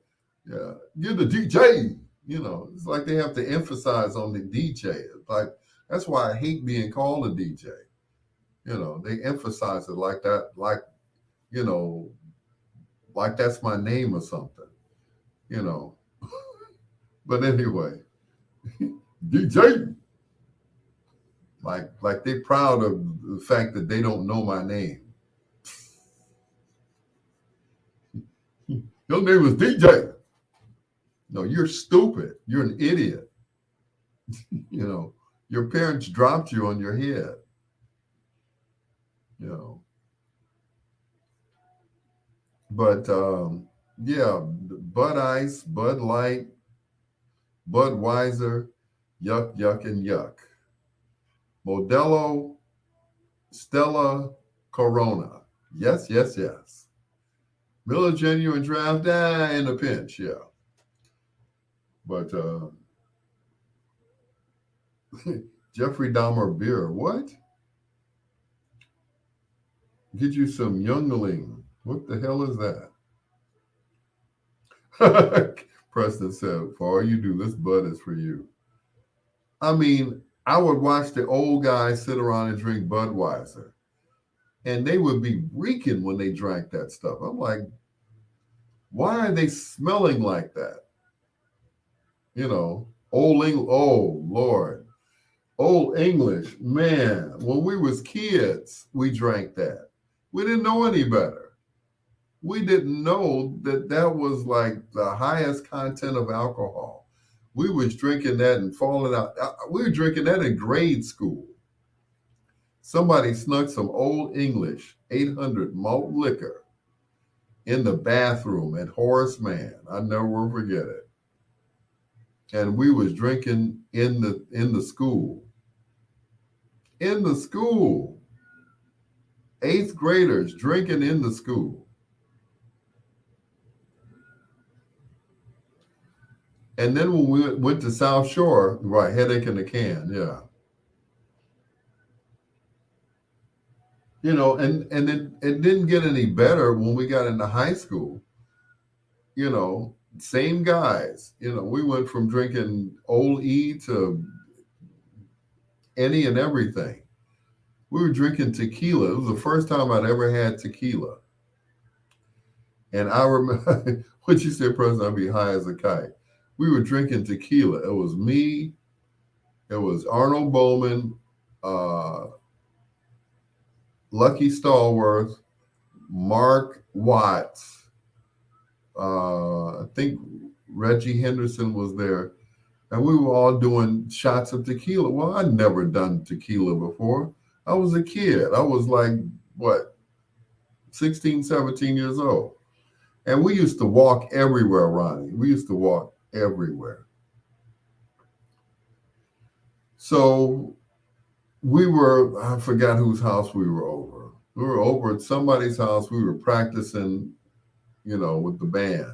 Yeah. You're the DJ. It's like they have to emphasize on the DJ. It's like, that's why I hate being called a DJ. They emphasize it like that, you know, like that's my name or something, you know. But anyway, DJ, like they're proud of the fact that they don't know my name. Your name is DJ. No, you're stupid. You're an idiot. you know, your parents dropped you on your head. You know, but yeah, Bud Ice, Bud Light, Budweiser, yuck, yuck, and yuck. Modelo, Stella, Corona. Yes, yes, yes. Miller Genuine Draft, in a pinch, yeah. But Jeffrey Dahmer beer, what? Get you some Youngling. What the hell is that? Preston said, for all you do, this bud is for you. I mean, I would watch the old guys sit around and drink Budweiser, and they would be reeking when they drank that stuff. I'm like, why are they smelling like that? Old English. Oh Lord, Old English, man. When we was kids, we drank that. We didn't know any better. We didn't know that that was like the highest content of alcohol. We was drinking that and falling out. We were drinking that in grade school. Somebody snuck some Old English 800 malt liquor in the bathroom at Horace Mann. I never will forget it. And we was drinking in the school. In the school. Eighth graders drinking in the school. And then when we went to South Shore, right, headache in the can, yeah. And it didn't get any better when we got into high school. Same guys. We went from drinking Old E to any and everything. We were drinking tequila. It was the first time I'd ever had tequila. And I remember what you said, President, I'd be high as a kite. We were drinking tequila. It was me, it was Arnold Bowman, uh, Lucky Stallworth, Mark Watts. I think Reggie Henderson was there. And we were all doing shots of tequila. Well, I'd never done tequila before. I was a kid. I was like, what, 16, 17 years old. And we used to walk everywhere, Ronnie. We used to walk everywhere. So I forgot whose house we were over. We were over at somebody's house. We were practicing, with the band.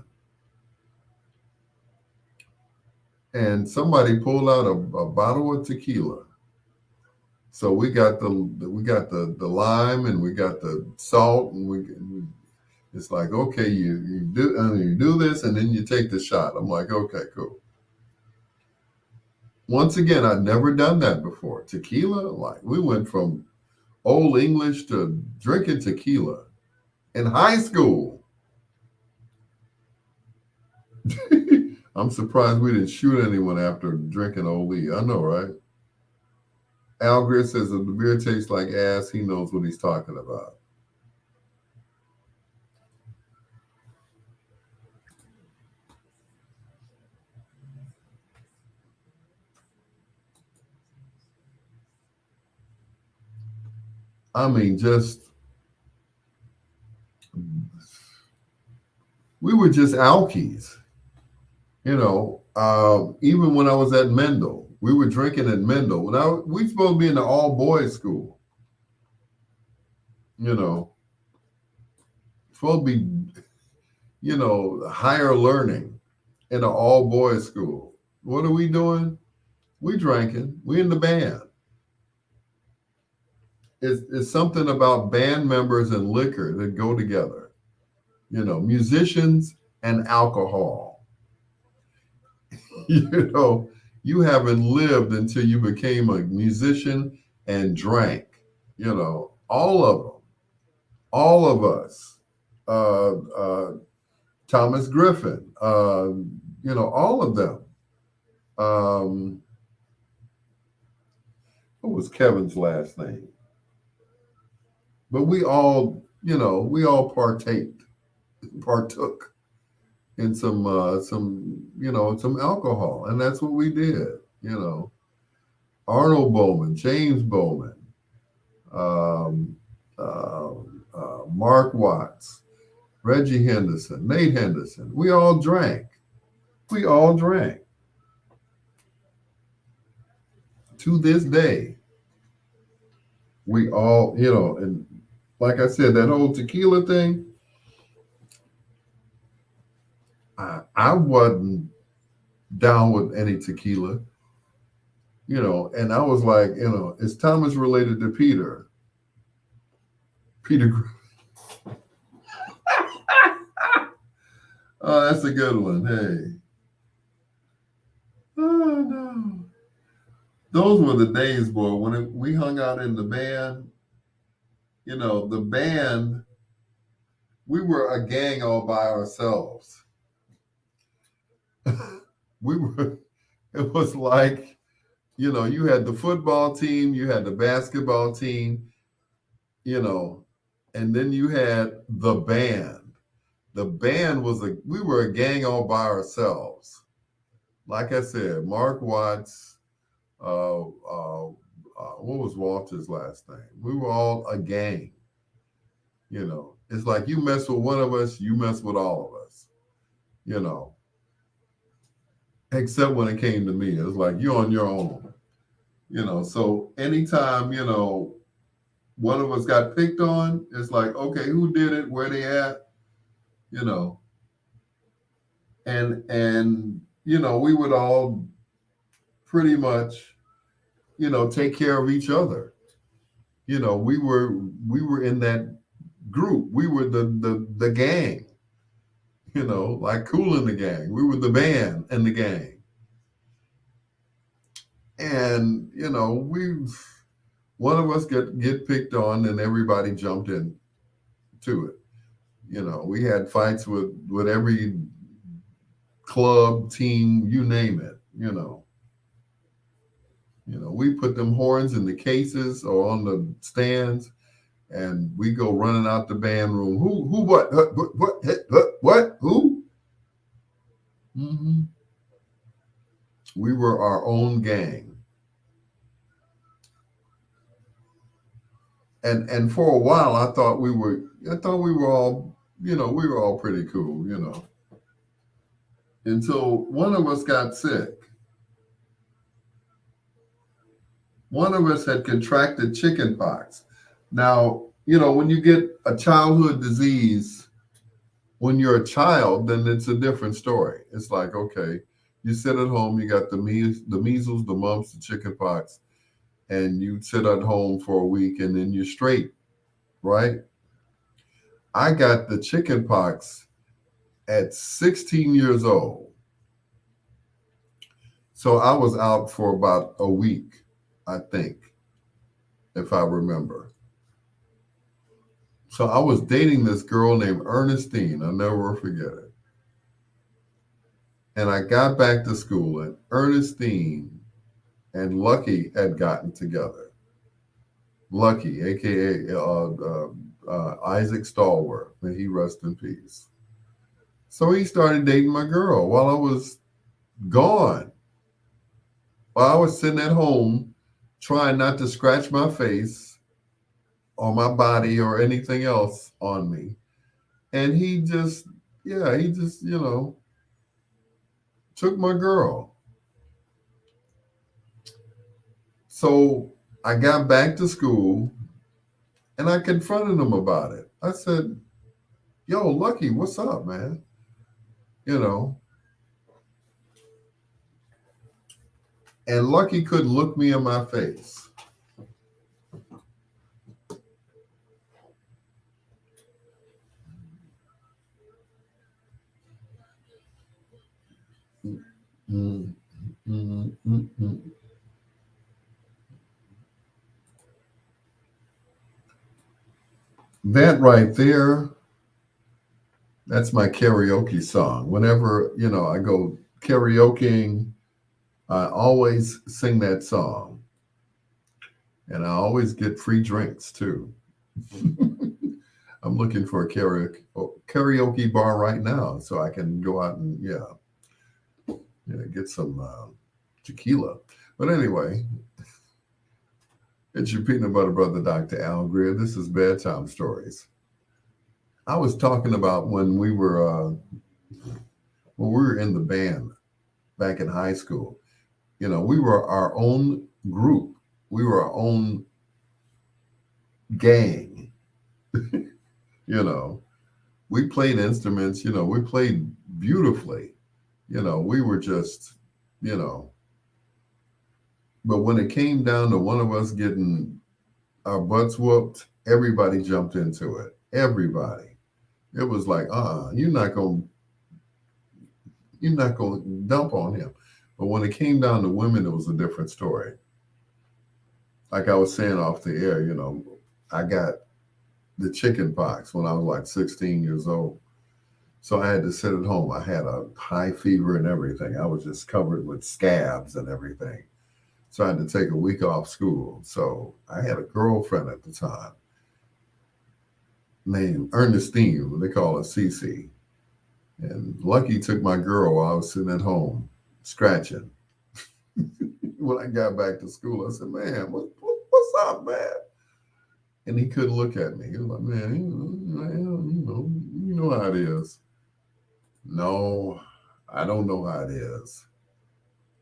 And somebody pulled out a bottle of tequila. So we got the lime and we got the salt and it's like, okay, you do this and then you take the shot. I'm like, okay, cool. Once again, I'd never done that before. Tequila, like we went from Old English to drinking tequila in high school. I'm surprised we didn't shoot anyone after drinking Old E. I know, right? Al Greer says if the beer tastes like ass, he knows what he's talking about. I mean, we were just alkies. Even when I was at Mendel, we were drinking at Mendel. Now we supposed to be in the all boys school. Supposed to be, higher learning in an all boys school. What are we doing? We drinking. We in the band. It's something about band members and liquor that go together. Musicians and alcohol. You haven't lived until you became a musician and drank. All of them, all of us. Thomas Griffin, all of them. What was Kevin's last name? But we all partook in some alcohol, and that's what we did. Arnold Bowman, James Bowman, um, Mark Watts, Reggie Henderson, Nate Henderson. We all drank. We all drank. To this day, we all, and like I said, that whole tequila thing, I wasn't down with any tequila, and I was like, is Thomas related to Peter? Peter. Oh, that's a good one. Hey. Oh, no. Those were the days, boy, when we hung out in the band. The band, we were a gang all by ourselves. It was like, you had the football team, you had the basketball team, and then you had the band. The band we were a gang all by ourselves. Like I said, Mark Watts, what was Walter's last name? We were all a gang. It's like you mess with one of us, you mess with all of us. You know, except when it came to me, it's like you're on your own. So anytime one of us got picked on, it's like, okay, who did it? Where they at? You know, and we would all pretty much take care of each other. We were in that group. We were the gang. Like Cool in the Gang. We were the band in the gang, and we one of us get picked on, and everybody jumped in to it. We had fights with every club, team, you name it. We put them horns in the cases or on the stands, and we go running out the band room. Who, what, who? hmm We were our own gang, and for a while, I thought we were all, we were all pretty cool, until one of us got sick. One of us had contracted chicken pox. Now, when you get a childhood disease when you're a child, then it's a different story. It's like, okay, you sit at home, you got the measles, the mumps, the chicken pox, and you sit at home for a week and then you're straight, right? I got the chicken pox at 16 years old. So I was out for about a week, I think, if I remember. So I was dating this girl named Ernestine. I'll never forget it. And I got back to school, and Ernestine and Lucky had gotten together. Lucky, aka Isaac Stallworth, may he rest in peace. So he started dating my girl while I was gone. While I was sitting at home trying not to scratch my face or my body or anything else on me. And he just took my girl. So I got back to school and I confronted him about it. I said, yo, Lucky, what's up, man? You know, and Lucky couldn't look me in my face. Mm, mm, mm, mm. That right there, that's my karaoke song. Whenever, I go karaokeing, I always sing that song. And I always get free drinks too. I'm looking for a karaoke bar right now so I can go out and get some tequila. But anyway, it's your peanut butter brother, Dr. Al Greer. This is Bedtime Stories. I was talking about when we were in the band back in high school. We were our own group. We were our own gang. you know, we played instruments. We played beautifully. We were just, you know, but when it came down to one of us getting our butts whooped, everybody jumped into it. Everybody. It was like, you're not gonna dump on him. But when it came down to women, it was a different story. Like I was saying off the air, I got the chicken pox when I was like 16 years old. So I had to sit at home. I had a high fever and everything. I was just covered with scabs and everything. So I had to take a week off school. So I had a girlfriend at the time named Ernestine, what they call her Cece. And Lucky took my girl while I was sitting at home scratching. When I got back to school, I said, man, what what's up, man? And he couldn't look at me. He was like, man, you know how it is. No, I don't know how it is.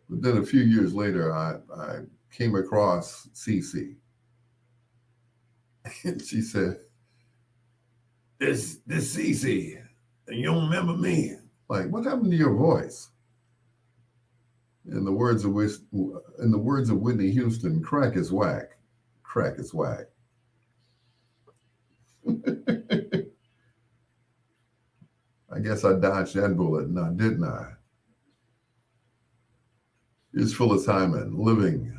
But then a few years later, I came across Cece. And she said, this Cece, you don't remember me. Like, what happened to your voice? In the words of Whitney Houston, crack is whack. Crack is whack. I guess I dodged that bullet now, didn't I? It's Phyllis Hyman, living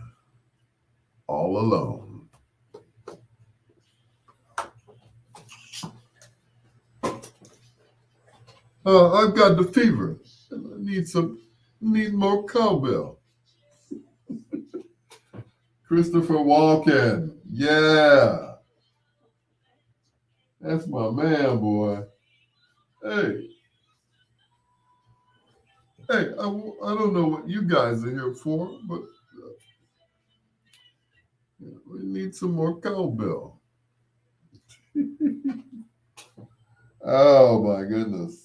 all alone. I've got the fever. I need more cowbell. Christopher Walken. Yeah. That's my man, boy. Hey. Hey, I don't know what you guys are here for, but we need some more cowbell. Oh, my goodness.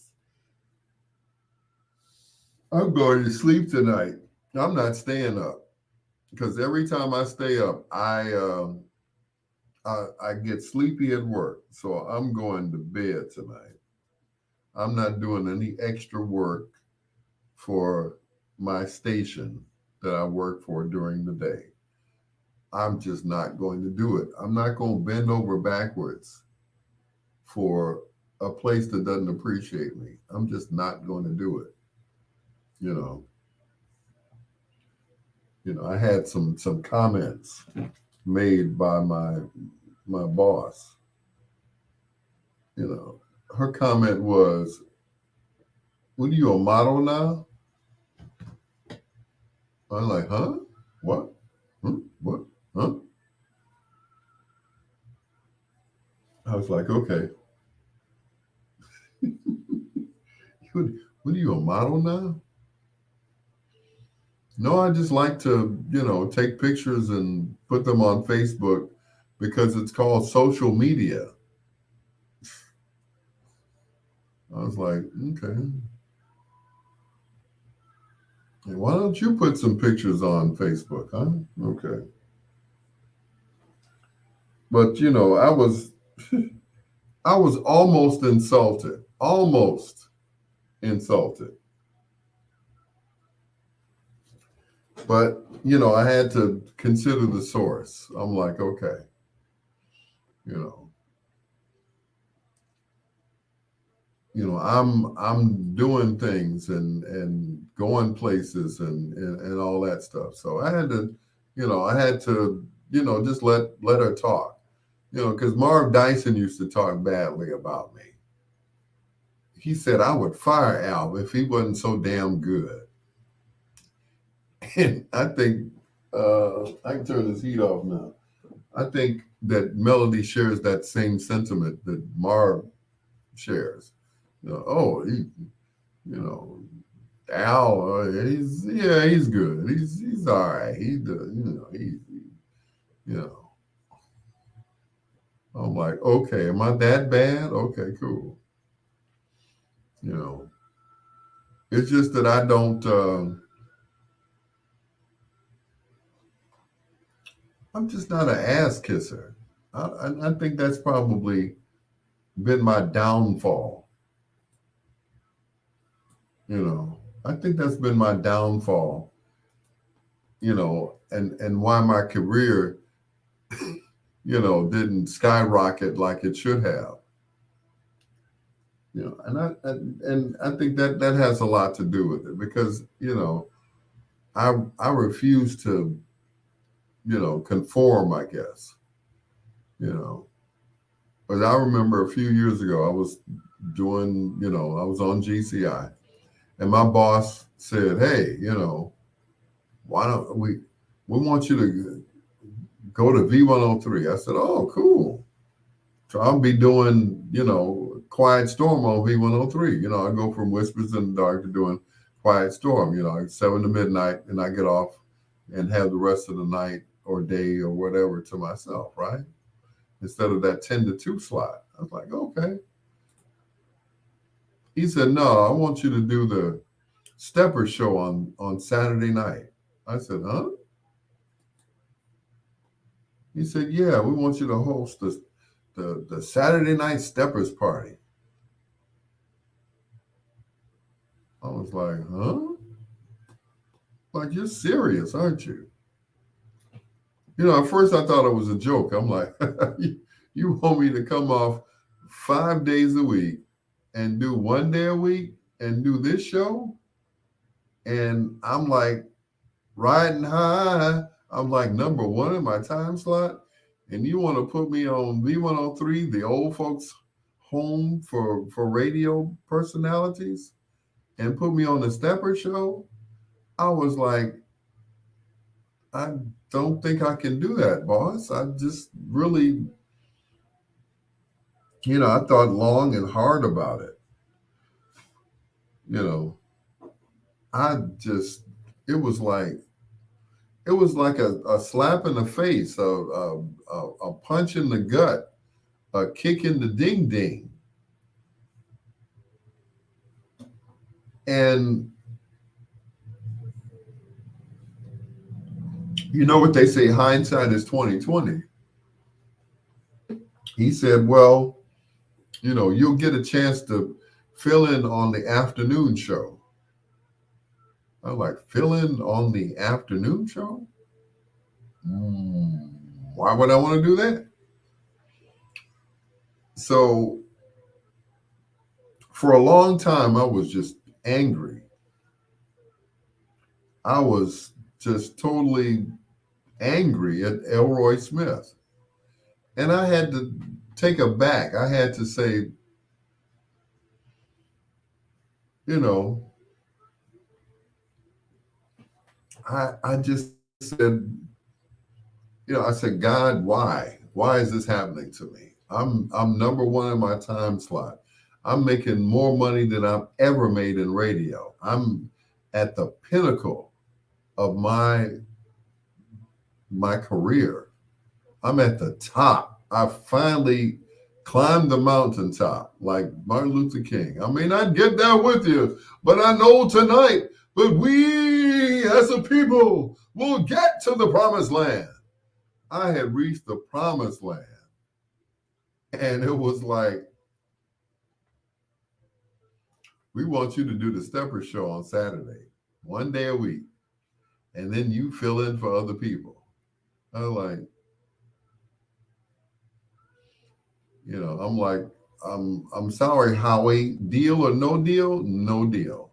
I'm going to sleep tonight. I'm not staying up because every time I stay up, I get sleepy at work. So I'm going to bed tonight. I'm not doing any extra work for my station that I work for during the day. I'm just not going to do it. I'm not going to bend over backwards for a place that doesn't appreciate me. I'm just not going to do it. I had some comments made by my boss. Her comment was, "What are you, a model now?" I'm like, huh? What? What? Huh? I was like, okay. What are you, a model now? No, I just like to, take pictures and put them on Facebook because it's called social media. I was like, okay. Why don't you put some pictures on Facebook, huh? Okay. But I was almost insulted. Almost insulted. But I had to consider the source. I'm like, okay, I'm doing things and going places and all that stuff. So I had to just let her talk. Because Marv Dyson used to talk badly about me. He said I would fire Al if he wasn't so damn good. And I think I can turn this heat off now. I think that Melody shares that same sentiment that Marv shares. Al, he's good. He's all right. You know. I'm like, okay, am I that bad? Okay, cool. It's just that I don't. I'm just not an ass kisser. I think that's probably been my downfall. I think that's been my downfall. And why my career, didn't skyrocket like it should have. And I think that has a lot to do with it because I refuse to conform, I guess. But I remember a few years ago, I was doing, I was on GCI, and my boss said, "Hey, why don't we want you to go to V103?" I said, "Oh, cool." So I'll be doing, Quiet Storm on V103. I go from Whispers in the Dark to doing Quiet Storm, 7 to midnight, and I get off and have the rest of the night or day or whatever to myself, right? Instead of that 10 to 2 slot. I was like, okay. He said, no, I want you to do the Stepper show on Saturday night. I said, huh? He said, yeah, we want you to host the Saturday night Steppers party. I was like, huh? Like, you're serious, aren't you? You know, at first I thought it was a joke. I'm like, you want me to come off 5 days a week and do 1 day a week and do this show? And I'm like riding high. I'm like number one in my time slot. And you want to put me on V103, the old folks home for radio personalities, and put me on the Stepper show? I was like, I don't think I can do that, boss. I just really, I thought long and hard about it. You know, I just, it was like, it was like a slap in the face, a punch in the gut, a kick in the ding ding. And you know what they say, hindsight is 2020. He said, well, you'll get a chance to fill in on the afternoon show. I was like, fill in on the afternoon show? Why would I want to do that? So for a long time, I was just angry. I was just totally angry at Elroy Smith. And I had to take a back. I had to say, I just said, I said, God, why? Why is this happening to me? I'm number one in my time slot. I'm making more money than I've ever made in radio. I'm at the pinnacle of my career. I'm at the top. I finally climbed the mountaintop like Martin Luther King. I may not get there with you, but I know tonight that we as a people will get to the promised land. I had reached the promised land. And it was like, we want you to do the Stepper show on Saturday, 1 day a week. And then you fill in for other people. I'm like, I'm like, I'm sorry, Howie, deal or no deal? No deal.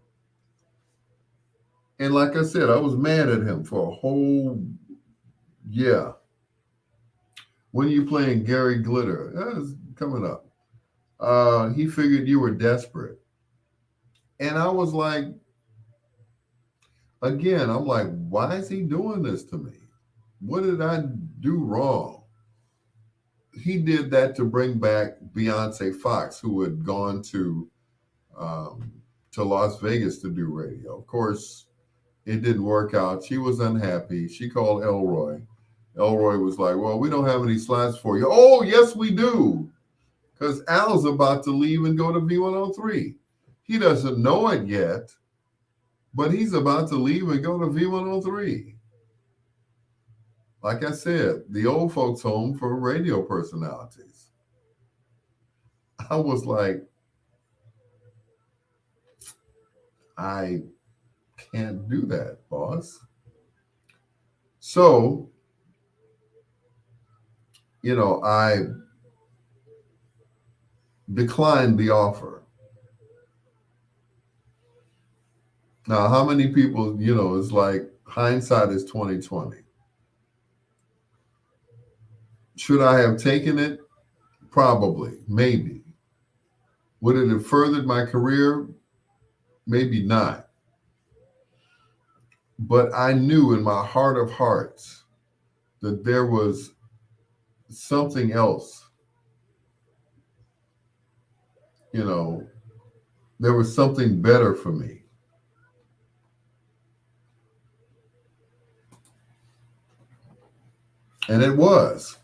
And like I said, I was mad at him for a whole year. When are you playing Gary Glitter? That's coming up. He figured you were desperate. And I was like, again, I'm like, why is he doing this to me? What did I do wrong? He did that to bring back Beyonce Fox, who had gone to Las Vegas to do radio. Of course, it didn't work out. She was unhappy. She called Elroy. Elroy was like, well, we don't have any slots for you. Oh, yes, we do. Because Al's about to leave and go to V103. He doesn't know it yet, but he's about to leave and go to V103. Like I said, the old folks home for radio personalities. I was like, I can't do that, boss. So, I declined the offer. Now, how many people, it's like hindsight is 2020. Should I have taken it? Probably, maybe. Would it have furthered my career? Maybe not. But I knew in my heart of hearts that there was something else. There was something better for me. And it was,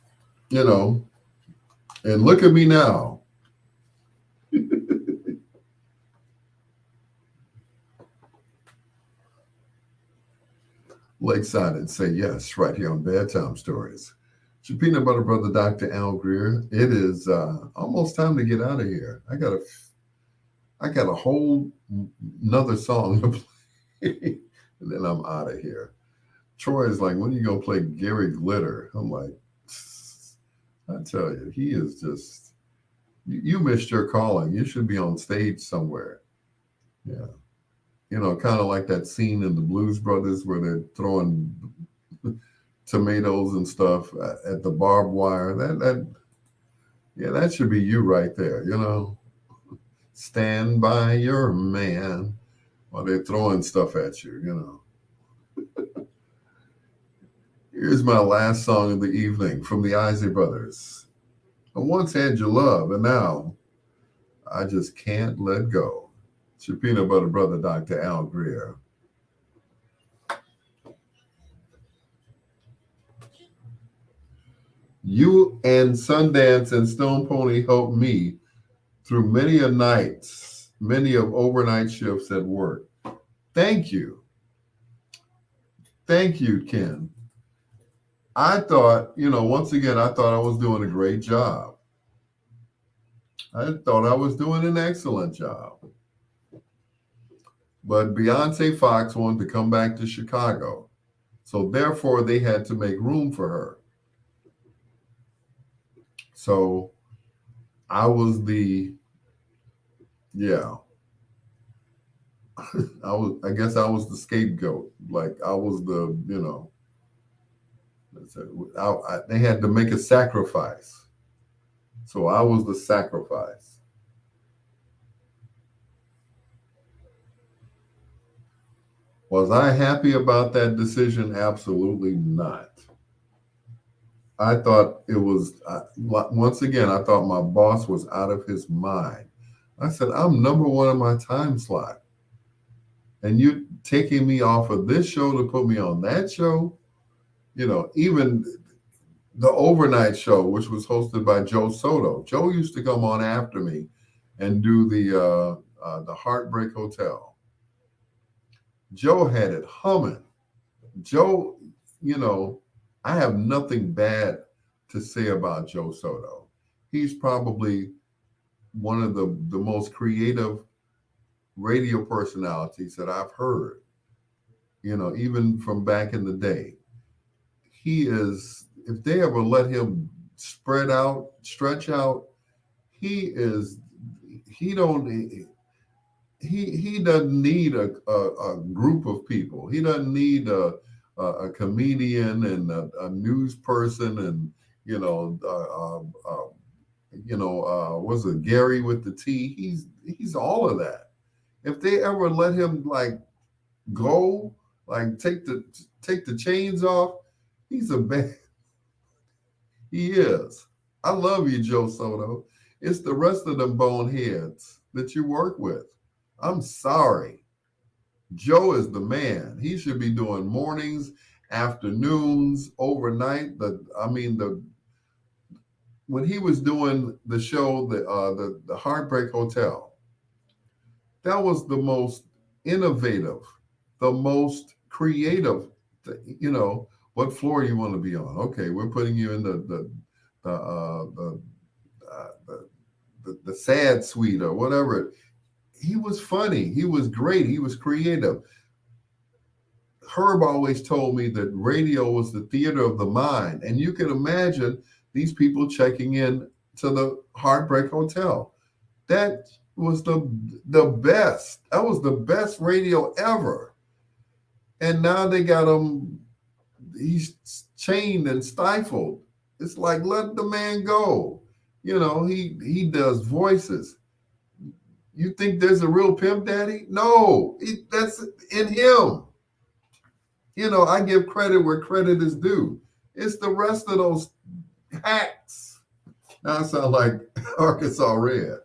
you know, and look at me now. Lakeside and say yes right here on Bedtime Stories. It's your peanut butter brother, Dr. Al Greer. It is almost time to get out of here. I got a whole another song to play, and then I'm out of here. Troy is like, when are you gonna play Gary Glitter? I'm like, I tell you, he is just. You missed your calling. You should be on stage somewhere. Yeah, kind of like that scene in the Blues Brothers where they're throwing tomatoes and stuff at the barbed wire. Yeah, that should be you right there. Stand by your man while they're throwing stuff at you. Here's my last song of the evening from the Isley Brothers. I once had your love, and now I just can't let go. It's your peanut butter brother, Dr. Al Greer. You and Sundance and Stone Pony helped me through many a nights, many of overnight shifts at work. Thank you. Thank you, Ken. I thought, once again, I thought I was doing a great job. I thought I was doing an excellent job. But Beyonce Fox wanted to come back to Chicago. So therefore, they had to make room for her. So I was yeah. I guess I was the scapegoat. Like I was they had to make a sacrifice. So I was the sacrifice. Was I happy about that decision? Absolutely not. I thought it was, once again, I thought my boss was out of his mind. I said, I'm number one in my time slot. And you're taking me off of this show to put me on that show? Even the overnight show, which was hosted by Joe Soto. Joe used to come on after me and do the Heartbreak Hotel. Joe had it humming. Joe, I have nothing bad to say about Joe Soto. He's probably one of the most creative radio personalities that I've heard, even from back in the day. He is, if they ever let him stretch out, he doesn't need a group of people. He doesn't need a comedian and a news person and was it Gary with the T? He's all of that. If they ever let him like go, like take the chains off, he's a bad. He is. I love you, Joe Soto. It's the rest of them boneheads that you work with. I'm sorry. Joe is the man. He should be doing mornings, afternoons, overnight. When he was doing the show, the Heartbreak Hotel, that was the most innovative, the most creative. What floor you want to be on? Okay, we're putting you in the sad suite or whatever. He was funny. He was great. He was creative. Herb always told me that radio was the theater of the mind. And you can imagine these people checking in to the Heartbreak Hotel. That was the best. That was the best radio ever. And now they got him, he's chained and stifled. It's like, let the man go. He does voices. You think there's a real pimp daddy? No, that's in him. I give credit where credit is due. It's the rest of those hacks. Now I sound like Arkansas Red.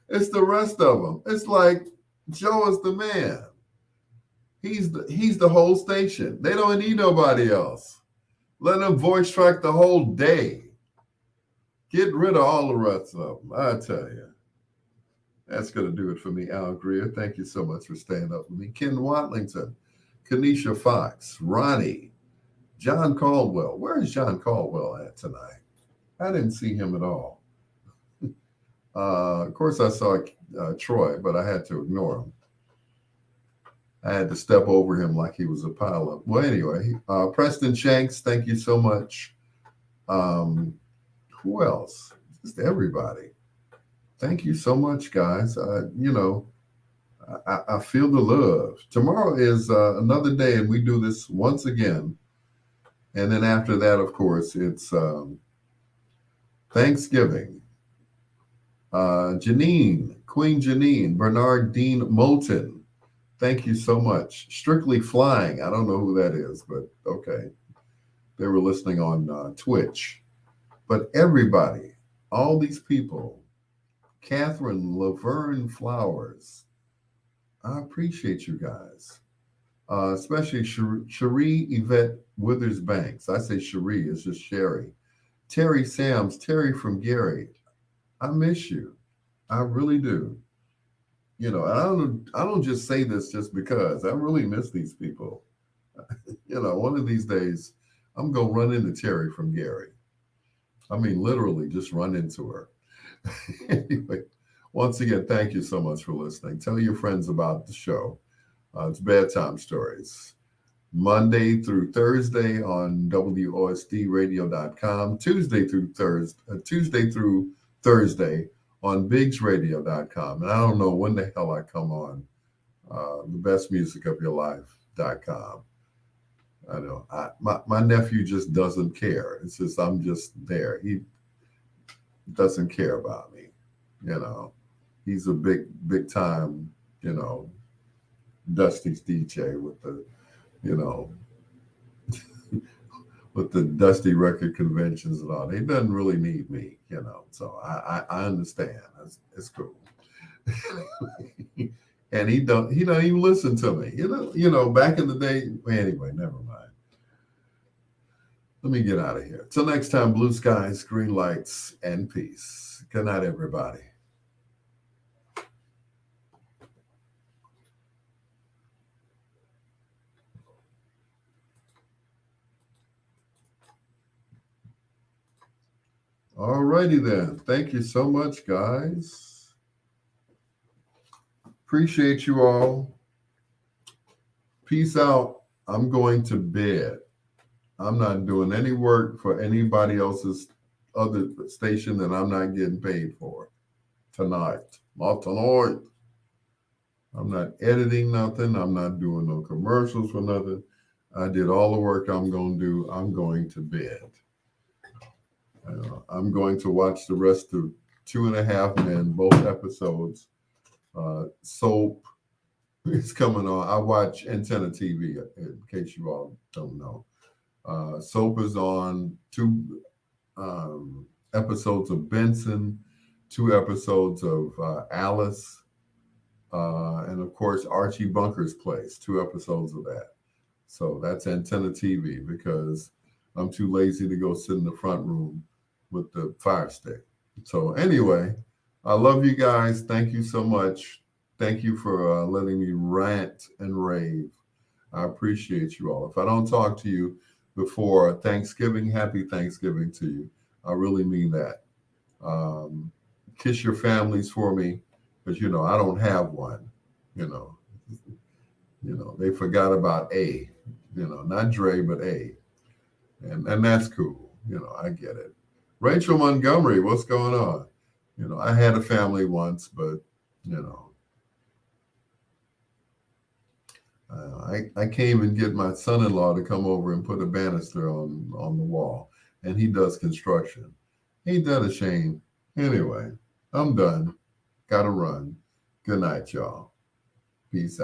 It's the rest of them. It's like Joe is the man. He's the whole station. They don't need nobody else. Let them voice track the whole day. Get rid of all the rest of them. I tell you. That's going to do it for me, Al Greer. Thank you so much for staying up with me. Ken Watlington, Kanisha Fox, Ronnie, John Caldwell. Where is John Caldwell at tonight? I didn't see him at all. Of course, I saw Troy, but I had to ignore him. I had to step over him like he was a pilot. Well, anyway, Preston Shanks, thank you so much. Who else? Just everybody. Thank you so much, guys. I feel the love. Tomorrow is another day, and we do this once again. And then after that, of course, it's Thanksgiving. Janine, Queen Janine, Bernard Dean Moulton. Thank you so much. Strictly Flying. I don't know who that is, but okay. They were listening on Twitch. But everybody, all these people, Catherine Laverne Flowers, I appreciate you guys. Especially Cherie Yvette Withers Banks. I say Cherie, it's just Sherry. Terry Sams, Terry from Gary. I miss you. I really do. You know, I don't just say this just because. I really miss these people. One of these days, I'm going to run into Terry from Gary. I mean, literally just run into her. Anyway, once again, thank you so much for listening. Tell your friends about the show. It's Bedtime Stories. Monday through Thursday on WOSDradio.com. Tuesday through Thursday on BiggsRadio.com. And I don't know when the hell I come on thebestmusicofyourlife.com. I know my nephew just doesn't care. It's just I'm just there. He doesn't care about me. He's a big time, Dusty's DJ with the, with the Dusty record conventions and all. He doesn't really need me, So I understand. It's cool. And he don't even listen to me. Back in the day. Anyway, never mind. Let me get out of here. Till next time, blue skies, green lights, and peace. Good night, everybody. All righty then. Thank you so much, guys. Appreciate you all. Peace out. I'm going to bed. I'm not doing any work for anybody else's other station that I'm not getting paid for tonight. Not tonight. I'm not editing nothing. I'm not doing no commercials for nothing. I did all the work I'm going to do. I'm going to bed. I'm going to watch the rest of 2.5 Men, both episodes. Soap is coming on. I watch Antenna TV, in case you all don't know. Soap is on 2 episodes of Benson, 2 episodes of Alice, and of course Archie Bunker's Place, 2 episodes of that. So that's Antenna TV because I'm too lazy to go sit in the front room with the Fire Stick. So anyway, I love you guys. Thank you so much. Thank you for letting me rant and rave. I appreciate you all. If I don't talk to you before Thanksgiving, happy Thanksgiving to you. I really mean that. Kiss your families for me, because I don't have one. They forgot about A. Not Dre, but A, and that's cool. I get it. Rachel Montgomery, what's going on? I had a family once, but I came and get my son-in-law to come over and put a banister on the wall, and he does construction. Ain't that a shame? Anyway, I'm done. Gotta run. Good night, y'all. Peace out.